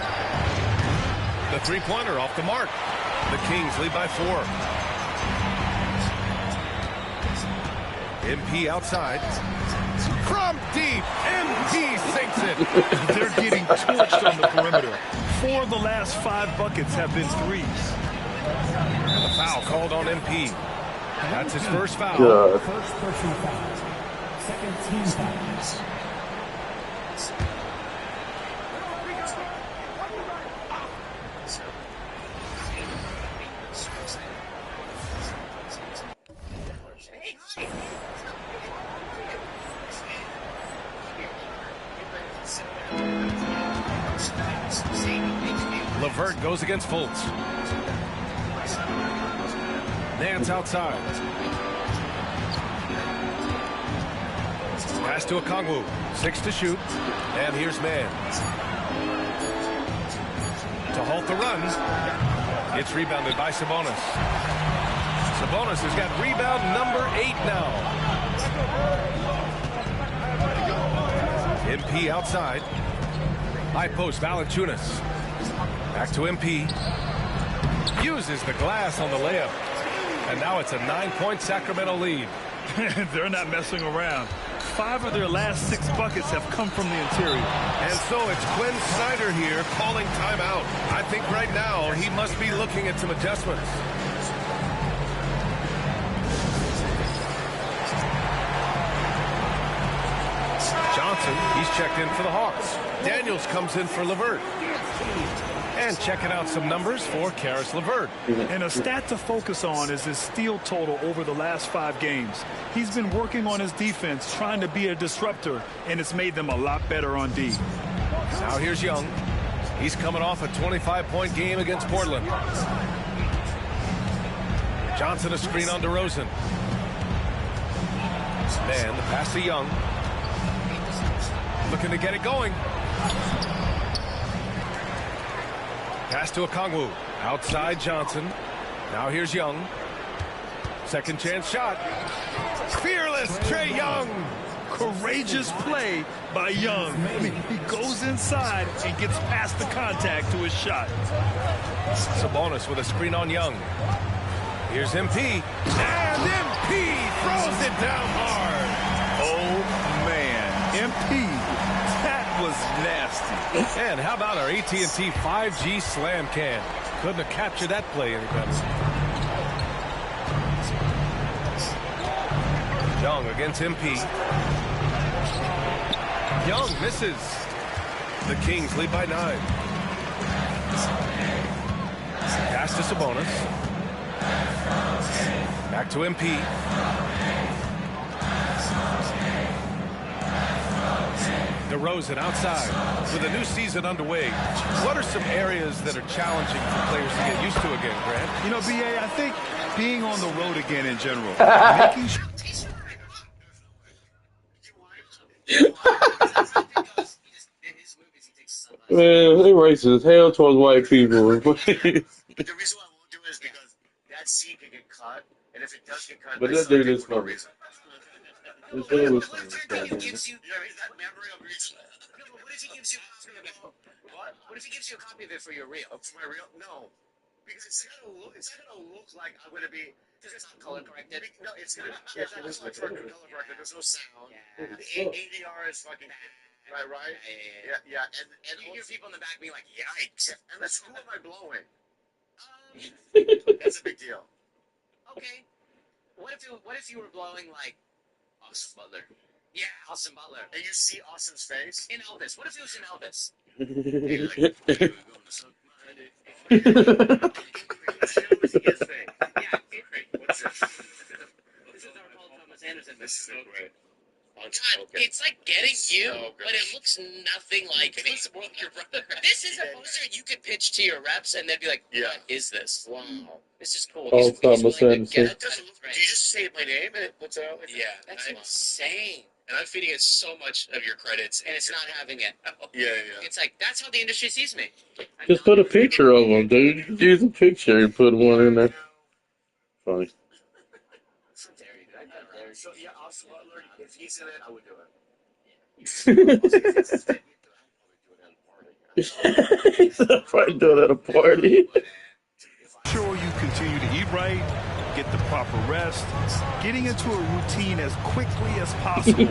The three-pointer off the mark. The Kings lead by 4. MP outside. From deep, MP sinks it. They're getting torched on the perimeter. 4 of the last 5 buckets have been threes. And the foul called on MP. That's his first foul. God. First personal foul. Second team foul. LeVert goes against Fultz. Nance outside. Pass to Okongwu. 6 to shoot. And here's Mann. To halt the run. It's rebounded by Sabonis. Sabonis has got rebound number 8 now. MP outside. High post, Valanciunas. Back to MP. Uses the glass on the layup. And now it's a 9-point Sacramento lead. They're not messing around. 5 of their last 6 buckets have come from the interior. And so it's Quinn Snyder here calling timeout. I think right now he must be looking at some adjustments. Johnson, he's checked in for the Hawks. Daniels comes in for LeVert. And checking out some numbers for Karis LeVert. And a stat to focus on is his steal total over the last 5 games. He's been working on his defense, trying to be a disruptor, and it's made them a lot better on D. Now here's Young. He's coming off a 25-point game against Portland. Johnson a screen on DeRozan. Man, the pass to Young. Looking to get it going. Pass to Okongwu. Outside Johnson. Now here's Young. Second chance shot. Fearless Trae Young. Courageous play by Young. I mean, he goes inside and gets past the contact to his shot. Sabonis with a screen on Young. Here's MP. And MP throws it down hard. Oh, man. MP. That was nasty. And how about our AT&T 5G slam can? Couldn't have captured that play any better. Young against MP. Young misses. The Kings lead by 9. Pass to Sabonis. Back to MP. DeRozan outside with a new season underway. What are some areas that are challenging for players to get used to again, Grant? You know, BA, I think being on the road again in general. Making sure. Man, they racist as hell towards white people. The reason why I won't do it is because that scene can get cut, and if it does get cut, But they that still dude take is it for no funny. reason. This dude was What if funny. he gives you that memory of reason? No, but what if he gives you a copy of it? What? What if he gives you a copy of it for your reel? For my reel? No. Because it's not gonna look like I'm gonna be. Because it's not color corrected. No, it's gonna. It's not color corrected. There's no sound. Yeah. The ADR is fucking. Right. Yeah. And you hear people in the back being like, "Yikes!" And that's who am I blowing? That's a big deal. Okay. What if you were blowing like Austin Butler? Yeah, Austin Butler. And you see Austin's face in Elvis. What if it was in Elvis? What's this? This is our Paul Thomas Anderson. This is so great. God, it's like getting you, but it looks nothing like me. Your brother. This is a poster you could pitch to your reps, and they'd be like, "What is this? Wow, this is cool." Paul Thomas Anderson. Do you just say my name and it puts it out? Yeah, that's insane. And I'm feeding it so much of your credits, and it's not having it. Yeah. It's like, that's how the industry sees me. Just put a picture of them, dude. Just use a picture and put one in there. Funny. So, yeah, if he's in it, I would do it. I'll probably do it at a party. Sure, you continue to eat right, get the proper rest, getting into a routine as quickly as possible.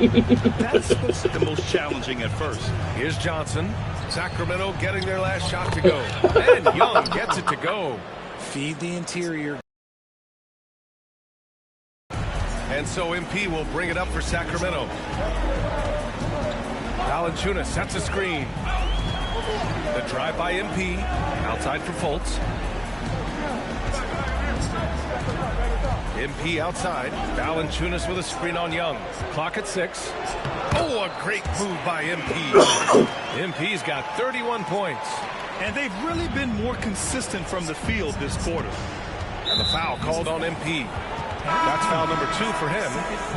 That's what's the most challenging at first. Here's Johnson. Sacramento getting their last shot to go. And Young gets it to go. Feed the interior. And so MP will bring it up for Sacramento. Valanciunas sets a screen. The drive by MP. Outside for Fultz. MP outside. Valanciunas with a screen on Young. Clock at 6. Oh, a great move by MP. MP's got 31 points. And they've really been more consistent from the field this quarter. And the foul called on MP. That's foul number 2 for him.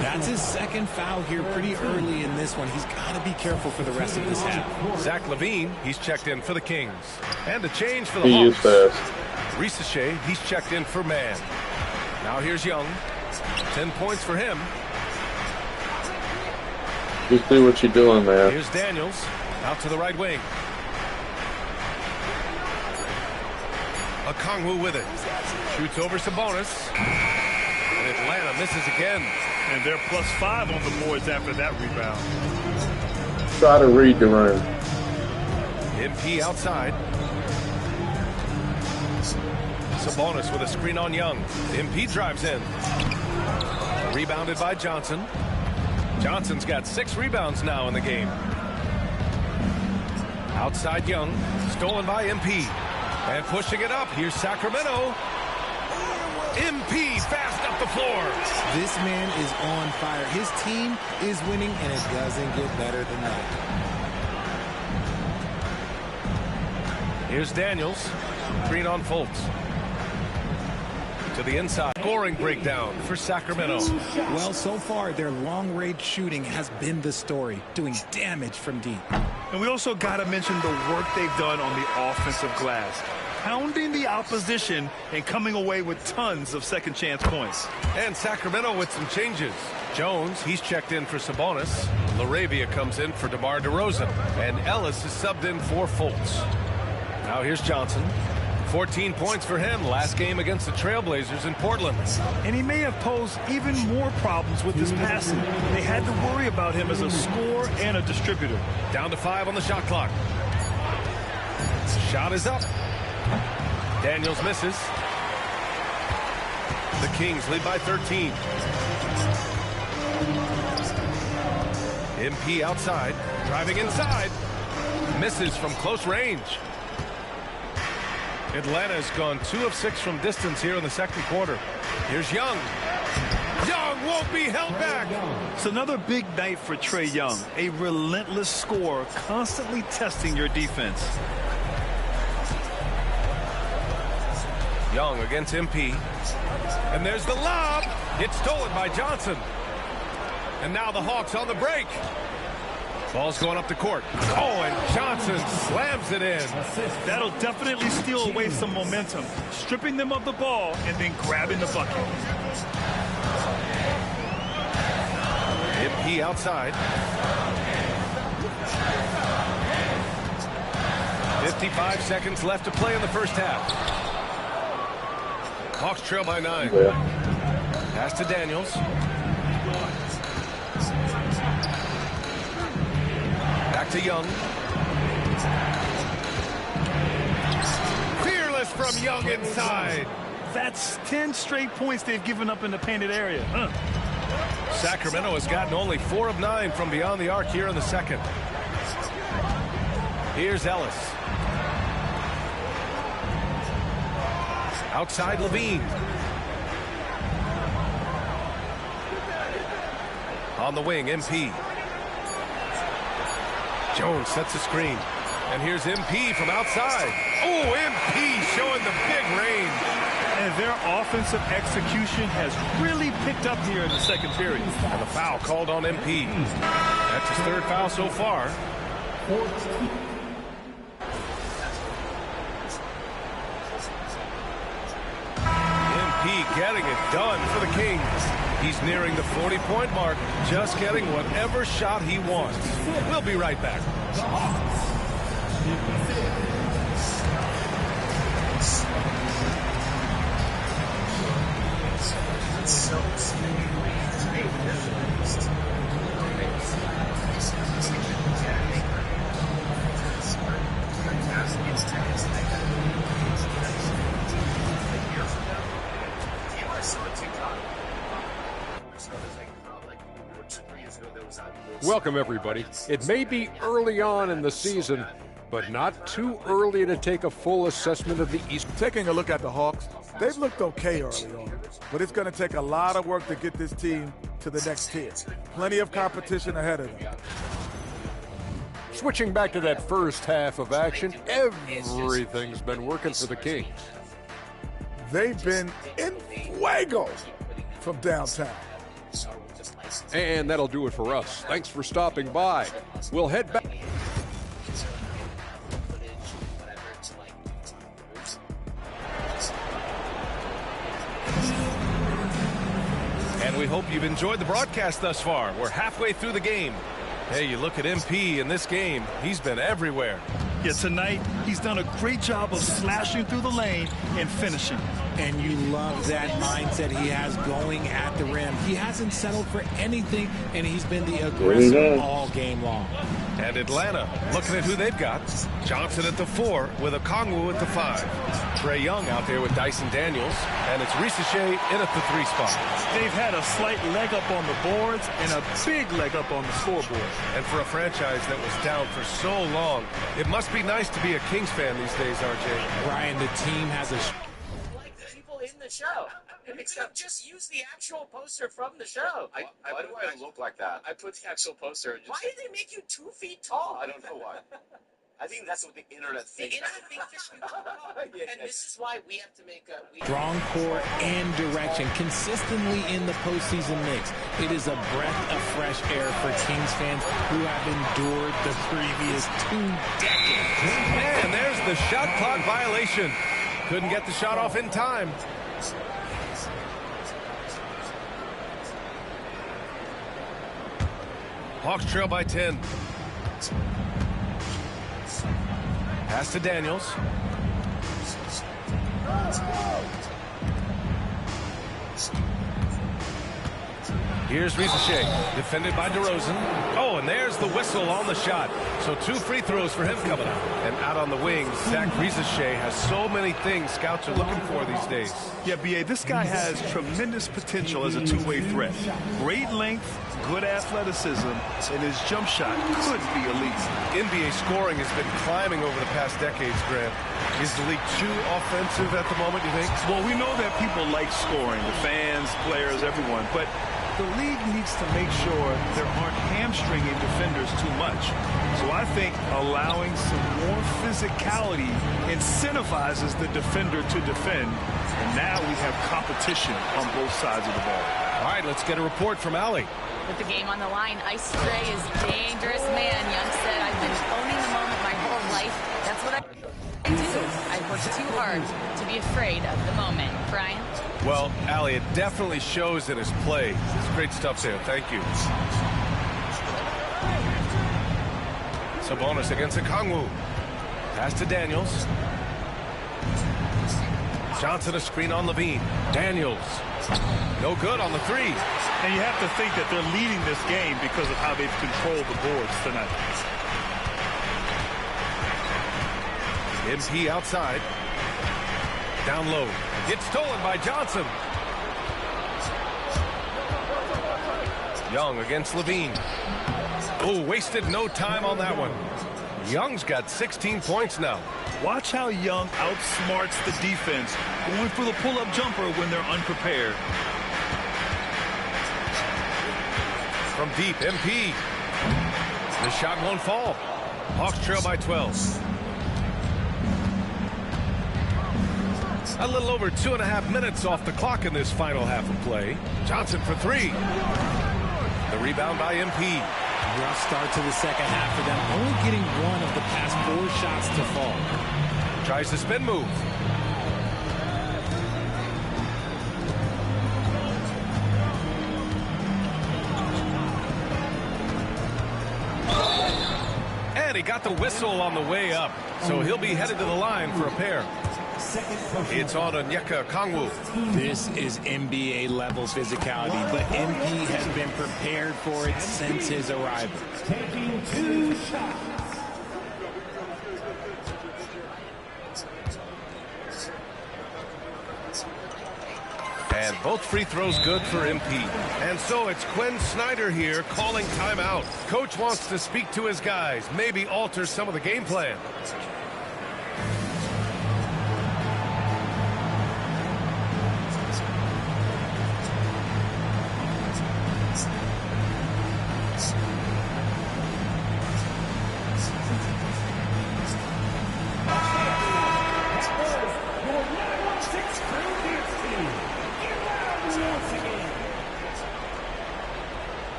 That's his second foul here pretty early in this one. He's got to be careful for the rest of this half. Zach LaVine, he's checked in for the Kings. And a change for the He is Hawks. fast. Risache, he's checked in for Man. Now here's Young. 10 points for him. Just do what you're doing, man. Here's Daniels. Out to the right wing. Okongwu with it. Shoots over Sabonis. And Atlanta misses again. And they're +5 on the boards after that rebound. Try to read the room. MP outside. Sabonis with a screen on Young. MP drives in. Rebounded by Johnson. Johnson's got 6 rebounds now in the game. Outside Young. Stolen by MP. And pushing it up. Here's Sacramento. MP fast up the floor. This man is on fire. His team is winning, and it doesn't get better than that. Here's Daniels. Green on Fultz. To the inside. Scoring breakdown for Sacramento. Well, so far, their long-range shooting has been the story, doing damage from deep. And we also got to mention the work they've done on the offensive glass, pounding the opposition and coming away with tons of second-chance points. And Sacramento with some changes. Jones, he's checked in for Sabonis. LaRavia comes in for DeMar DeRozan. And Ellis is subbed in for Fultz. Now here's Johnson. 14 points for him last game against the Trailblazers in Portland. And he may have posed even more problems with his passing. They had to worry about him as a scorer and a distributor. Down to 5 on the shot clock. Shot is up. Daniels misses. The Kings lead by 13. MP outside. Driving inside. Misses from close range. Atlanta's gone 2 of 6 from distance here in the second quarter. Here's Young. Young won't be held back. It's another big night for Trae Young. A relentless scorer, constantly testing your defense. Young against MP. And there's the lob. It's stolen by Johnson. And now the Hawks on the break. Ball's going up the court. Oh, and Johnson slams it in. That'll definitely steal away some momentum, stripping them of the ball and then grabbing the bucket. MP outside. 55 seconds left to play in the first half. Hawks trail by 9. Pass to Daniels. Back to Young. Fearless from Young inside. That's 10 straight points they've given up in the painted area. Sacramento has gotten only 4 of 9 from beyond the arc here in the second. Here's Ellis. Outside LaVine. On the wing, MP. Jones sets a screen. And here's MP from outside. Oh, MP showing the big range. And their offensive execution has really picked up here in the second period. And the foul called on MP. That's his third foul so far. MP getting it done for the Kings. He's nearing the 40-point mark, just getting whatever shot he wants. We'll be right back. Welcome, everybody. It may be early on in the season, but not too early to take a full assessment of the East. Taking a look at the Hawks, they've looked okay early on, but it's going to take a lot of work to get this team to the next tier. Plenty of competition ahead of them. Switching back to that first half of action, everything's been working for the Kings. They've been in fuego from downtown. And that'll do it for us. Thanks for stopping by. We'll head back. And we hope you've enjoyed the broadcast thus far. We're halfway through the game. Hey, you look at MP in this game, he's been everywhere. Yeah, tonight, he's done a great job of slashing through the lane and finishing. And you love that mindset he has going at the rim. He hasn't settled for anything, and he's been the aggressor all game long. And Atlanta, looking at who they've got. Johnson at the 4 with Okongwu at the 5. Trae Young out there with Dyson Daniels. And it's Risache in at the 3 spot. They've had a slight leg up on the boards and a big leg up on the scoreboard. And for a franchise that was down for so long, it must be nice to be a Kings fan these days, RJ. Brian, the team has a... in the show. Except just use the actual poster from the show. Why do I look like that? I put the actual poster. And just why did they make you 2 feet tall? I don't know why. I think that's what the internet thinks. The internet thinks you're tall. And this is why we have to make a... strong core and direction consistently in the postseason mix. It is a breath of fresh air for Kings fans who have endured the previous 2 decades. And there's the shot clock violation. Couldn't get the shot off in time. Hawks trail by 10. Pass to Daniels. Here's Risache, defended by DeRozan. Oh, and there's the whistle on the shot. So 2 free throws for him coming up. And out on the wing, Zach Risache has so many things scouts are looking for these days. Yeah, B.A., this guy has tremendous potential as a two-way threat. Great length, good athleticism, and his jump shot could be elite. NBA scoring has been climbing over the past decades, Grant. Is the league too offensive at the moment, you think? Well, we know that people like scoring, the fans, players, everyone, but the league needs to make sure there aren't hamstringing defenders too much. So I think allowing some more physicality incentivizes the defender to defend, and now we have competition on both sides of the ball. All right, let's get a report from Allie. With the game on the line, Ice Trae is dangerous man. Young said, I've been owning the moment my whole life. That's what I do. I've worked too hard to be afraid of the moment. Brian? Well, Allie, it definitely shows in his play. It's great stuff there. Thank you. Sabonis against Okongwu. Pass to Daniels. Johnson a screen on Levine. Daniels. No good on the 3. And you have to think that they're leading this game because of how they've controlled the boards tonight. MP outside. Down low. It's stolen by Johnson. Young against Levine. Oh, wasted no time on that one. Young's got 16 points now. Watch how Young outsmarts the defense, going for the pull-up jumper when they're unprepared. From deep, MP. The shot won't fall. Hawks trail by 12. A little over 2.5 minutes off the clock in this final half of play. Johnson for three. The rebound by MP. Rough start to the second half for them, only getting one of the past 4 shots to fall. Tries the spin move. And he got the whistle on the way up, so he'll be headed to the line for a pair. It's on Onyeka Okongwu. This is NBA level physicality, but MP has been prepared for it since his arrival. Taking 2 shots. And both free throws good for MP. And so it's Quinn Snyder here calling timeout. Coach wants to speak to his guys, maybe alter some of the game plan.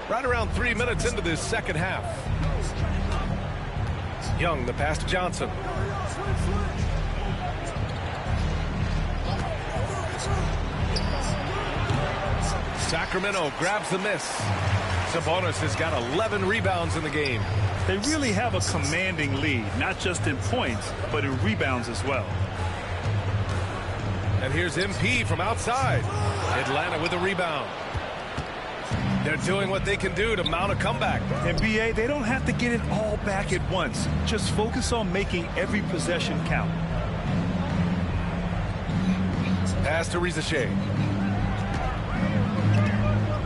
Right around 3 minutes into this second half. Young, the pass to Johnson. Sacramento grabs the miss. Sabonis has got 11 rebounds in the game. They really have a commanding lead, not just in points, but in rebounds as well. And here's MP from outside. Atlanta with a rebound. They're doing what they can do to mount a comeback. NBA, they don't have to get it all back at once. Just focus on making every possession count. Pass to Rizachet.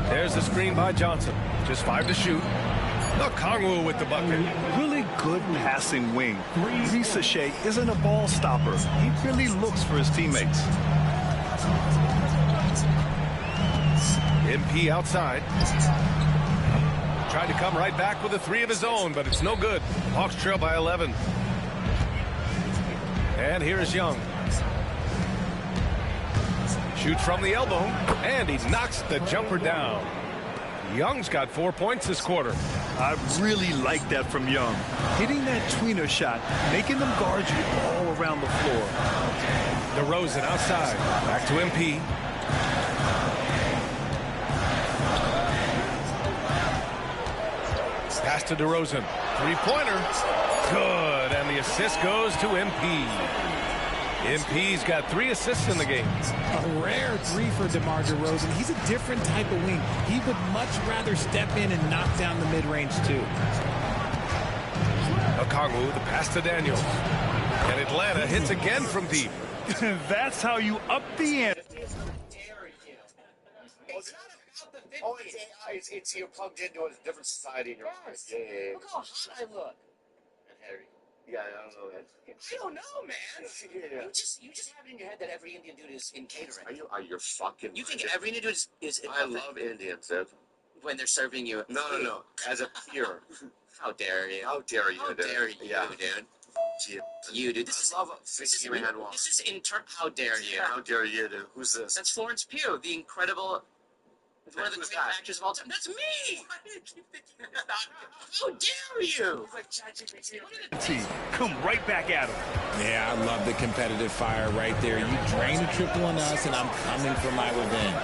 There's the screen by Johnson. Just 5 to shoot. Okongwu with the bucket. Really good passing wing. Rizachet isn't a ball stopper. He really looks for his teammates. MP outside. Tried to come right back with a 3 of his own, but it's no good. Hawks trail by 11. And here's Young. Shoots from the elbow, and he knocks the jumper down. Young's got 4 points this quarter. I really like that from Young. Hitting that tweener shot, making them guard you all around the floor. DeRozan outside. Back to MP. Pass to DeRozan. 3-pointer. Good. And the assist goes to MP. MP's got 3 assists in the game. A rare 3 for DeMar DeRozan. He's a different type of wing. He would much rather step in and knock down the mid-range too. Okongwu, the pass to Daniels. And Atlanta hits again from deep. That's how you up the ante. Oh, it's AI. It's you're plugged into a different society in your mind. Yeah. Look how hot I look. And Harry. Yeah, I don't know, man. I don't know, man. Yeah. You just have it in your head that every Indian dude is in catering. Are you fucking? You think every Indian dude is I love Indians, Ed. When they're serving you. No. As a peer. How dare you? How dare you? How dare you, dude? You, dude. This is in turn. How dare you? How dare you, dude? Who's this? That's Florence Pugh, the incredible. One of the great actors of all time. That's me! How dare you? Come right back at him. Yeah, I love the competitive fire right there. You drain a triple on us, and I'm coming for my revenge.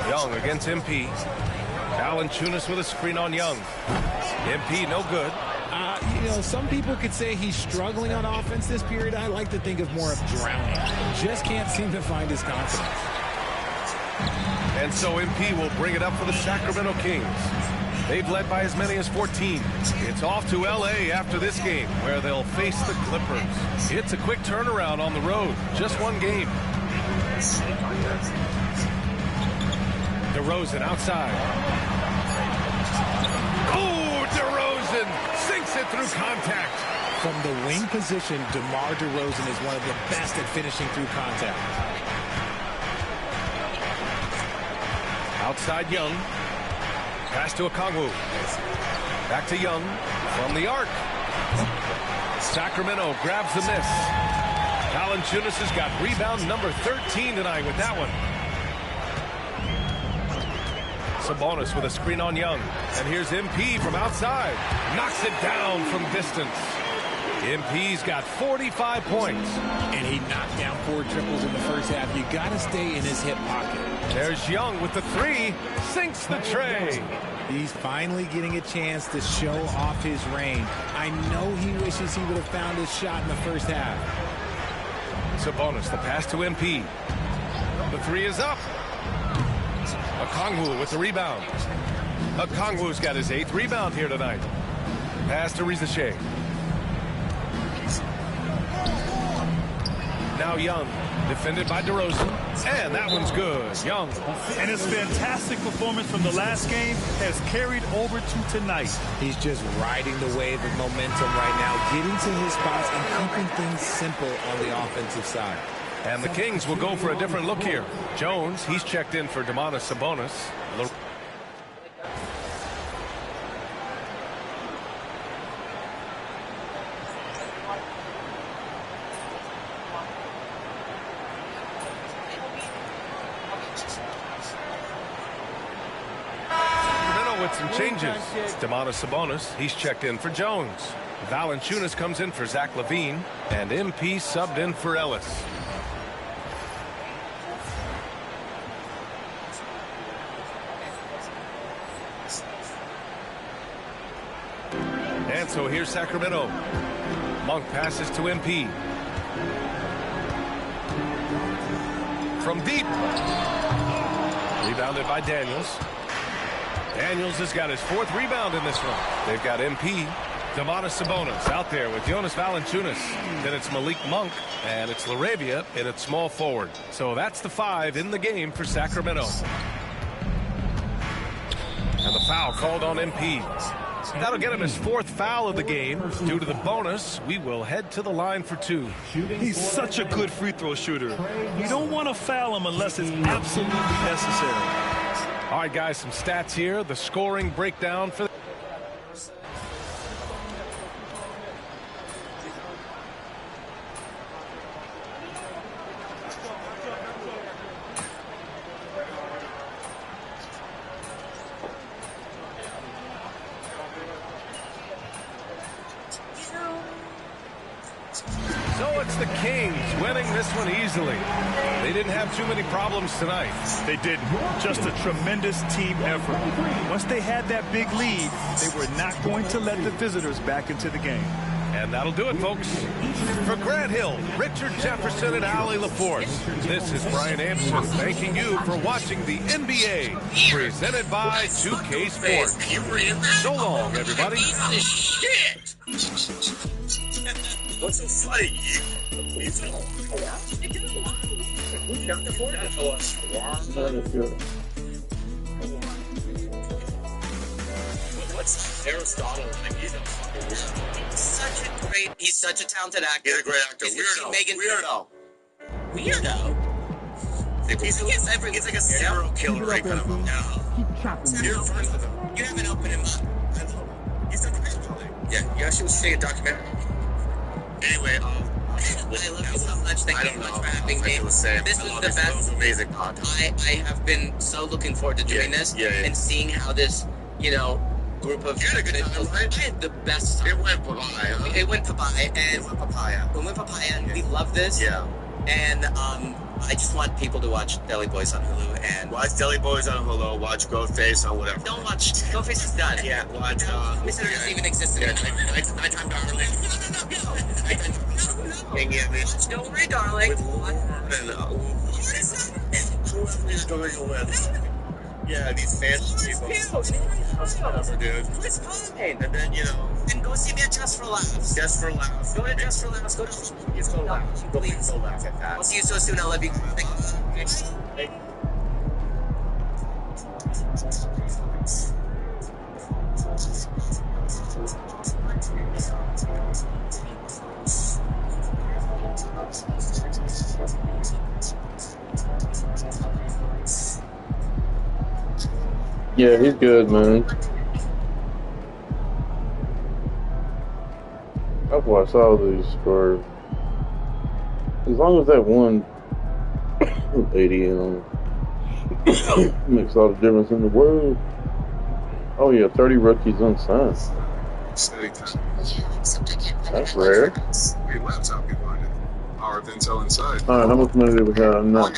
Young against MP. Valanciunas with a screen on Young. MP no good. You know, some people could say he's struggling on offense this period. I like to think of more of drowning. Just can't seem to find his confidence. And so MP will bring it up for the Sacramento Kings. They've led by as many as 14. It's off to L.A. after this game, where they'll face the Clippers. It's a quick turnaround on the road. Just one game. DeRozan outside. Oh, DeRozan sinks it through contact. From the wing position, DeMar DeRozan is one of the best at finishing through contact. Outside Young. Pass to Okongwu. Back to Young from the arc. Sacramento grabs the miss. Valanciunas has got rebound number 13 tonight with that one. Sabonis with a screen on Young. And here's MP from outside. Knocks it down from distance. MP's got 45 points. And he knocked down 4 triples in the first half. You got to stay in his hip pocket. There's Young with the 3. Sinks the tray. He's finally getting a chance to show off his range. I know he wishes he would have found his shot in the first half. Sabonis, the pass to MP. The 3 is up. Okongwu with the rebound. Okongwu's got his 8th rebound here tonight. Pass to Rizache. Now Young, defended by DeRozan, and that one's good. Young. And his fantastic performance from the last game has carried over to tonight. He's just riding the wave of momentum right now, getting to his spots and keeping things simple on the offensive side. And the Kings will go for a different look here. Jones, he's checked in for Domantas Sabonis. With some changes. Domantas Sabonis, he's checked in for Jones. Valanciunas comes in for Zach LaVine, and MP subbed in for Ellis. And so here's Sacramento. Monk passes to MP. From deep. Rebounded by Daniels. Daniels has got his 4th rebound in this one. They've got MP. Domantas Sabonis out there with Jonas Valanciunas. Then it's Malik Monk, and it's LaRavia in its small forward. So that's the 5 in the game for Sacramento. And the foul called on MP. That'll get him his 4th foul of the game. Due to the bonus, we will head to the line for 2. He's such a good free throw shooter. You don't want to foul him unless it's absolutely necessary. All right, guys, some stats here. The scoring breakdown for... So it's the Kings winning this one easily. They didn't have too many problems tonight. They didn't. Just a tremendous team effort. Once they had that big lead, they were not going to let the visitors back into the game. And that'll do it, folks. For Grant Hill, Richard Jefferson, and Allie LaForce, this is Brian Anderson thanking you for watching the NBA, presented by 2K Sports. So long, everybody. Shit! What's so funny? What's Aristotle? Like, he's a fucking weirdo. He's such a talented actor. He's a great actor. Weirdo. He's like a serial killer, right? Kind of. You haven't opened him up. He's a great guy. Yeah, you actually was seeing a documentary. Anyway, I love you so much. Thank you so much for having me. This was the best. Amazing podcast. I have been so looking forward to doing this and seeing how this, group of. You had a good time, right? I had the best time. It went papaya. It went papaya, and we love this. Yeah. And I just want people to watch Deli Boys on Hulu and watch Deli Boys on Hulu. Watch Ghostface on whatever. Don't watch Ghostface is done. Yeah. Watch. Mr. doesn't even exist anymore. Nighttime Darling. Don't worry, darling. Whoever you're going with. Yeah, these fancy people. Whatever, dude. It's fine. And then, And go see me at Just for Laughs. Just for Laughs. Go to Just for Laughs. Go to Just for Laughs. Please. Go laugh at that. I'll see you so soon. I love you. Thanks. Thank you. Yeah, he's good, man. I've watched all these for as long as that one 80 makes all the difference in the world. Oh yeah, 30 rookies unsigned. That's rare. Wait, laptop can find it. Power of Intel inside. All right, how much money do we have now?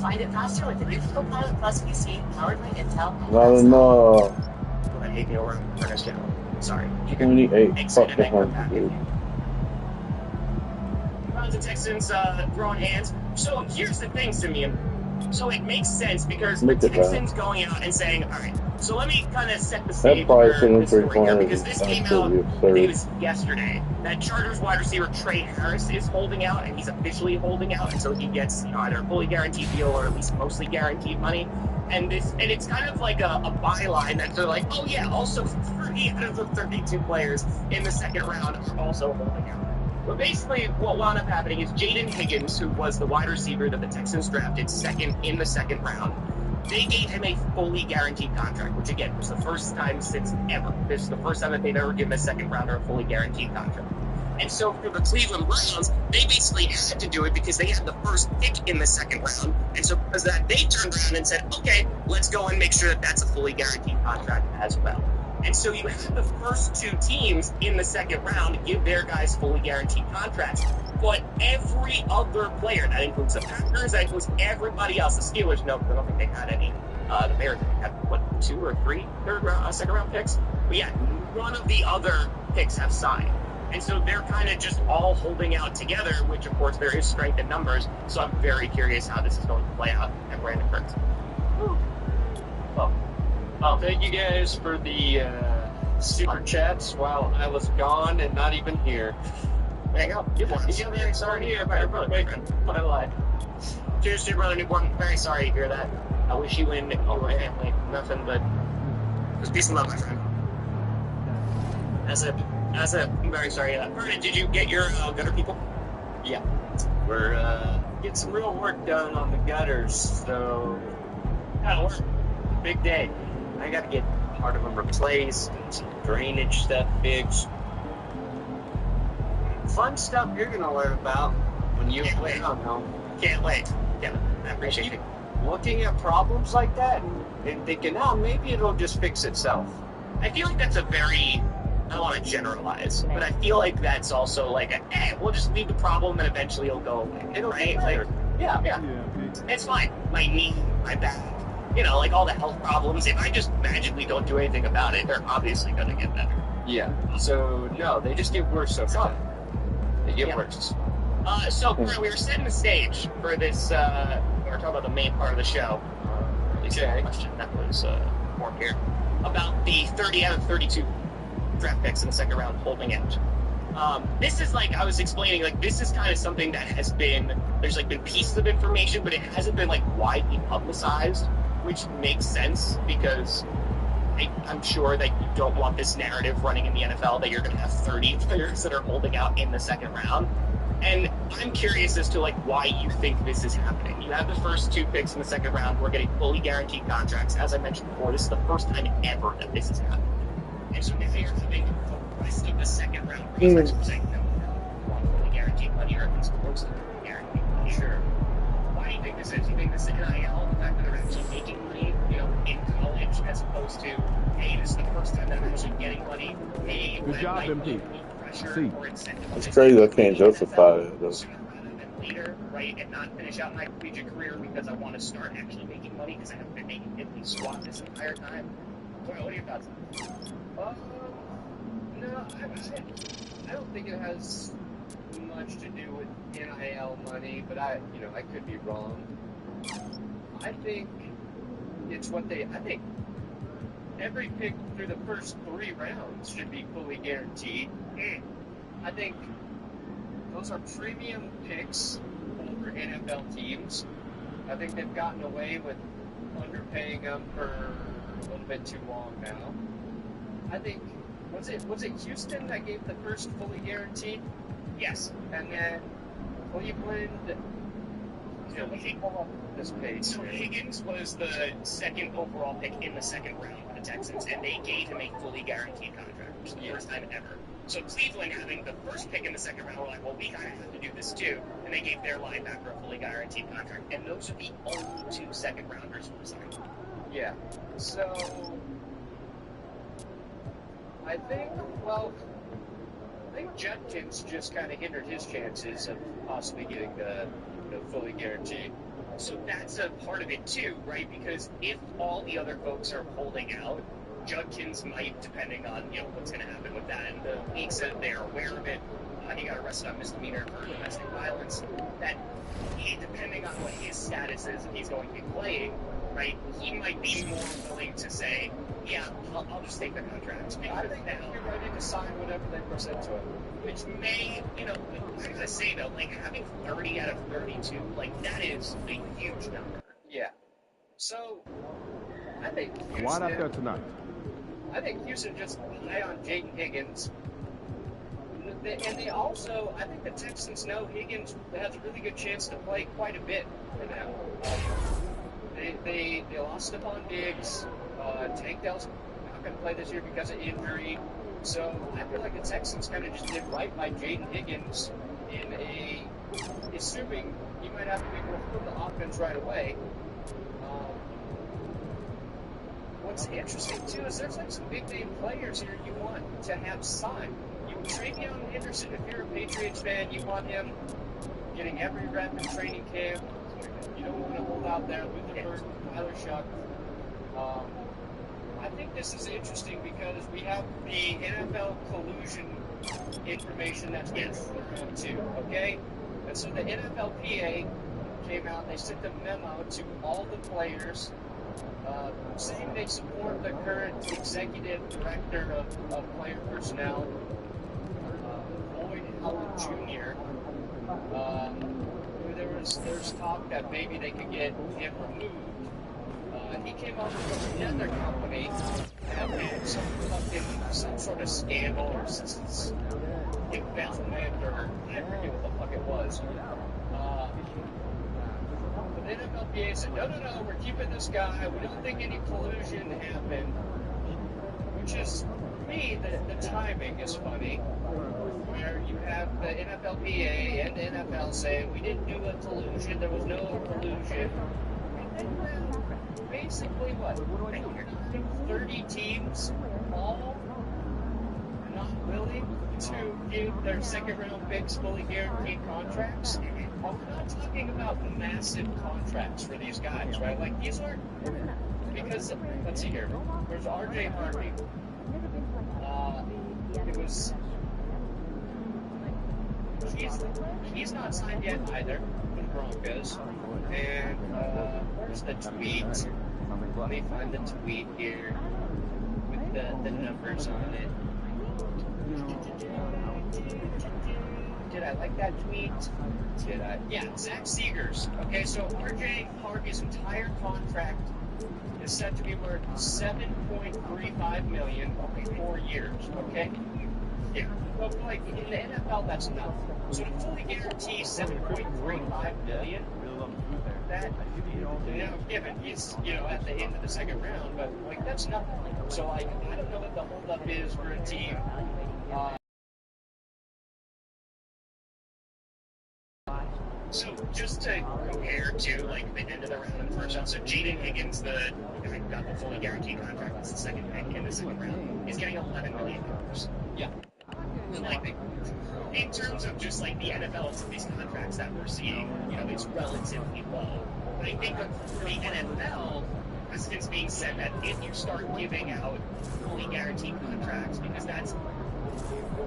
Find it faster with the new Copilot Plus PC powered by Intel. Not enough. I hate me over Ernest General. Sorry. 28 fucking hundred, dude. Browns and Texans throwing hands. So here's the thing, Simeon. So it makes sense because the Texans going out and saying, all right, so let me kind of set the stage for this story here, because this came out, I think it was yesterday, that Chargers wide receiver Trey Harris is holding out, and he's officially holding out, and so he gets either a fully guaranteed deal or at least mostly guaranteed money. And it's kind of like a byline that they're like, oh yeah, also 30 out of the 32 players in the second round are also holding out. But basically, what wound up happening is Jaden Higgins, who was the wide receiver that the Texans drafted second in the second round, they gave him a fully guaranteed contract, which again was the first time since ever. This is the first time that they've ever given a second rounder a fully guaranteed contract. And so for the Cleveland Browns, they basically had to do it because they had the first pick in the second round. And so because of that, they turned around and said, okay, let's go and make sure that that's a fully guaranteed contract as well. And so you had the first two teams in the second round give their guys fully guaranteed contracts. But every other player, that includes the Packers, that includes everybody else, the Steelers, no, I don't think they had any. The Bears had, what, 2 or 3 second round picks? But yeah, none of the other picks have signed. And so they're kind of just all holding out together, which of course there is strength in numbers. So I'm very curious how this is going to play out at Brandon Cooks. Well, thank you guys for the super chats while I was gone and not even here. There you go. I'm very sorry to hear about your brother, my friend. My life. Cheers to your brother, newborn. Very sorry to hear that. I wish you and your family nothing but just peace and love, my friend. I'm very sorry. Vernon, did you get your gutter people? Yeah. We're getting some real work done on the gutters, so that'll work. Big day. I got to get part of them replaced and some drainage stuff fixed. Fun stuff you're going to learn about when you play on home. Can't wait. Yeah, I appreciate it. Looking at problems like that and thinking, oh, maybe it'll just fix itself. I feel like that's a very, I don't want to generalize, but I feel like that's also like we'll just leave the problem and eventually it'll go away. It'll right? get better. Like, yeah. It's fine. My knee, my back, like all the health problems, if I just magically don't do anything about it, they're obviously going to get better. Yeah. So, no, they just get worse so far. They get worse. So, we were setting the stage for this, we were talking about the main part of the show. At least the question that was formed here. About the 30 out of 32 draft picks in the second round holding out. This is like, I was explaining, like, this is kind of something that has been, there's like been pieces of information, but it hasn't been like widely publicized, which makes sense because I'm sure that you don't want this narrative running in the NFL that you're going to have 30 players that are holding out in the second round. And I'm curious as to like why you think this is happening. You have the first 2 picks in the second round. We're getting fully guaranteed contracts. As I mentioned before, this is the first time ever that this has happened. And so now you're having the rest of the second round prospects saying, no, want fully guaranteed money or at least close to fully guaranteed money. Sure. Why do you think this is? Do you think this is NIL, the fact that they're actually making money, in college, as opposed to, hey, this is the first time that I'm actually getting money. Hey, good job, MP. See. It's crazy. I can't justify it though. Later, right, and not finish out my collegiate career because I want to start actually making money because I haven't been making diddly squat this entire time. What are your thoughts? No, I don't think it has much to do with NIL money, but I could be wrong. I think it's what I think every pick through the first 3 rounds should be fully guaranteed. I think those are premium picks over NFL teams. I think they've gotten away with underpaying them for a little bit too long now. I think, was it Houston that gave the first fully guaranteed? Yes. And then Cleveland Yeah, let me pull up this page. So Higgins was the second overall pick in the second round for the Texans, and they gave him a fully guaranteed contract, which is the first time ever. So Cleveland, having the first pick in the second round, were like, well, we kind of have to do this too, and they gave their linebacker a fully guaranteed contract, and those are the only 2 second-rounders who signed. Yeah. So I think Judkins just kind of hindered his chances of possibly getting the fully guaranteed. So that's a part of it too, right? Because if all the other folks are holding out, Judkins might, depending on what's going to happen with that. And the league said they are aware of it. He got arrested on misdemeanor for domestic violence. That depending on what his status is, if he's going to be playing, right, he might be more willing to say, yeah, I'll just take the contract. I think now you're ready to sign whatever they present to him. Which may, I gotta say though, like having 30 out of 32, like that is a huge number. Yeah. So, I think Quiet out there tonight. I think Houston just rely on Jaden Higgins. And they also, I think the Texans know Higgins has a really good chance to play quite a bit for them. They lost Stephon Diggs. Tank Dell's not going to play this year because of injury. So I feel like the Texans kind of just did right by Jaden Higgins in assuming he might have to be with the offense right away. What's interesting too is there's like some big name players here you want to have signed. Travion Henderson, if you're a Patriots fan, you want him getting every rep in training camp. You don't want to hold out there with the first Tyler Shuck. I think this is interesting because we have the NFL collusion information that's getting thrown too, okay? And so the NFLPA came out, they sent a memo to all the players saying they support the current executive director of player personnel, Lloyd Howard Jr. There's talk that maybe they could get him removed. He came up with another company that had some sort of scandal or embezzlement or I forget what the fuck it was. But the NFLPA said, no, we're keeping this guy. We don't think any collusion happened. Which is, for me, the timing is funny. Where you have the NFLPA and the NFL saying, we didn't do a collusion, there was no collusion. And then basically what? 30 teams all not willing to give their second round picks fully guaranteed contracts. We're not talking about massive contracts for these guys, right? Like these aren't because let's see here. There's RJ Harvey. It was he's not signed yet either with the Broncos. And where's the tweet? Let me find the tweet here with the numbers on it. Did I like that tweet? Did I? Yeah, Zach Seegers. Okay, so RJ Harvey's entire contract is set to be worth $7.35 million over 4 years. Okay. Yeah. But like in the NFL, that's nothing. So to fully guarantee $7.35 million, that given he's at the end of the second round, but like that's nothing. So like I don't know what the holdup is for a team. So just to compare to like the end of the round and the first round, so Jaden Higgins, the guy who got the fully guaranteed contract, that's the second pick in the second round, is getting $11 million. Yeah. Like in terms of just like the NFL's these contracts that we're seeing, it's relatively low. But I think for the NFL, precedent's being set that if you start giving out fully guaranteed contracts, because that's the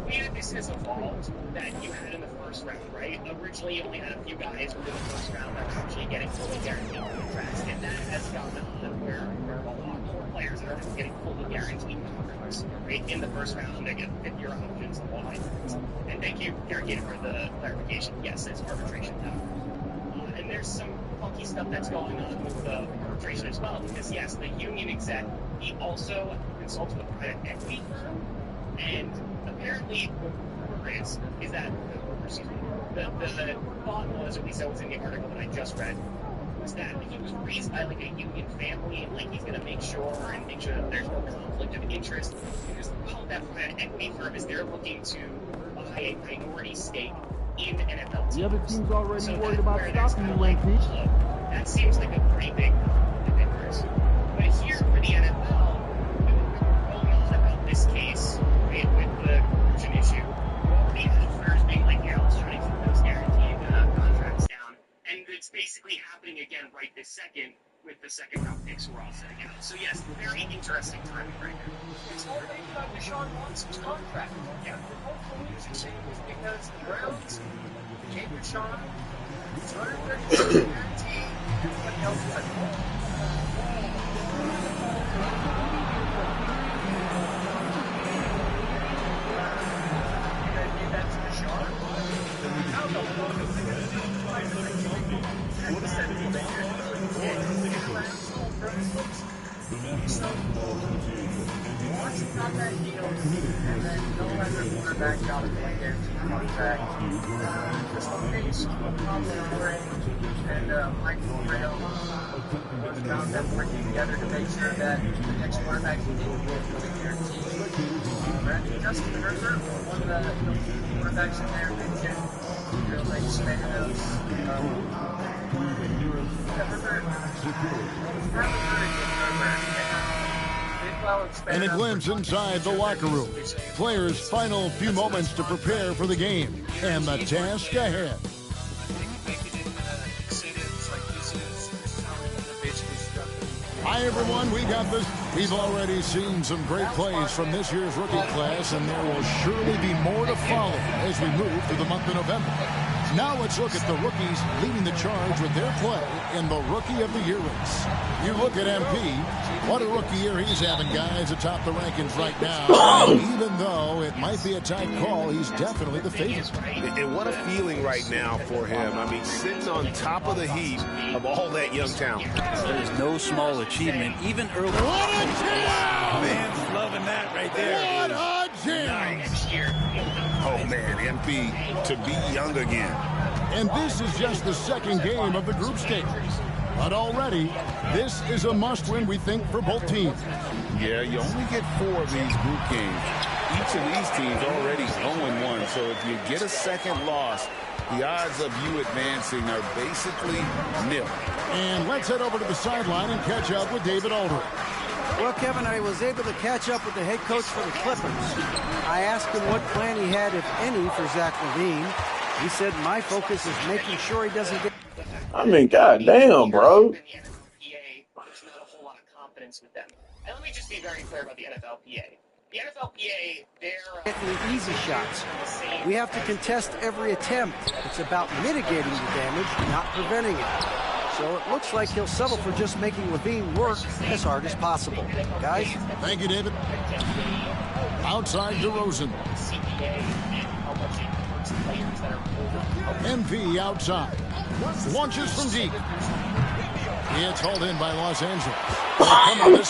way that this has evolved, that you had in the first round, right? Originally, you only had a few guys within the first round that were actually getting fully guaranteed contracts, and that has gone on where a lot more players are getting fully guaranteed contracts, right? In the first round, they get 50-year options and whatnot. And thank you, Derek, for the clarification. Yes, it's arbitration now. And there's some funky stuff that's going on with the arbitration as well, because yes, the union exec, he also consulted a private equity firm, and apparently, the rumor is that The thought was, at least that was in the article that I just read, was that he was raised by like a union family, and like he's going to make sure that there's no conflict of interest. Because the problem with that private equity firm is they're looking to buy a minority stake in NFL teams. The other team's already So worried that's about where there's stopping kind you, of like, MP. that seems like a pretty big conflict of interest. But here for the NFL, going on about this case with the corruption issue, the owners being like, yeah, let's try to keep those guaranteed contracts down. And it's basically happening again right this second with the second round picks we're all setting out. So yes, very interesting timing right now. It's all based on Deshaun Watson's contract. Yeah, the whole collusion thing was because the Browns gave Deshaun $230 guarantee. Everybody else was like, Watson got that deal, and then no other quarterback got a guaranteed contract. This whole case with Pablo Torre and Mike Fredo was about them working together to make sure that the next quarterback didn't get the guarantee. Justin Herbert, one of the quarterbacks in there, mentioned like Spanos. And a glimpse inside the locker room. Players' final few moments to prepare for the game and the task ahead. Hi, everyone. We got this. We've already seen some great plays from this year's rookie class, and there will surely be more to follow as we move through the month of November. Now let's look at the rookies leading the charge with their play in the Rookie of the Year race. You look at MP, what a rookie year he's having, guys, atop the rankings right now. Even though it might be a tight call, he's definitely the favorite. And what a feeling right now for him. I mean, sitting on top of the heap of all that young talent. That is no small achievement, even early. What a jam! Wow, man's loving that right there. What a jam! Oh, man, MP to be young again. And this is just the second game of the group stage. But already, this is a must-win, we think, for both teams. Yeah, you only get 4 of these group games. Each of these teams already 0-1, so if you get a second loss, the odds of you advancing are basically nil. And let's head over to the sideline and catch up with David Aldridge. Well, Kevin, I was able to catch up with the head coach for the Clippers. I asked him what plan he had, if any, for Zach LaVine. He said, my focus is making sure he doesn't get... I mean, goddamn, bro. There's not a whole lot of confidence with them. And let me just be very clear about the NFLPA. The NFLPA, they're... Getting the easy shots. We have to contest every attempt. It's about mitigating the damage, not preventing it. So it looks like he'll settle for just making LaVine work as hard as possible. Guys? Thank you, David. Outside DeRozan. MP outside. Launches from deep. It's hauled in by Los Angeles.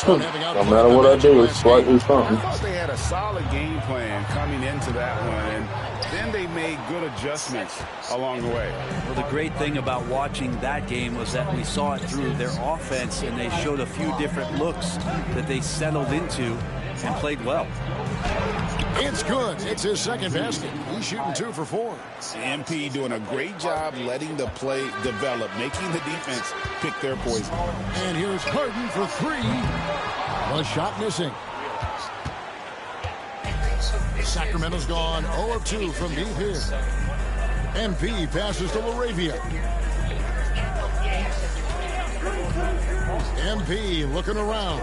No matter what I do, it's slightly something. I thought they had a solid game plan coming into that one, and then they made good adjustments along the way. Well, the great thing about watching that game was that we saw it through their offense, and they showed a few different looks that they settled into and played well. It's good. It's his second basket. He's shooting 2 for 4. MP doing a great job letting the play develop, making the defense pick their poison. And here's Harden for 3. The shot missing. Sacramento's gone 0 of 2 from deep here. MP passes to LaRavia. MP looking around.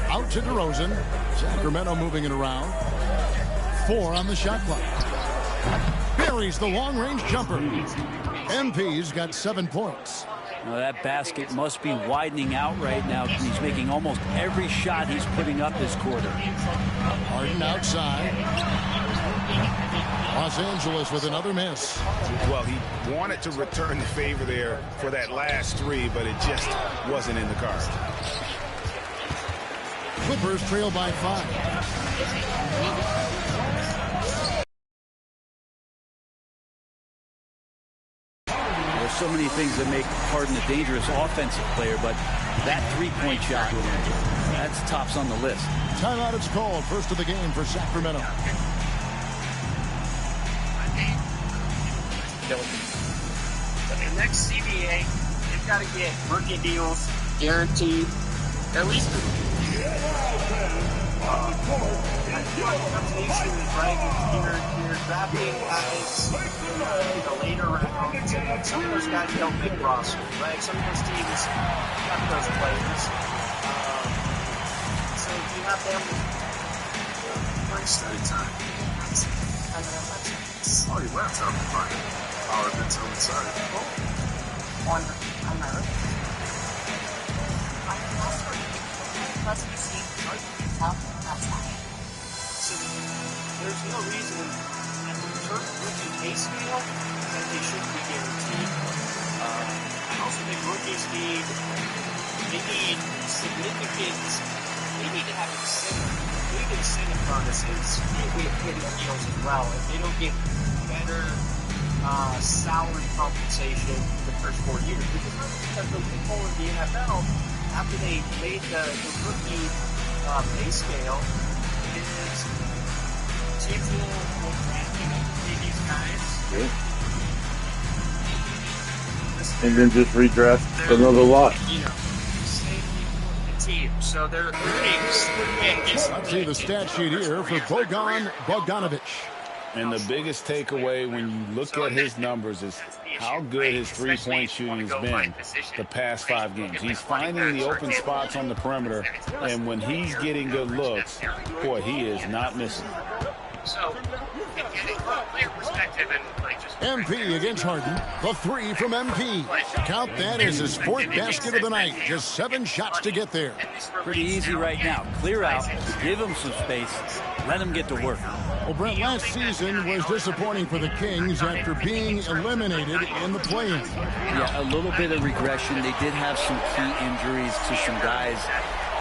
Out to DeRozan. Sacramento moving it around. 4 on the shot clock. Buries the long-range jumper. MP's got 7 points. Now that basket must be widening out right now. He's making almost every shot he's putting up this quarter. Harden outside. Los Angeles with another miss. Well, he wanted to return the favor there for that last 3, but it just wasn't in the cards. Clippers trail by 5. so many things that make Harden a dangerous offensive player, but that three-point shot, that's tops on the list. Timeout is called. First of the game for Sacramento. But the next CBA, they've got to get rookie deals guaranteed. At least you're drafting guys in the later rounds, and some of those guys don't make roster, right? Some of those teams got those players. So if you have them, nice study time. Oh, you went up. Fine. Oh, I've been so excited. On my room. So there's no reason at the current rookie pay scale that they shouldn't be guaranteed. I also think rookies need significant, they need to have big incentive bonuses in deals as well. If they don't get better salary compensation the first 4 years, because the loophole in the NFL, after they made the rookie pay scale, is teams will draft these guys. Yeah. And then just redraft another lot. You know, the team. So they're games. Let's see the stat sheet here for Bogdanovic. And the biggest takeaway when you look at his numbers is how good his three-point shooting has been the past 5 games. He's finding the open spots on the perimeter, and when he's getting good looks, boy, he is not missing. So, getting from a player perspective and like just MP against Harden. The 3 from MP. Count that as his 4th basket of the night. Just 7 shots to get there. Pretty easy right now. Clear out, give him some space, let him get to work. Well, Brent, last season was disappointing for the Kings after being eliminated in the play-in. Yeah, a little bit of regression. They did have some key injuries to some guys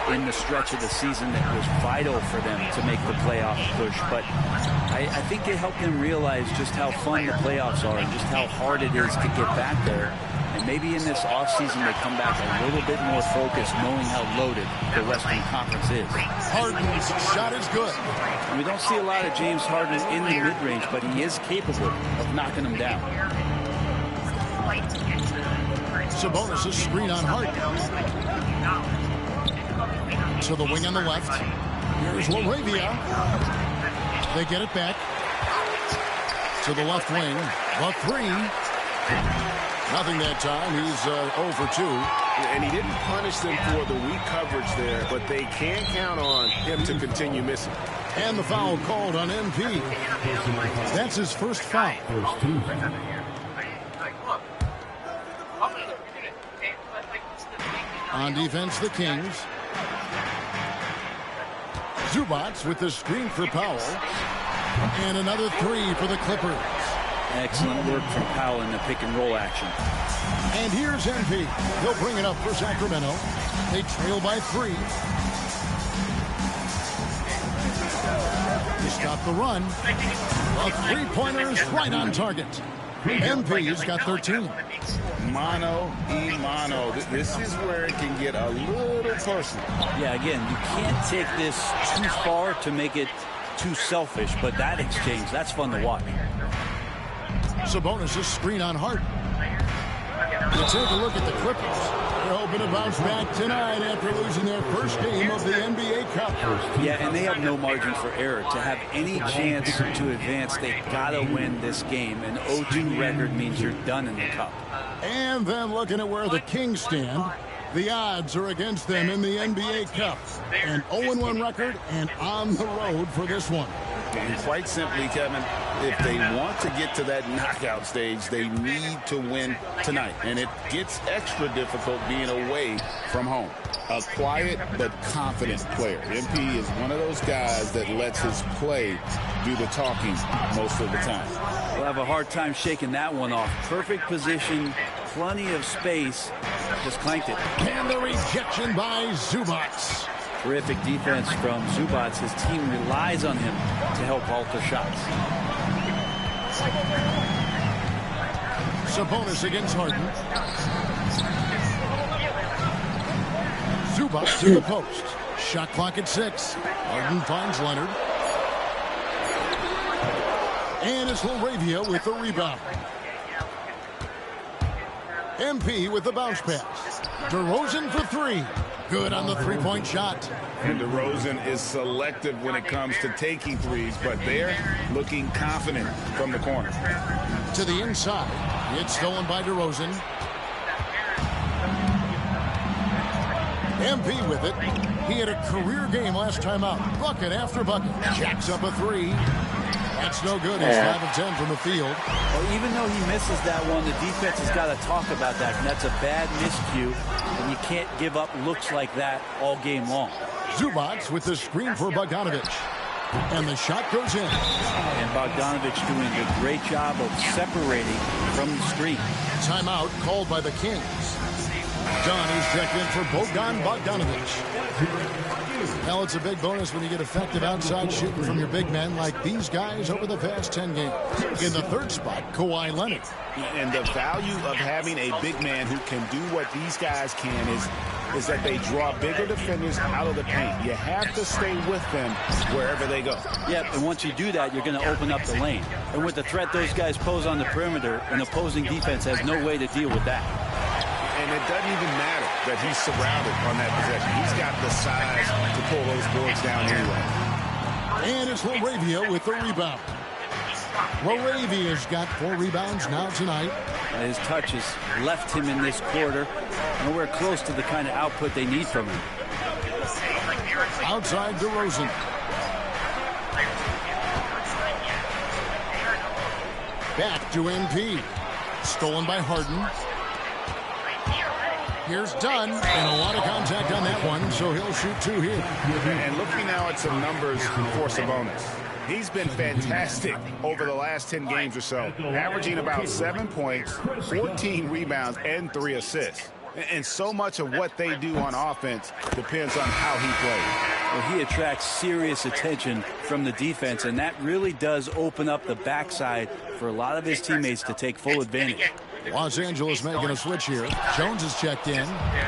in the stretch of the season that was vital for them to make the playoff push. But I think it helped them realize just how fun the playoffs are and just how hard it is to get back there. And maybe in this offseason they come back a little bit more focused, knowing how loaded the Western Conference is. Harden's shot is good. And we don't see a lot of James Harden in the mid-range, but he is capable of knocking them down. Sabonis' screen on Harden. To the wing on the left. Here's LaRavia. They get it back. To the left wing. The 3. Nothing that time. He's 0 for 2. And he didn't punish them for the weak coverage there, but they can't count on him to continue missing. And the foul called on MP. That's his first foul. On defense, the Kings. Zubac with the screen for Powell. And another 3 for the Clippers. Excellent work from Powell in the pick-and-roll action. And here's MP. He'll bring it up for Sacramento. They trail by 3. To stop the run. A three-pointer is right on target. MP's got 13. Mano. This is where it can get a little personal. Yeah, again, you can't take this too far to make it too selfish, but that exchange, that's fun to watch. Sabonis' screen on Harden. You take a look at the Clippers. They're hoping to bounce back tonight after losing their first game of the NBA Cup. Yeah, and they have no margin for error. To have any chance to advance, they gotta win this game. An 0-2 record means you're done in the Cup. And then looking at where the Kings stand, the odds are against them in the NBA Cup. An 0-1 record and on the road for this one. And quite simply, Kevin, if they want to get to that knockout stage, they need to win tonight. And it gets extra difficult being away from home. A quiet but confident player. MP is one of those guys that lets his play do the talking most of the time. We'll have a hard time shaking that one off. Perfect position, plenty of space. Just clanked it. And the rejection by Zubac. Terrific defense from Zubac. His team relies on him to help alter shots. Sabonis against Harden. Zubac to the post. Shot clock at 6. Harden finds Leonard. And it's LaRavia with the rebound. MP with the bounce pass. DeRozan for 3. Good on the three-point shot. And DeRozan is selective when it comes to taking threes, but they're looking confident from the corner. To the inside. It's stolen by DeRozan. MP with it. He had a career game last time out. Bucket after bucket. Jacks up a 3. That's no good. He's 5 of 10 from the field. Well, even though he misses that one, the defense has got to talk about that. And that's a bad miscue. And you can't give up looks like that all game long. Zubac with the screen for Bogdanovic. And the shot goes in. And Bogdanovic doing a great job of separating from the screen. Timeout called by the Kings. Dunn is checked in for Bogdanovic. Well, it's a big bonus when you get effective outside shooting from your big men like these guys over the past 10 games. In the third spot, Kawhi Leonard. And the value of having a big man who can do what these guys can is that they draw bigger defenders out of the paint. You have to stay with them wherever they go. Yeah, and once you do that, you're going to open up the lane. And with the threat those guys pose on the perimeter, an opposing defense has no way to deal with that. And it doesn't even matter that he's surrounded on that possession. He's got the size to pull those boards down anyway. And it's LaRavia with the rebound. LaRavia's got 4 rebounds now tonight. His touch has left him in this quarter. Nowhere close to the kind of output they need from him. Outside DeRozan. Back to MP. Stolen by Harden. Here's Dunn, and a lot of contact on that one, so he'll shoot 2 here. And looking now at some numbers for Sabonis. He's been fantastic over the last 10 games or so, averaging about 7 points, 14 rebounds, and 3 assists. And so much of what they do on offense depends on how he plays. Well, he attracts serious attention from the defense, and that really does open up the backside for a lot of his teammates to take full advantage. Los Angeles making a switch here. Jones is checked in.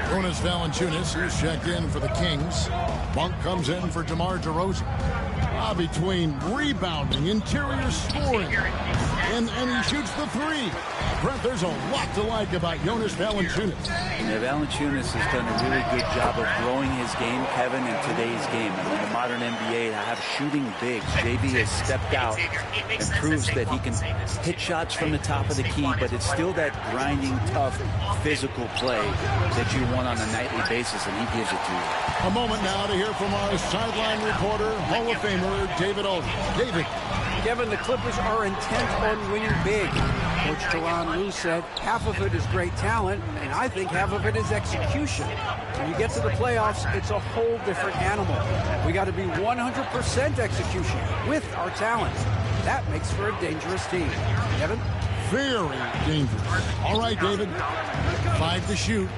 Jonas Valanciunas is checked in for the Kings. Monk comes in for DeMar DeRozan. Between rebounding, interior scoring, and he shoots the 3. Brent, there's a lot to like about Jonas Valanciunas. Yeah, Valanciunas has done a really good job of growing his game, Kevin, in today's game. I mean, the modern NBA, to have shooting bigs. JB has stepped out and proves that he can hit shots from the top of the key, but it's still that grinding, tough, physical play that you want on a nightly basis, and he gives it to you. A moment now to hear from our sideline reporter, Hall of Famer David Aldridge. David. Kevin, the Clippers are intent on winning big. Coach Tyronn Lue said half of it is great talent, and I think half of it is execution. When you get to the playoffs, it's a whole different animal. We got to be 100% execution with our talent. That makes for a dangerous team. Kevin? Very dangerous. All right, David. 5 to shoot.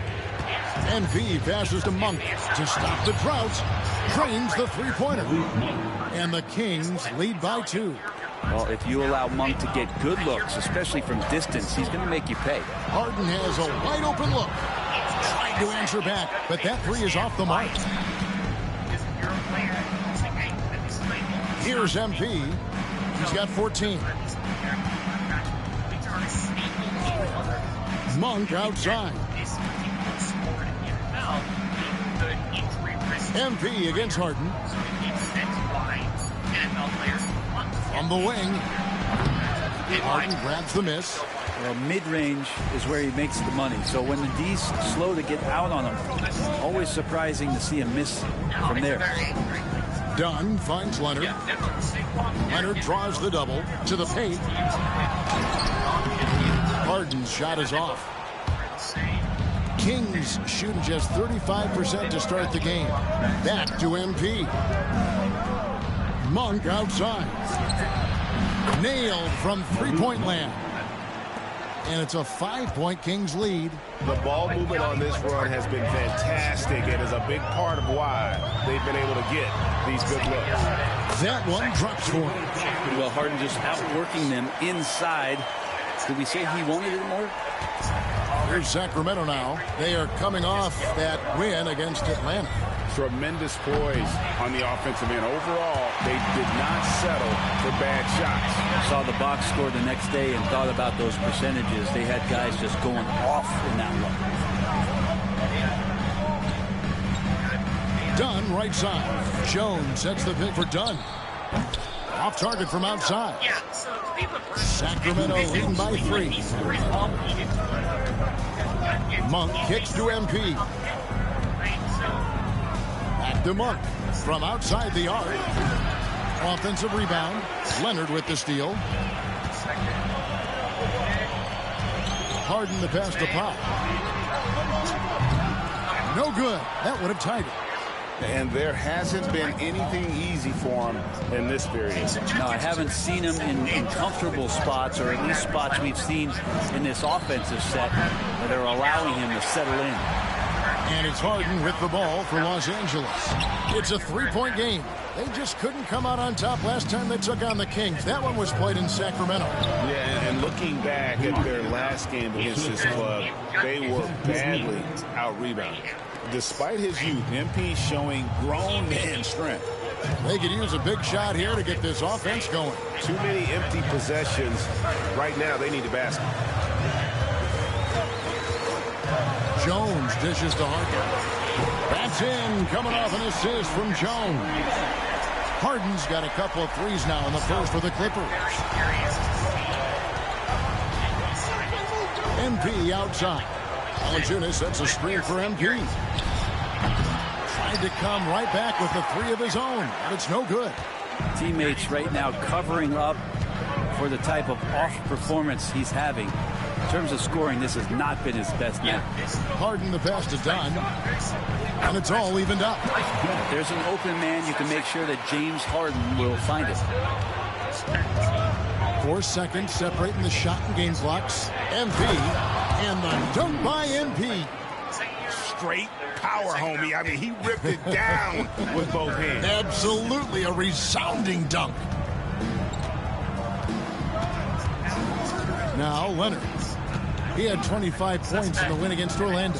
NV passes to Monk to stop the drought. Drains the three-pointer. And the Kings lead by 2. Well, if you allow Monk to get good looks, especially from distance, he's going to make you pay. Harden has a wide-open look. Trying to answer back, but that 3 is off the mark. Here's MP. He's got 14. Monk outside. MP against Harden. From the wing. Harden grabs the miss. Well, mid-range is where he makes the money. So when the D's slow to get out on him, always surprising to see him miss from there. Dunn finds Leonard. Leonard draws the double to the paint. Harden's shot is off. Kings shooting just 35% to start the game. Back to MP. Monk outside. Nailed from three-point land. And it's a 5-point Kings lead. The ball movement on this run has been fantastic and is a big part of why they've been able to get these good looks. That one drops for him. Well, Harden just outworking them inside. Did we say he wanted it more? Here's Sacramento now. They are coming off that win against Atlanta. Tremendous poise on the offensive end. Overall, they did not settle for bad shots. Saw the box score the next day and thought about those percentages. They had guys just going off in that one. Dunn right side. Jones sets the pick for Dunn. Off target from outside. Sacramento leading by 3. Monk kicks to MP. Back to Monk from outside the arc. Offensive rebound. Leonard with the steal. Harden the pass to Pop. No good. That would have tied it. And there hasn't been anything easy for him in this period. No, I haven't seen him in comfortable spots, or at least spots we've seen in this offensive set that are allowing him to settle in. And it's Harden with the ball for Los Angeles. It's a 3-point game. They just couldn't come out on top last time they took on the Kings. That one was played in Sacramento. Yeah, and looking back at their last game against this club, they were badly out-rebounded. Despite his youth, MP showing grown man strength. They could use a big shot here to get this offense going. Too many empty possessions. Right now, they need a basket. Jones dishes to Harden. That's in, coming off an assist from Jones. Harden's got a couple of threes now in the first for the Clippers. MP outside. Valanciunas sets a screen for MP. Tried to come right back with the 3 of his own, but it's no good. Teammates right now covering up for the type of off performance he's having. In terms of scoring, this has not been his best night. Harden the pass to Dunn, and it's all evened up. If there's an open man, you can make sure that James Harden will find it. 4 seconds separating the shot and game clocks. MP, and the dunk by MP. Straight power, homie. I mean, he ripped it down with both hands. Absolutely a resounding dunk. Now Leonard. He had 25 points in the win against Orlando.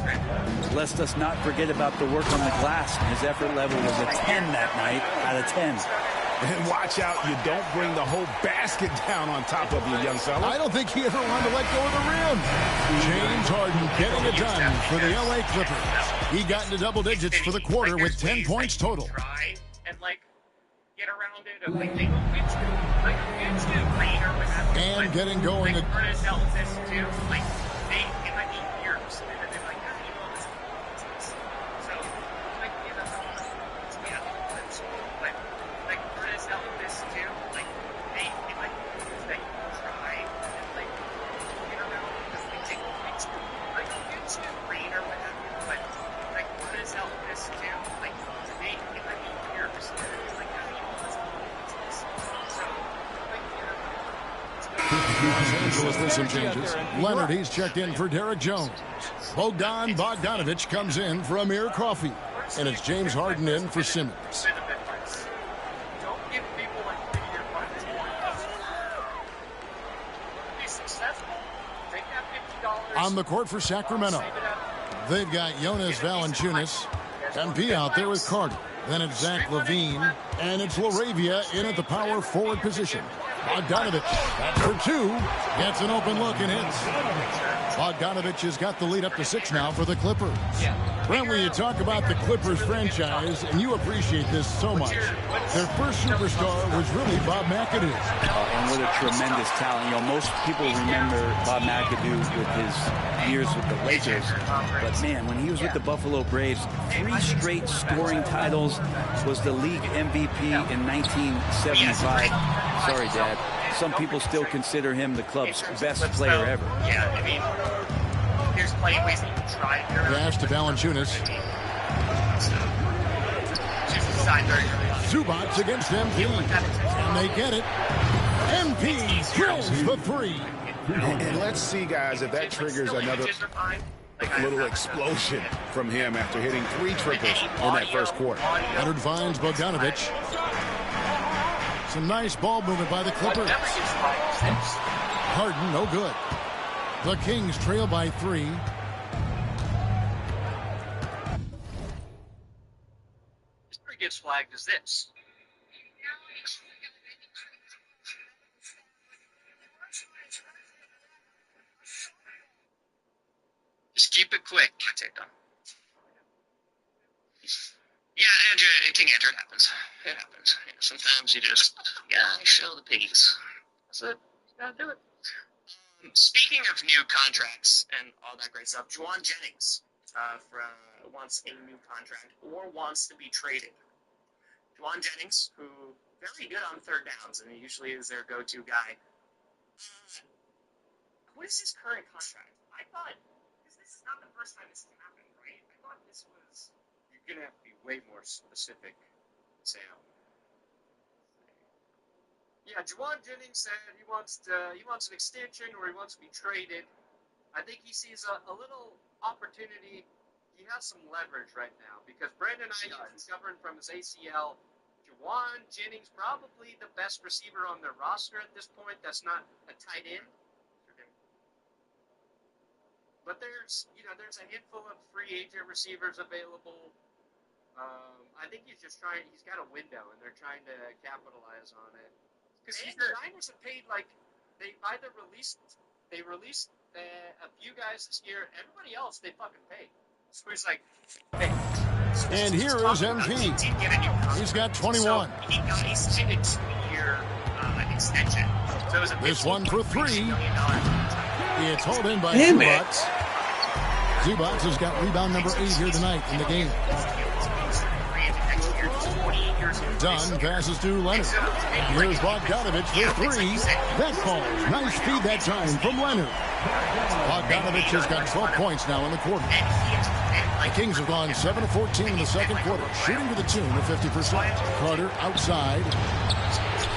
Let's us not forget about the work on the glass. His effort level was a 10 that night out of 10. And watch out, you don't bring the whole basket down on top of you, young fella. I don't think he ever wanted to let go of the rim. James Harden getting it done for the LA Clippers. He got into double digits for the quarter with 10 points total. Try and get around it, or they go into green or whatever. And getting going. Curtis held this too. It might be years, and then they're like, this. So, yeah, but Curtis held this too. It might be try and get around it because they take into green or whatever. But Curtis held this too. To me, it might be years, and then they're like, Los Angeles with some changes. Leonard, he's checked in for Derek Jones. Bogdanovich comes in for Amir Coffey. And it's James Harden in for Simmons. Don't give people a 3-year contract. Be successful. Take that $50. On the court for Sacramento, they've got Jonas Valanciunas. MP out there with Carter. Then it's Zach LaVine. And it's LaRavia in at the power forward position. Bogdanovich, that's for 2, gets an open look and hits. Bogdanovich has got the lead up to 6 now for the Clippers. Brent, when you talk about the Clippers franchise, and you appreciate this so much, their first superstar was really Bob McAdoo. And what a tremendous talent. Most people remember Bob McAdoo with his years with the Lakers. But, man, when he was with the Buffalo Braves, 3 straight scoring titles, was the league MVP in 1975. Sorry, Dad. Some people still consider him the club's best player ever. Yeah, I mean, there's plenty of ways that you can try it. Pass to Valanciunas. Zubats against MP. And they get it. MP drills the 3. And let's see, guys, if that triggers another little explosion from him after hitting 3 triples in that first quarter. Leonard finds Bogdanovich. Some nice ball movement by the Clippers. Harden, no good. The Kings trail by 3. History gets flagged as this. Just keep it quick. Take time. Yeah, Andrew, King Andrew, it happens. It happens. You know, sometimes you just gotta show the piggies. That's it. You gotta do it. Speaking of new contracts and all that great stuff, Juwan Jennings wants a new contract or wants to be traded. Juwan Jennings, who very good on third downs, and he usually is their go-to guy. What is his current contract? I thought, because this is not the first time this has happened, right? I thought this was. You're gonna have to be way more specific, Sam. Yeah, Juwan Jennings said he wants an extension or he wants to be traded. I think he sees a little opportunity. He has some leverage right now because Brandon Ayuk is recovering from his ACL. Juwan Jennings, probably the best receiver on their roster at this point. That's not a tight end. But there's a handful of free agent receivers available. I think he's just trying. He's got a window, and they're trying to capitalize on it. Because the Niners have paid they released a few guys this year. Everybody else they fucking paid. So he's like, hey. And here is MP. He's got 21. So he's in a 2-year extension. So it was this one for 3. It's hauled in by Zubac. Zubac has got rebound number 8 here tonight in the game. Dunn passes to Leonard. Here's Bogdanovich for 3. That falls. Nice feed that time from Leonard. Bogdanovich has got 12 points now in the quarter. The Kings have gone 7 of 14 in the second quarter, shooting to the tune of 50%. Carter outside.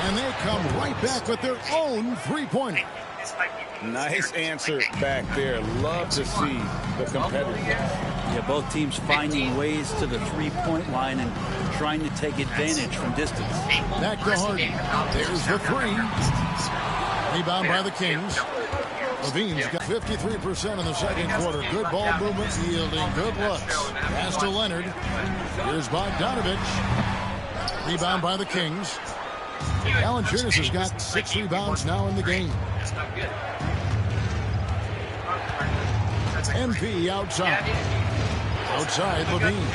And they come right back with their own three-pointer. Nice answer back there. Love to see the competitiveness. Yeah, both teams finding ways to the three-point line and trying to take advantage from distance. Back to Harden. There's the 3. Rebound by the Kings. Levine's got 53% in the second quarter. Good ball movement, yielding good looks. Pass to Leonard. Here's Bogdanovich. Rebound by the Kings. Valanciunas has got 6 rebounds now in the game. MP outside. Outside, Levine.